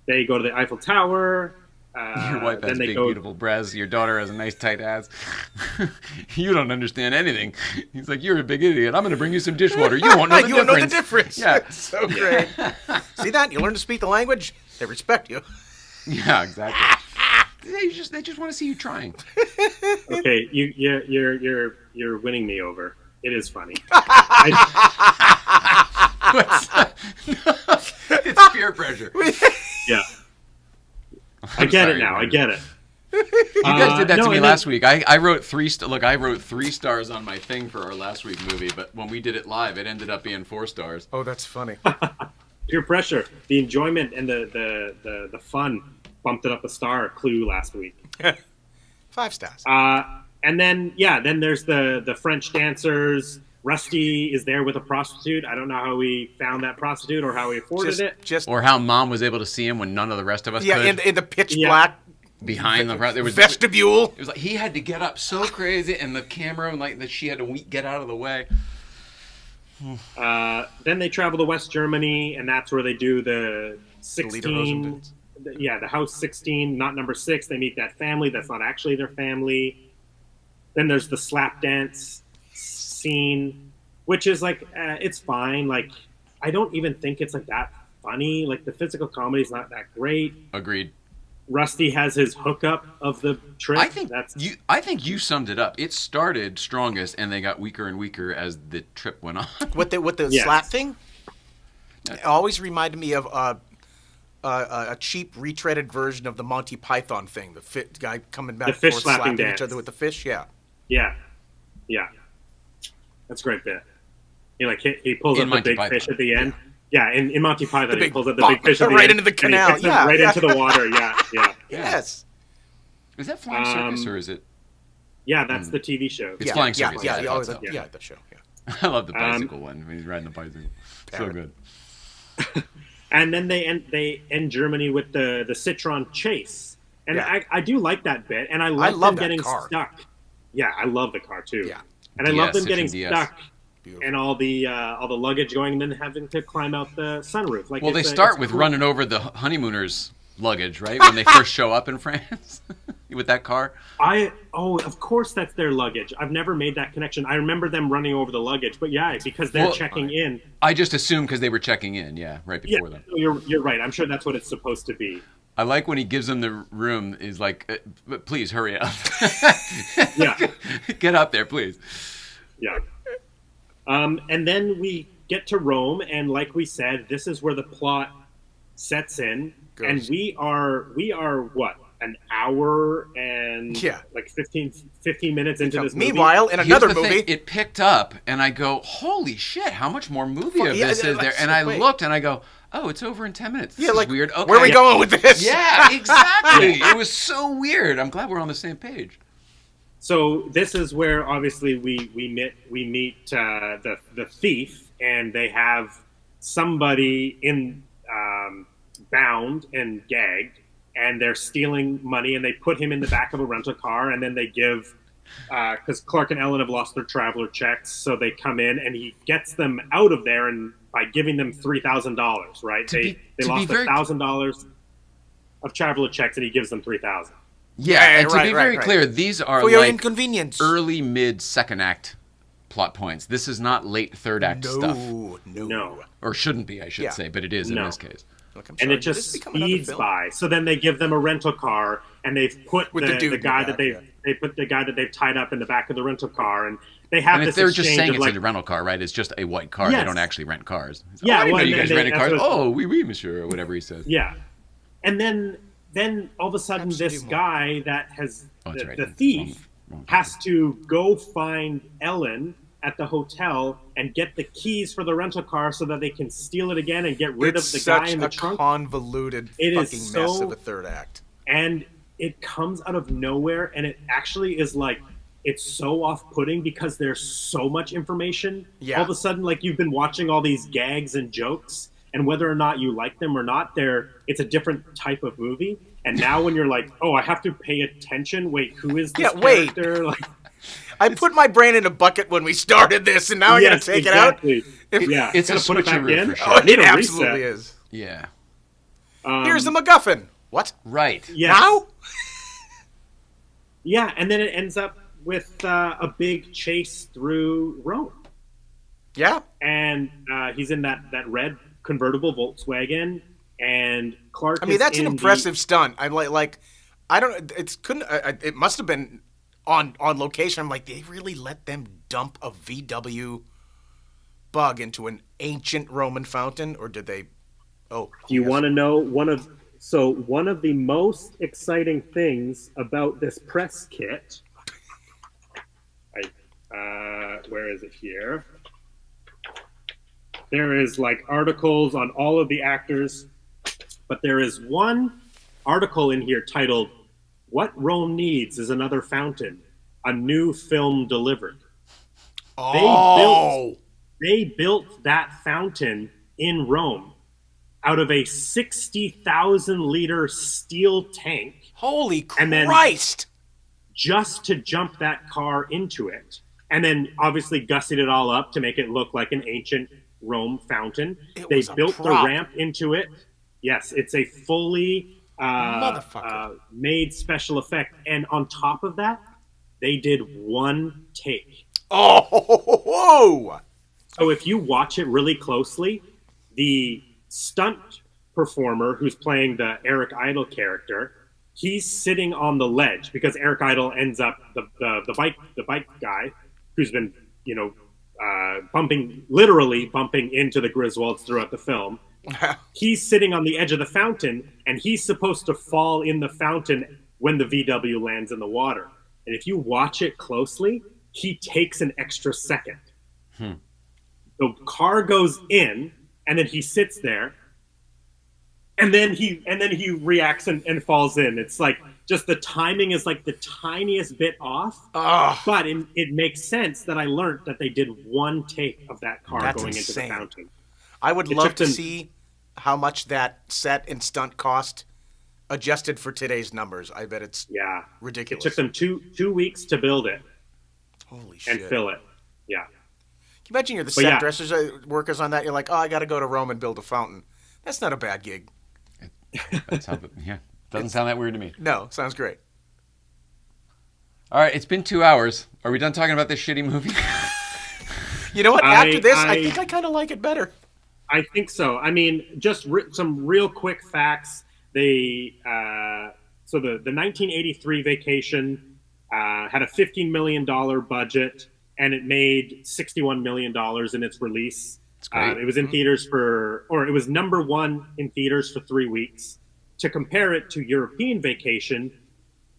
They go to the Eiffel Tower. Your wife has big, beautiful breasts. Your daughter has a nice, tight ass. You don't understand anything. He's like, you're a big idiot. I'm going to bring you some dishwater. You won't know the difference. You won't know the difference. Yeah. It's so great. See that? You learn to speak the language, they respect you. Yeah, exactly. They just want to see you trying. Okay, you're winning me over. It is funny. It's peer pressure. Yeah. I get it now. I get it. You guys did that to me last week. I wrote 3 I wrote 3 stars on my thing for our last week movie, but when we did it live, it ended up being 4 stars. Oh, that's funny. Peer pressure, the enjoyment and the fun bumped it up a star. Clue last week. 5 stars. And then there's the French dancers. Rusty is there with a prostitute. I don't know how he found that prostitute or how he afforded it. Or how Mom was able to see him when none of the rest of us could. Yeah, in the pitch black behind there was vestibule. It was like he had to get up so crazy, and the camera, like that, she had to get out of the way. Then they travel to West Germany, and that's where they do the 16. The house 16, not number 6. They meet that family that's not actually their family. Then there's the slap dance scene, which is like it's fine. Like I don't even think it's like that funny. Like the physical comedy is not that great. Agreed. Rusty has his hookup of the trip. I think you summed it up. It started strongest, and they got weaker and weaker as the trip went on. With the slap thing, it always reminded me of a cheap, retreaded version of the Monty Python thing. The guy coming back and forth slapping each other with the fish. Yeah. That's a great bit. He pulls up the big fish at the end. Yeah, in Monty Python, he pulls up the big fish at the end. Into the canal. Right into the water. Yeah. Yes. Is that Flying Circus or is it? Yeah, that's the TV show. It's Flying Circus. Yeah, the show. Yeah. I love the bicycle one when he's riding the bicycle. So good. And then they end Germany with the Citroen chase. And I do like that bit. And I love them getting stuck. Yeah, I love the car too. Yeah. And I love them getting stuck and all the luggage going and then having to climb out the sunroof. Like, well, they start with running over the honeymooners' luggage, right? When they first show up in France with that car. Of course that's their luggage. I've never made that connection. I remember them running over the luggage, but because they're checking in. I just assumed because they were checking in, right before them. You're right. I'm sure that's what it's supposed to be. I like when he gives them the room. Is like, please hurry up. Get up there, please. Yeah. And then we get to Rome, and like we said, this is where the plot sets in, and we are what, an hour and like 15 minutes into this movie. Meanwhile, in another movie, it picked up, and I go, holy shit, how much more movie of this is there? And I looked, and I go, oh, it's over in 10 minutes. This is weird. Okay. Where are we going with this? Yeah, exactly. It was so weird. I'm glad we're on the same page. So this is where obviously we meet the thief, and they have somebody in bound and gagged, and they're stealing money, and they put him in the back of a rental car, and then they give because Clark and Ellen have lost their traveler checks, so they come in, and he gets them out of there, and by giving them $3,000, right? They lost $1,000 of traveler checks, and he gives them $3,000. Yeah, and to be very clear, these are for your inconvenience. Early, mid, second act plot points. This is not late third act stuff. No. Or shouldn't be, I should say, but it is in this case. and it just speeds by. So then they give them a rental car, and they've put the guy that they've tied up in the back of the rental car, and they have and this. They're just saying it's a rental car, right? It's just a white car. Yes. They don't actually rent cars. Yeah, I didn't know you guys rented cars. Oh, oui, monsieur, or whatever he says. Yeah, and then all of a sudden, this guy that has the thief has to go find Ellen at the hotel and get the keys for the rental car so that they can steal it again and get rid of the guy in the trunk. It's such a convoluted fucking mess of a third act. And it comes out of nowhere, and it actually is like, it's so off-putting because there's so much information. Yeah. All of a sudden, like, you've been watching all these gags and jokes, and whether or not you like them or not, it's a different type of movie. And now when you're like, oh, I have to pay attention. Wait, who is this character? Like, I put my brain in a bucket when we started this, and now I got to take it out. It's a switcheroo for sure. Oh, it absolutely is. Yeah. Here's the MacGuffin. What? Right. Yes. Now? Yeah, and then it ends up with a big chase through Rome. Yeah. And he's in that red convertible Volkswagen, and Clark. I mean, that's an impressive stunt. I'm like, I don't. It must have been on location. I'm like, they really let them dump a VW bug into an ancient Roman fountain, or did they? Oh, do you want to know one of the most exciting things about this press kit? Where is it here? There is like articles on all of the actors, but there is one article in here titled "What Rome Needs is Another Fountain: A New Film Delivered." Oh! They built that fountain in Rome out of a 60,000-liter steel tank. Holy Christ! And then just to jump that car into it. And then obviously gussied it all up to make it look like an ancient Rome fountain. They built the ramp into it. Yes, it's a fully made special effect. And on top of that, they did one take. Oh, whoa! So if you watch it really closely, the stunt performer who's playing the Eric Idle character, he's sitting on the ledge because Eric Idle ends up the bike guy who's been literally bumping into the Griswolds throughout the film. He's sitting on the edge of the fountain, and he's supposed to fall in the fountain when the VW lands in the water. And if you watch it closely, he takes an extra second. The car goes in, and then he sits there, and then he reacts and falls in. It's like just the timing is like the tiniest bit off, but it makes sense that I learned that they did one take of that car going into the fountain. I would love to see how much that set and stunt cost adjusted for today's numbers. I bet it's ridiculous. It took them two weeks to build it. Holy shit. And fill it. Yeah. Can you imagine you're the set dressers workers on that? You're like, oh, I got to go to Rome and build a fountain. That's not a bad gig. Doesn't sound that weird to me. No, sounds great. All right, it's been 2 hours. Are we done talking about this shitty movie? You know what? After this, I think I kind of like it better. I think so. I mean, just some real quick facts. The 1983 Vacation had a $15 million budget, and it made $61 million in its release. It was in theaters it was number one in theaters for 3 weeks. To compare it to European Vacation,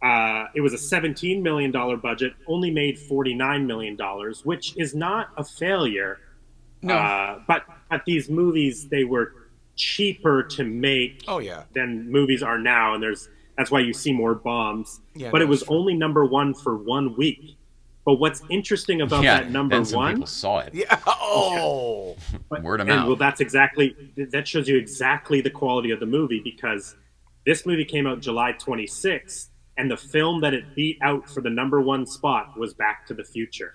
it was a $17 million budget, only made $49 million, which is not a failure. No. But at these movies, they were cheaper to make than movies are now, and that's why you see more bombs. Yeah, but it was only number one for 1 week. But what's interesting about that number one? People saw it. Yeah. Oh. Word of mouth. Well, that shows you exactly the quality of the movie, because this movie came out July 26th, and the film that it beat out for the number one spot was Back to the Future.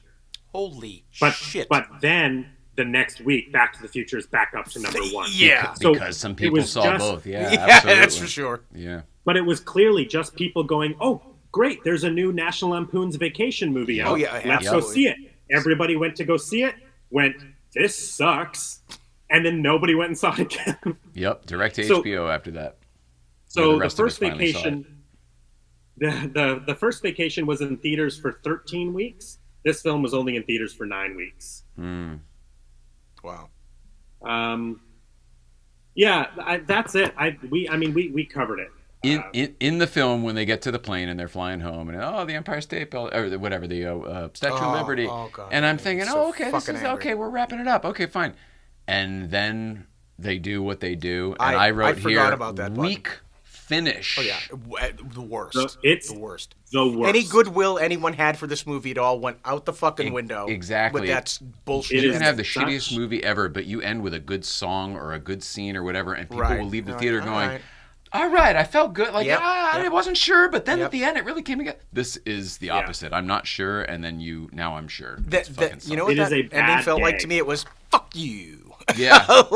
Holy shit. But then the next week, Back to the Future is back up to number one. Yeah. Because some people saw both. Yeah, absolutely. That's for sure. Yeah. But it was clearly just people going, oh, great, there's a new National Lampoon's Vacation movie out. Oh, yeah, let's go see it. Everybody went to go see it, went, this sucks. and then nobody went and saw it again. Yep, direct to HBO after that. So the first vacation, the first vacation was in theaters for 13 weeks. This film was only in theaters for 9 weeks. Wow. Yeah, that's it. We covered it. In the film, when they get to the plane and they're flying home, and the Empire State Building, or whatever, the Statue of Liberty, and I'm thinking, okay, this is okay. We're wrapping it up. Okay, fine. And then they do what they do, and I wrote here, about that weak finish. Oh yeah, the worst. It's the worst. The worst. Any goodwill anyone had for this movie at all went out the fucking window. Exactly. With that bullshit. You can have the shittiest movie ever, but you end with a good song or a good scene or whatever, and people will leave the theater going, all right, I felt good. Like, I wasn't sure, but then at the end, it really came together. This is the opposite. I'm not sure, and then now I'm sure. You know what that ending felt like to me? It was, fuck you. Yeah.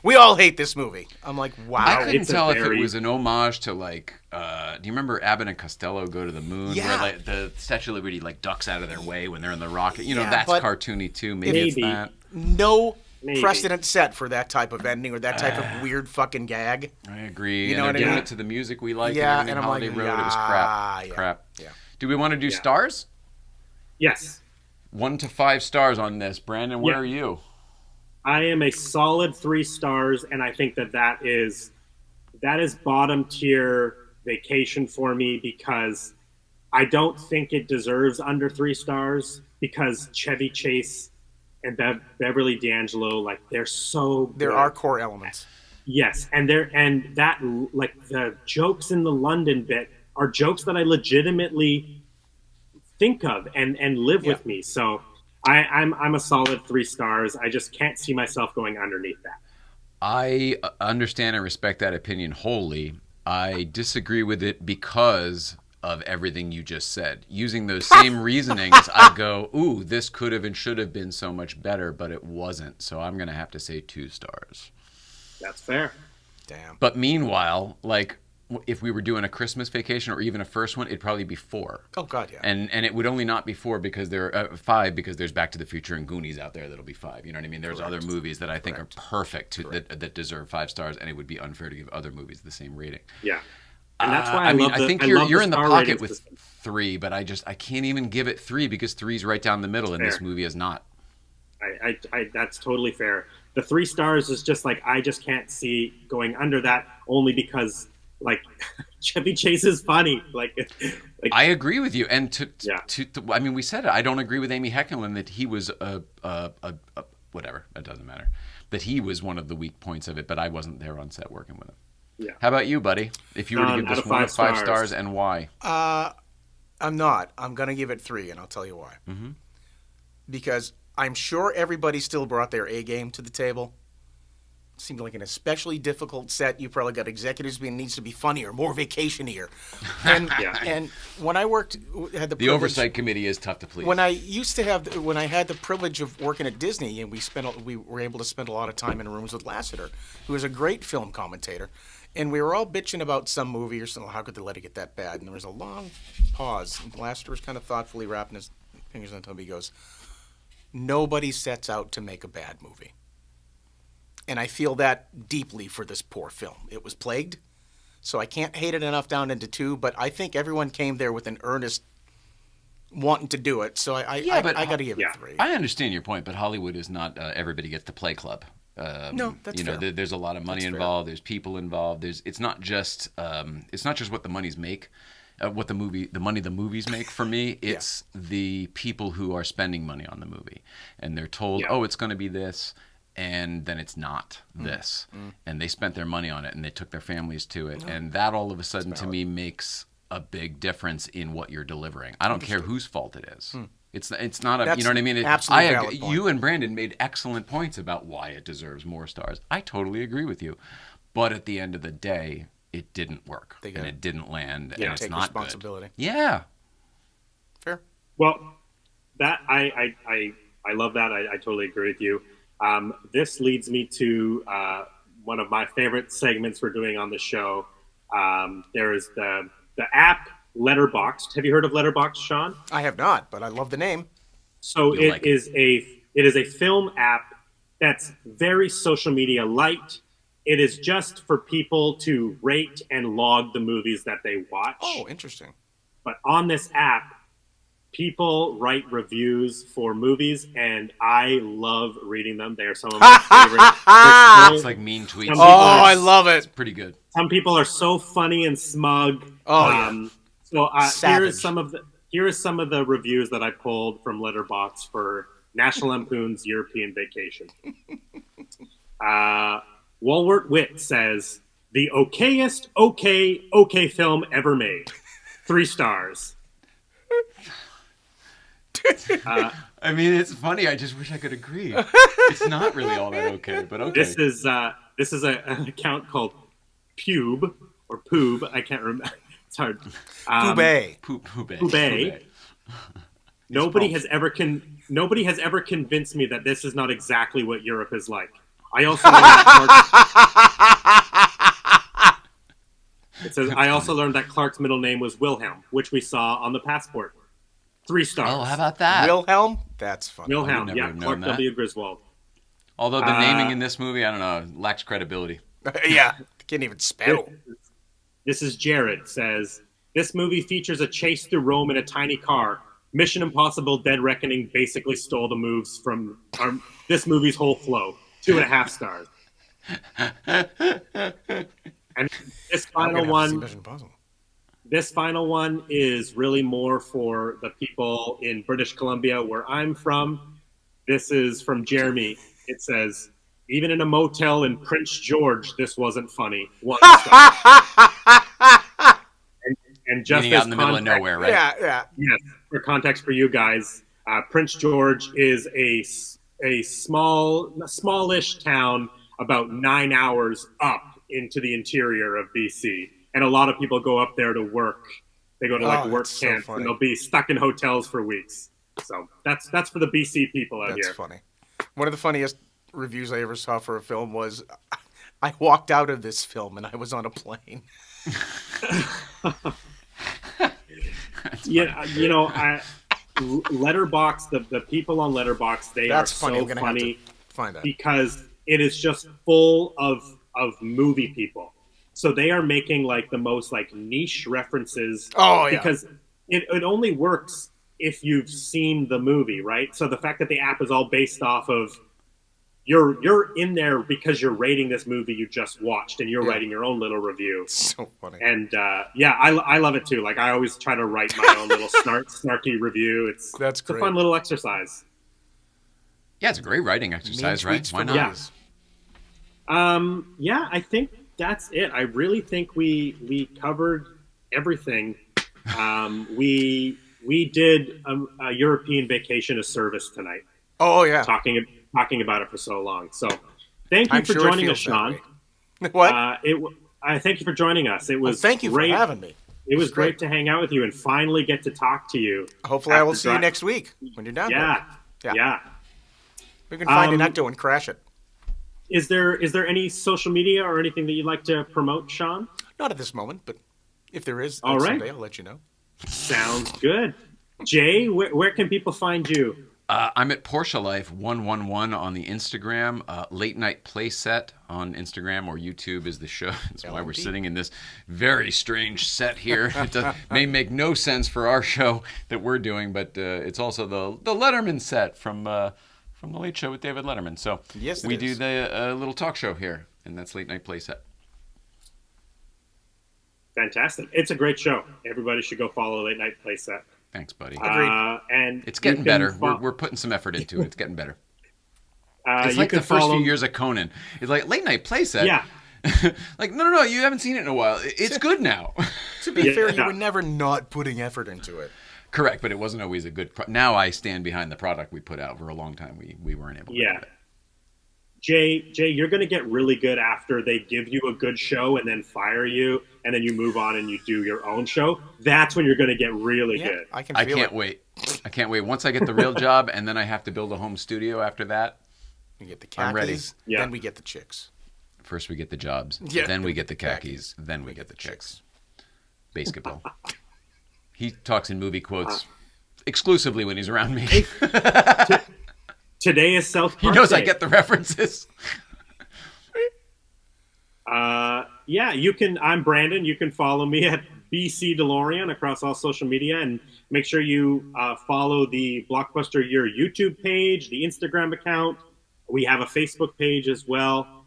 We all hate this movie. I'm like, wow. I couldn't tell if it was an homage to, like, do you remember Abbott and Costello Go to the Moon? Yeah. Where, like, the Statue of Liberty, like, ducks out of their way when they're in the rocket. You know, that's cartoony, too. Maybe it's that. Precedent set for that type of ending or that type of weird fucking gag. I agree. You know what I mean? Doing it to the music we like. Yeah, and I'm Holiday like, Road, it was crap. Yeah. Crap. Yeah. Do we want to do stars? Yes. 1 to 5 stars on this. Brandon, where are you? I am a solid 3 stars, and I think that is bottom tier vacation for me because I don't think it deserves under 3 stars because Chevy Chase and Beverly D'Angelo, like, they're so good. There are core elements. Yes, and that like the jokes in the London bit are jokes that I legitimately think of and live with me. So I'm a solid 3 stars. I just can't see myself going underneath that. I understand and respect that opinion wholly. I disagree with it because of everything you just said. Using those same reasonings, I go, ooh, this could have and should have been so much better, but it wasn't. So I'm going to have to say 2 stars. That's fair. Damn. But meanwhile, like, if we were doing a Christmas Vacation or even a first one, it'd probably be 4. Oh, God, yeah. And it would only not be 4 because there are 5 because there's Back to the Future and Goonies out there that'll be 5. You know what I mean? There's other movies that I think are perfect that deserve 5 stars, and it would be unfair to give other movies the same rating. Yeah. And that's why I think you're in the pocket with 3, but I can't even give it 3 because 3's right down the middle, and this movie is not. I that's totally fair. The 3 stars is just like I just can't see going under that only because like Chevy Chase is funny. Like I agree with you, and I mean, we said it. I don't agree with Amy Heckerling that he was a whatever. It doesn't matter. That he was one of the weak points of it, but I wasn't there on set working with him. Yeah. How about you, buddy? If you were to give this 1 of 5 stars, and why? I'm not. I'm going to give it 3, and I'll tell you why. Mm-hmm. Because I'm sure everybody still brought their A game to the table. It seemed like an especially difficult set. You probably got executives being needs to be funnier, more vacation-ier. And, and when I had the oversight committee is tough to please. When I had the privilege of working at Disney, and we were able to spend a lot of time in rooms with Lasseter, who was a great film commentator. And we were all bitching about some movie or something. How could they let it get that bad? And there was a long pause. And Lasseter was kind of thoughtfully wrapping his fingers on the table. He goes, nobody sets out to make a bad movie. And I feel that deeply for this poor film. It was plagued, so I can't hate it enough down into 2, but I think everyone came there with an earnest wanting to do it, so I got to give it 3. I understand your point, but Hollywood is not everybody gets to play club. No, that's fair. There's a lot of money involved. There's people involved. It's not just what the monies make, what the money the movies make. For me, it's the people who are spending money on the movie, and they're told, oh, it's going to be this, and then it's not this, and they spent their money on it, and they took their families to it, and that all of a sudden to me makes a big difference in what you're delivering. I don't care whose fault it is. It's not That's you know what I mean? Absolutely valid point. You and Brandon made excellent points about why it deserves more stars. I totally agree with you. But at the end of the day, it didn't work. And it didn't land. And it's take not responsibility. Good. Yeah. Fair. Well, that I love that. I totally agree with you. This leads me to one of my favorite segments we're doing on the show. There is the app Letterboxd. Have you heard of Letterboxd, Sean? I have not, but I love the name. So it is a film app that's very social media light. It is just for people to rate and log the movies that they watch. Oh, interesting. But on this app, people write reviews for movies, and I love reading them. They are some of my favorite. It's like mean tweets. I love it. It's pretty good. Some people are so funny and smug. So here is some of the reviews that I pulled from Letterboxd for National Lampoon's European Vacation. Walwart Witt says, the okayest okay film ever made. 3 stars. I mean, it's funny. I just wish I could agree. It's not really all that okay, but okay. This is an account called Pube or Poob. I can't remember. It's hard. Poobay. Nobody has ever convinced me that this is not exactly what Europe is like. I also learned that Clark's middle name was Wilhelm, which we saw on the passport. 3 stars. Oh, how about that? Wilhelm? That's funny. Wilhelm, yeah, Clark W. Griswold. Although the naming in this movie, I don't know, lacks credibility. Yeah, can't even spell. This is Jared, says, this movie features a chase through Rome in a tiny car. Mission Impossible Dead Reckoning basically stole the moves from this movie's whole flow. 2.5 stars. And this final one is really more for the people in British Columbia, where I'm from. This is from Jeremy. It says, even in a motel in Prince George, this wasn't funny. 1 star. and just meaning out in the middle of nowhere, right? Yeah. Yes. For context for you guys, Prince George is a smallish town about 9 hours up into the interior of BC, and a lot of people go up there to work. They go to work camps, and they'll be stuck in hotels for weeks. So that's for the BC people out here. That's funny. One of the funniest reviews I ever saw for a film was, I walked out of this film and I was on a plane. Yeah, Letterboxd, the people on Letterboxd, they are so funny find that. Because it is just full of movie people. So they are making like the most like niche references. Oh yeah. Because it only works if you've seen the movie, right? So the fact that the app is all based off of you're in there because you're rating this movie you just watched, and you're writing your own little review. So funny. And I love it too. Like I always try to write my own little snarky review. It's a fun little exercise. Yeah, it's a great writing exercise, right? Why not? Yeah. I think that's it. I really think we covered everything. We did a European Vacation a service tonight. Oh yeah. Talking about it for so long. So thank you for joining us, Sean. What? I thank you for joining us. It was thank you great. for having me. It was great to hang out with you and finally get to talk to you. Hopefully I will see you next week when you're down there. Yeah. We can find an ecto and crash it. Is there any social media or anything that you'd like to promote, Sean? Not at this moment, but if there is, all right, someday I'll let you know. Sounds good. Jay, where can people find you? I'm at Porsche Life 111 on the Instagram. Late Night Playset on Instagram or YouTube is the show. That's why we're sitting in this very strange set here. It may make no sense for our show that we're doing, but it's also the Letterman set from the Late Show with David Letterman. So yes, we do the little talk show here, and that's Late Night Playset. Fantastic. It's a great show. Everybody should go follow Late Night Playset. Thanks, buddy. And it's getting better. We're putting some effort into it. It's getting better. It's like the first few years of Conan. It's like Late Night Playset. Yeah. Like, no, you haven't seen it in a while. It's good now. To be fair, you were never not putting effort into it. Correct, but it wasn't always a good now I stand behind the product we put out. For a long time, we weren't able to do that. Jay, you're going to get really good after they give you a good show and then fire you, and then you move on and you do your own show. That's when you're going to get really good. I can't wait. I can't wait. Once I get the real job, and then I have to build a home studio after that. We get the khakis, I'm ready. Then we get the chicks. First we get the jobs, then we get the khakis, then we get the chicks. Basketball. He talks in movie quotes exclusively when he's around me. Today is South Park He knows Day. I get the references. Yeah, you can. I'm Brandon. You can follow me at BC DeLorean across all social media, and make sure you follow the Blockbuster Year YouTube page, the Instagram account. We have a Facebook page as well.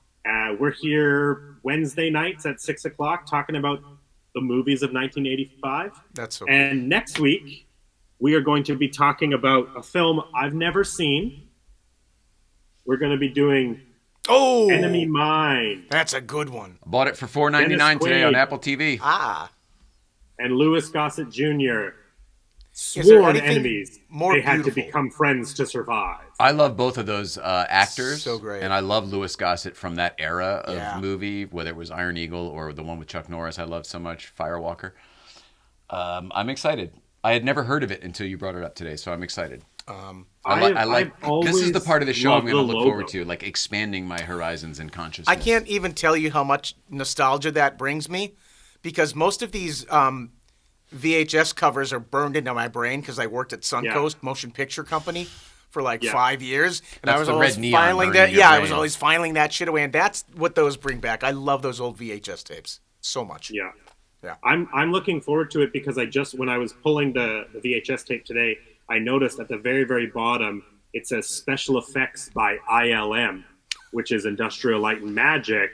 We're here Wednesday nights at 6 o'clock talking about the movies of 1985. That's so And cool. next week, we are going to be talking about a film I've never seen. We're going to be doing Enemy Mine. That's a good one. I bought it for $4.99 today on Apple TV. And Louis Gossett Jr. Is there Sworn anything enemies. more They had to beautiful? become friends to survive. I love both of those actors. So great. And I love Louis Gossett from that era of Yeah. movie, whether it was Iron Eagle or the one with Chuck Norris I loved so much, Firewalker. I'm excited. I had never heard of it until you brought it up today, so I'm excited. I like this is the part of the show I'm going to look forward to, like expanding my horizons and consciousness. I can't even tell you how much nostalgia that brings me, because most of these VHS covers are burned into my brain because I worked at Suncoast Motion Picture Company for like 5 years, and That's I was the always red neon filing burning that. your Yeah, I brain. was always filing that shit away, and that's what those bring back. I love those old VHS tapes so much. Yeah. Yeah. I'm looking forward to it because when I was pulling the VHS tape today, I noticed at the very, very bottom, it says special effects by ILM, which is Industrial Light and Magic.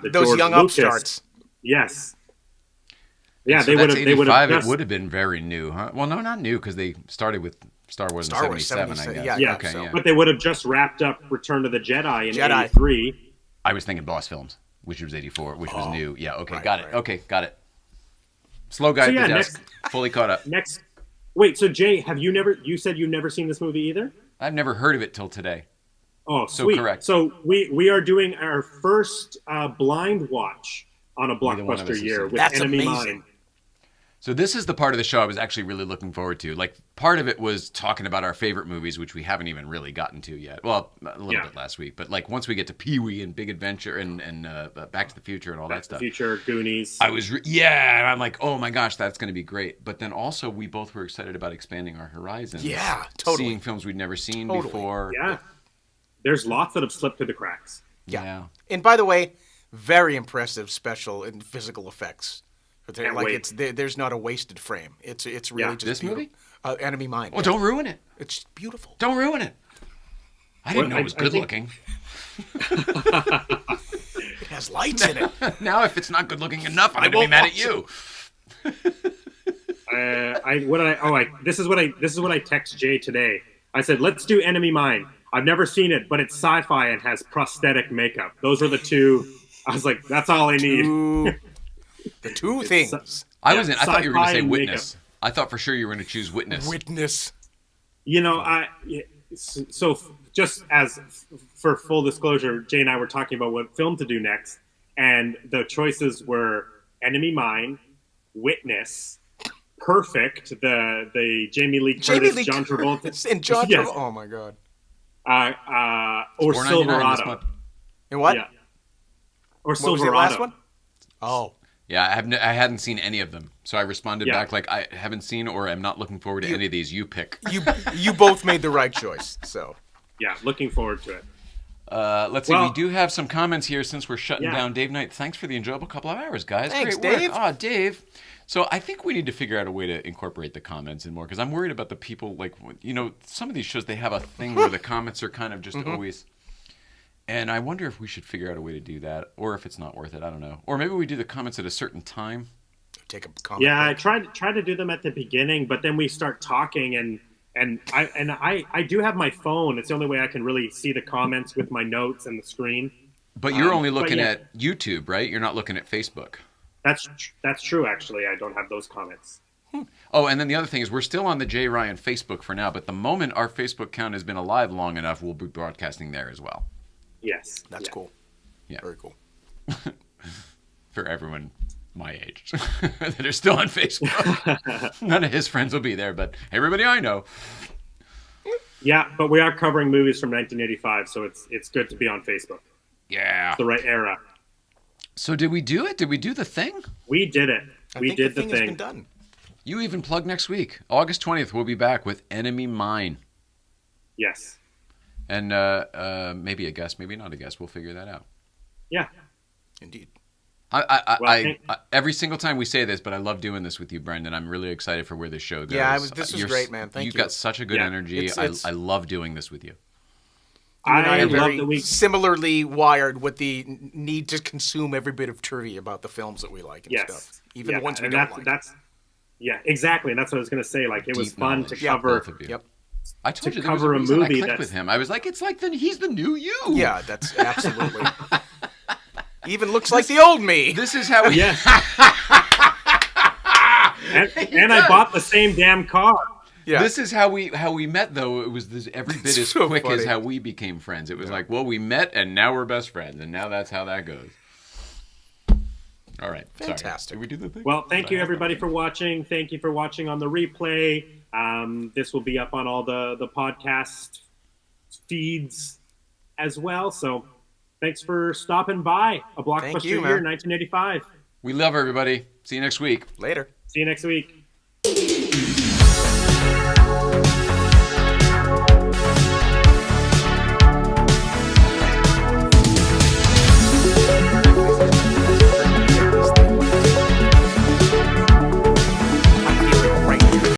Those George young Lucas. upstarts. Yes. Yeah, So they would that's have. They would 85, have. It would have been very new, huh? Well, no, not new because they started with Star Wars in Star Wars, 77, I guess. yeah, Yeah. Okay, so. yeah. But they would have just wrapped up Return of the Jedi in Jedi. '83. I was thinking Boss Films, which was 84, which was new. Yeah, okay, right, got it. right. Okay, got it. Slow guy So, at yeah, the desk, fully caught up. Wait, so Jay, you said you've never seen this movie either? I've never heard of it till today. Oh, So sweet. correct. So we are doing our first blind watch on a Neither one of us Blockbuster have year seen with it. That's Enemy amazing. Mine. So this is the part of the show I was actually really looking forward to. Like, part of it was talking about our favorite movies, which we haven't even really gotten to yet. Well, a little bit last week, but like once we get to Pee-wee and Big Adventure and Back to the Future and all that Back to the stuff. Future, Goonies. I was, and I'm like, oh my gosh, that's going to be great. But then also, we both were excited about expanding our horizons. Yeah, totally. Seeing films we'd never seen Totally. before. Yeah. There's lots that have slipped through the cracks. Yeah. And by the way, very impressive special and physical effects. Can't Like wait. there's not a wasted frame. It's really Yeah. just This beautiful. movie? Enemy Mine. Well, don't ruin it. It's beautiful. Don't ruin it. I didn't Well, know it was I good think- looking. It has lights in it. Now, if it's not good looking enough, I'm going to be mad at you. This is what I text Jay today. I said, let's do Enemy Mine. I've never seen it, but it's sci-fi and has prosthetic makeup. Those are the two. I was like, that's all I need. The two things. I thought you were going to sci-fi say and Witness. I thought for sure you were going to choose Witness. Witness. You know, so just as for full disclosure, Jay and I were talking about what film to do next, and the choices were Enemy Mine, Witness, Perfect, the Jamie Lee Curtis, John Travolta, and John Yes. Travolta. Oh my god. Or $4.99 this Silverado. month. And what? Yeah. Or What was the Silverado. last one? Oh. Yeah, I hadn't seen any of them. So I responded Yeah. back like, I haven't seen or am not looking forward to any of these. You pick. You both made the right choice. So. Yeah, looking forward to it. Let's see. Well- We do have some comments here since we're shutting Yeah. down Dave Knight. Thanks for the enjoyable couple of hours, guys. Thanks, Great Dave. work. Oh, Dave. So I think we need to figure out a way to incorporate the comments in more because I'm worried about the people, like, you know, some of these shows, they have a thing where the comments are kind of just always... And I wonder if we should figure out a way to do that or if it's not worth it. I don't know. Or maybe we do the comments at a certain time. Take a comment. Yeah, I tried to do them at the beginning, but then we start talking, and I do have my phone. It's the only way I can really see the comments with my notes and the screen. But you're only but looking yeah. at YouTube, right? You're not looking at Facebook. That's true. Actually, I don't have those comments. Oh, and then the other thing is we're still on the Jay Ryan Facebook for now, but the moment our Facebook account has been alive long enough, we'll be broadcasting there as well. Yes, That's cool. Yeah. Very cool. For everyone my age that are still on Facebook. None of his friends will be there, but everybody I know. Yeah, but we are covering movies from 1985, so it's good to be on Facebook. Yeah. It's the right era. So did we do it? Did we do the thing? We did it. We did the thing thing. has been done. You even plug next week. August 20th, we'll be back with Enemy Mine. Yes. And maybe a guest, maybe not a guest. We'll figure that out. Yeah. Indeed. Every single time we say this, but I love doing this with you, Brendan. I'm really excited for where this show goes. Yeah, this was great, man. Thank you. You've got such a good energy. I love doing this with you. I am very similarly wired with the need to consume every bit of trivia about the films that we like and stuff, even the ones we don't like. Yeah, exactly. And that's what I was going to say. Like, it was fun to cover. Yep. I told you cover a movie. I clicked with him. I was like, it's like he's the new you. Yeah, that's absolutely. Even looks like the old me. This is how we. Yes. and I bought the same damn car. Yeah. This is how we met, though. It was every bit as quick as how we became friends. It was like, well, we met and now we're best friends, and now that's how that goes. All right. Fantastic. Did we do the thing? Well, thank you everybody for watching. Thank you for watching on the replay. This will be up on all the podcast feeds as well. So thanks for stopping by. A Blockbuster year, 1985. We love everybody. See you next week. Later. See you next week.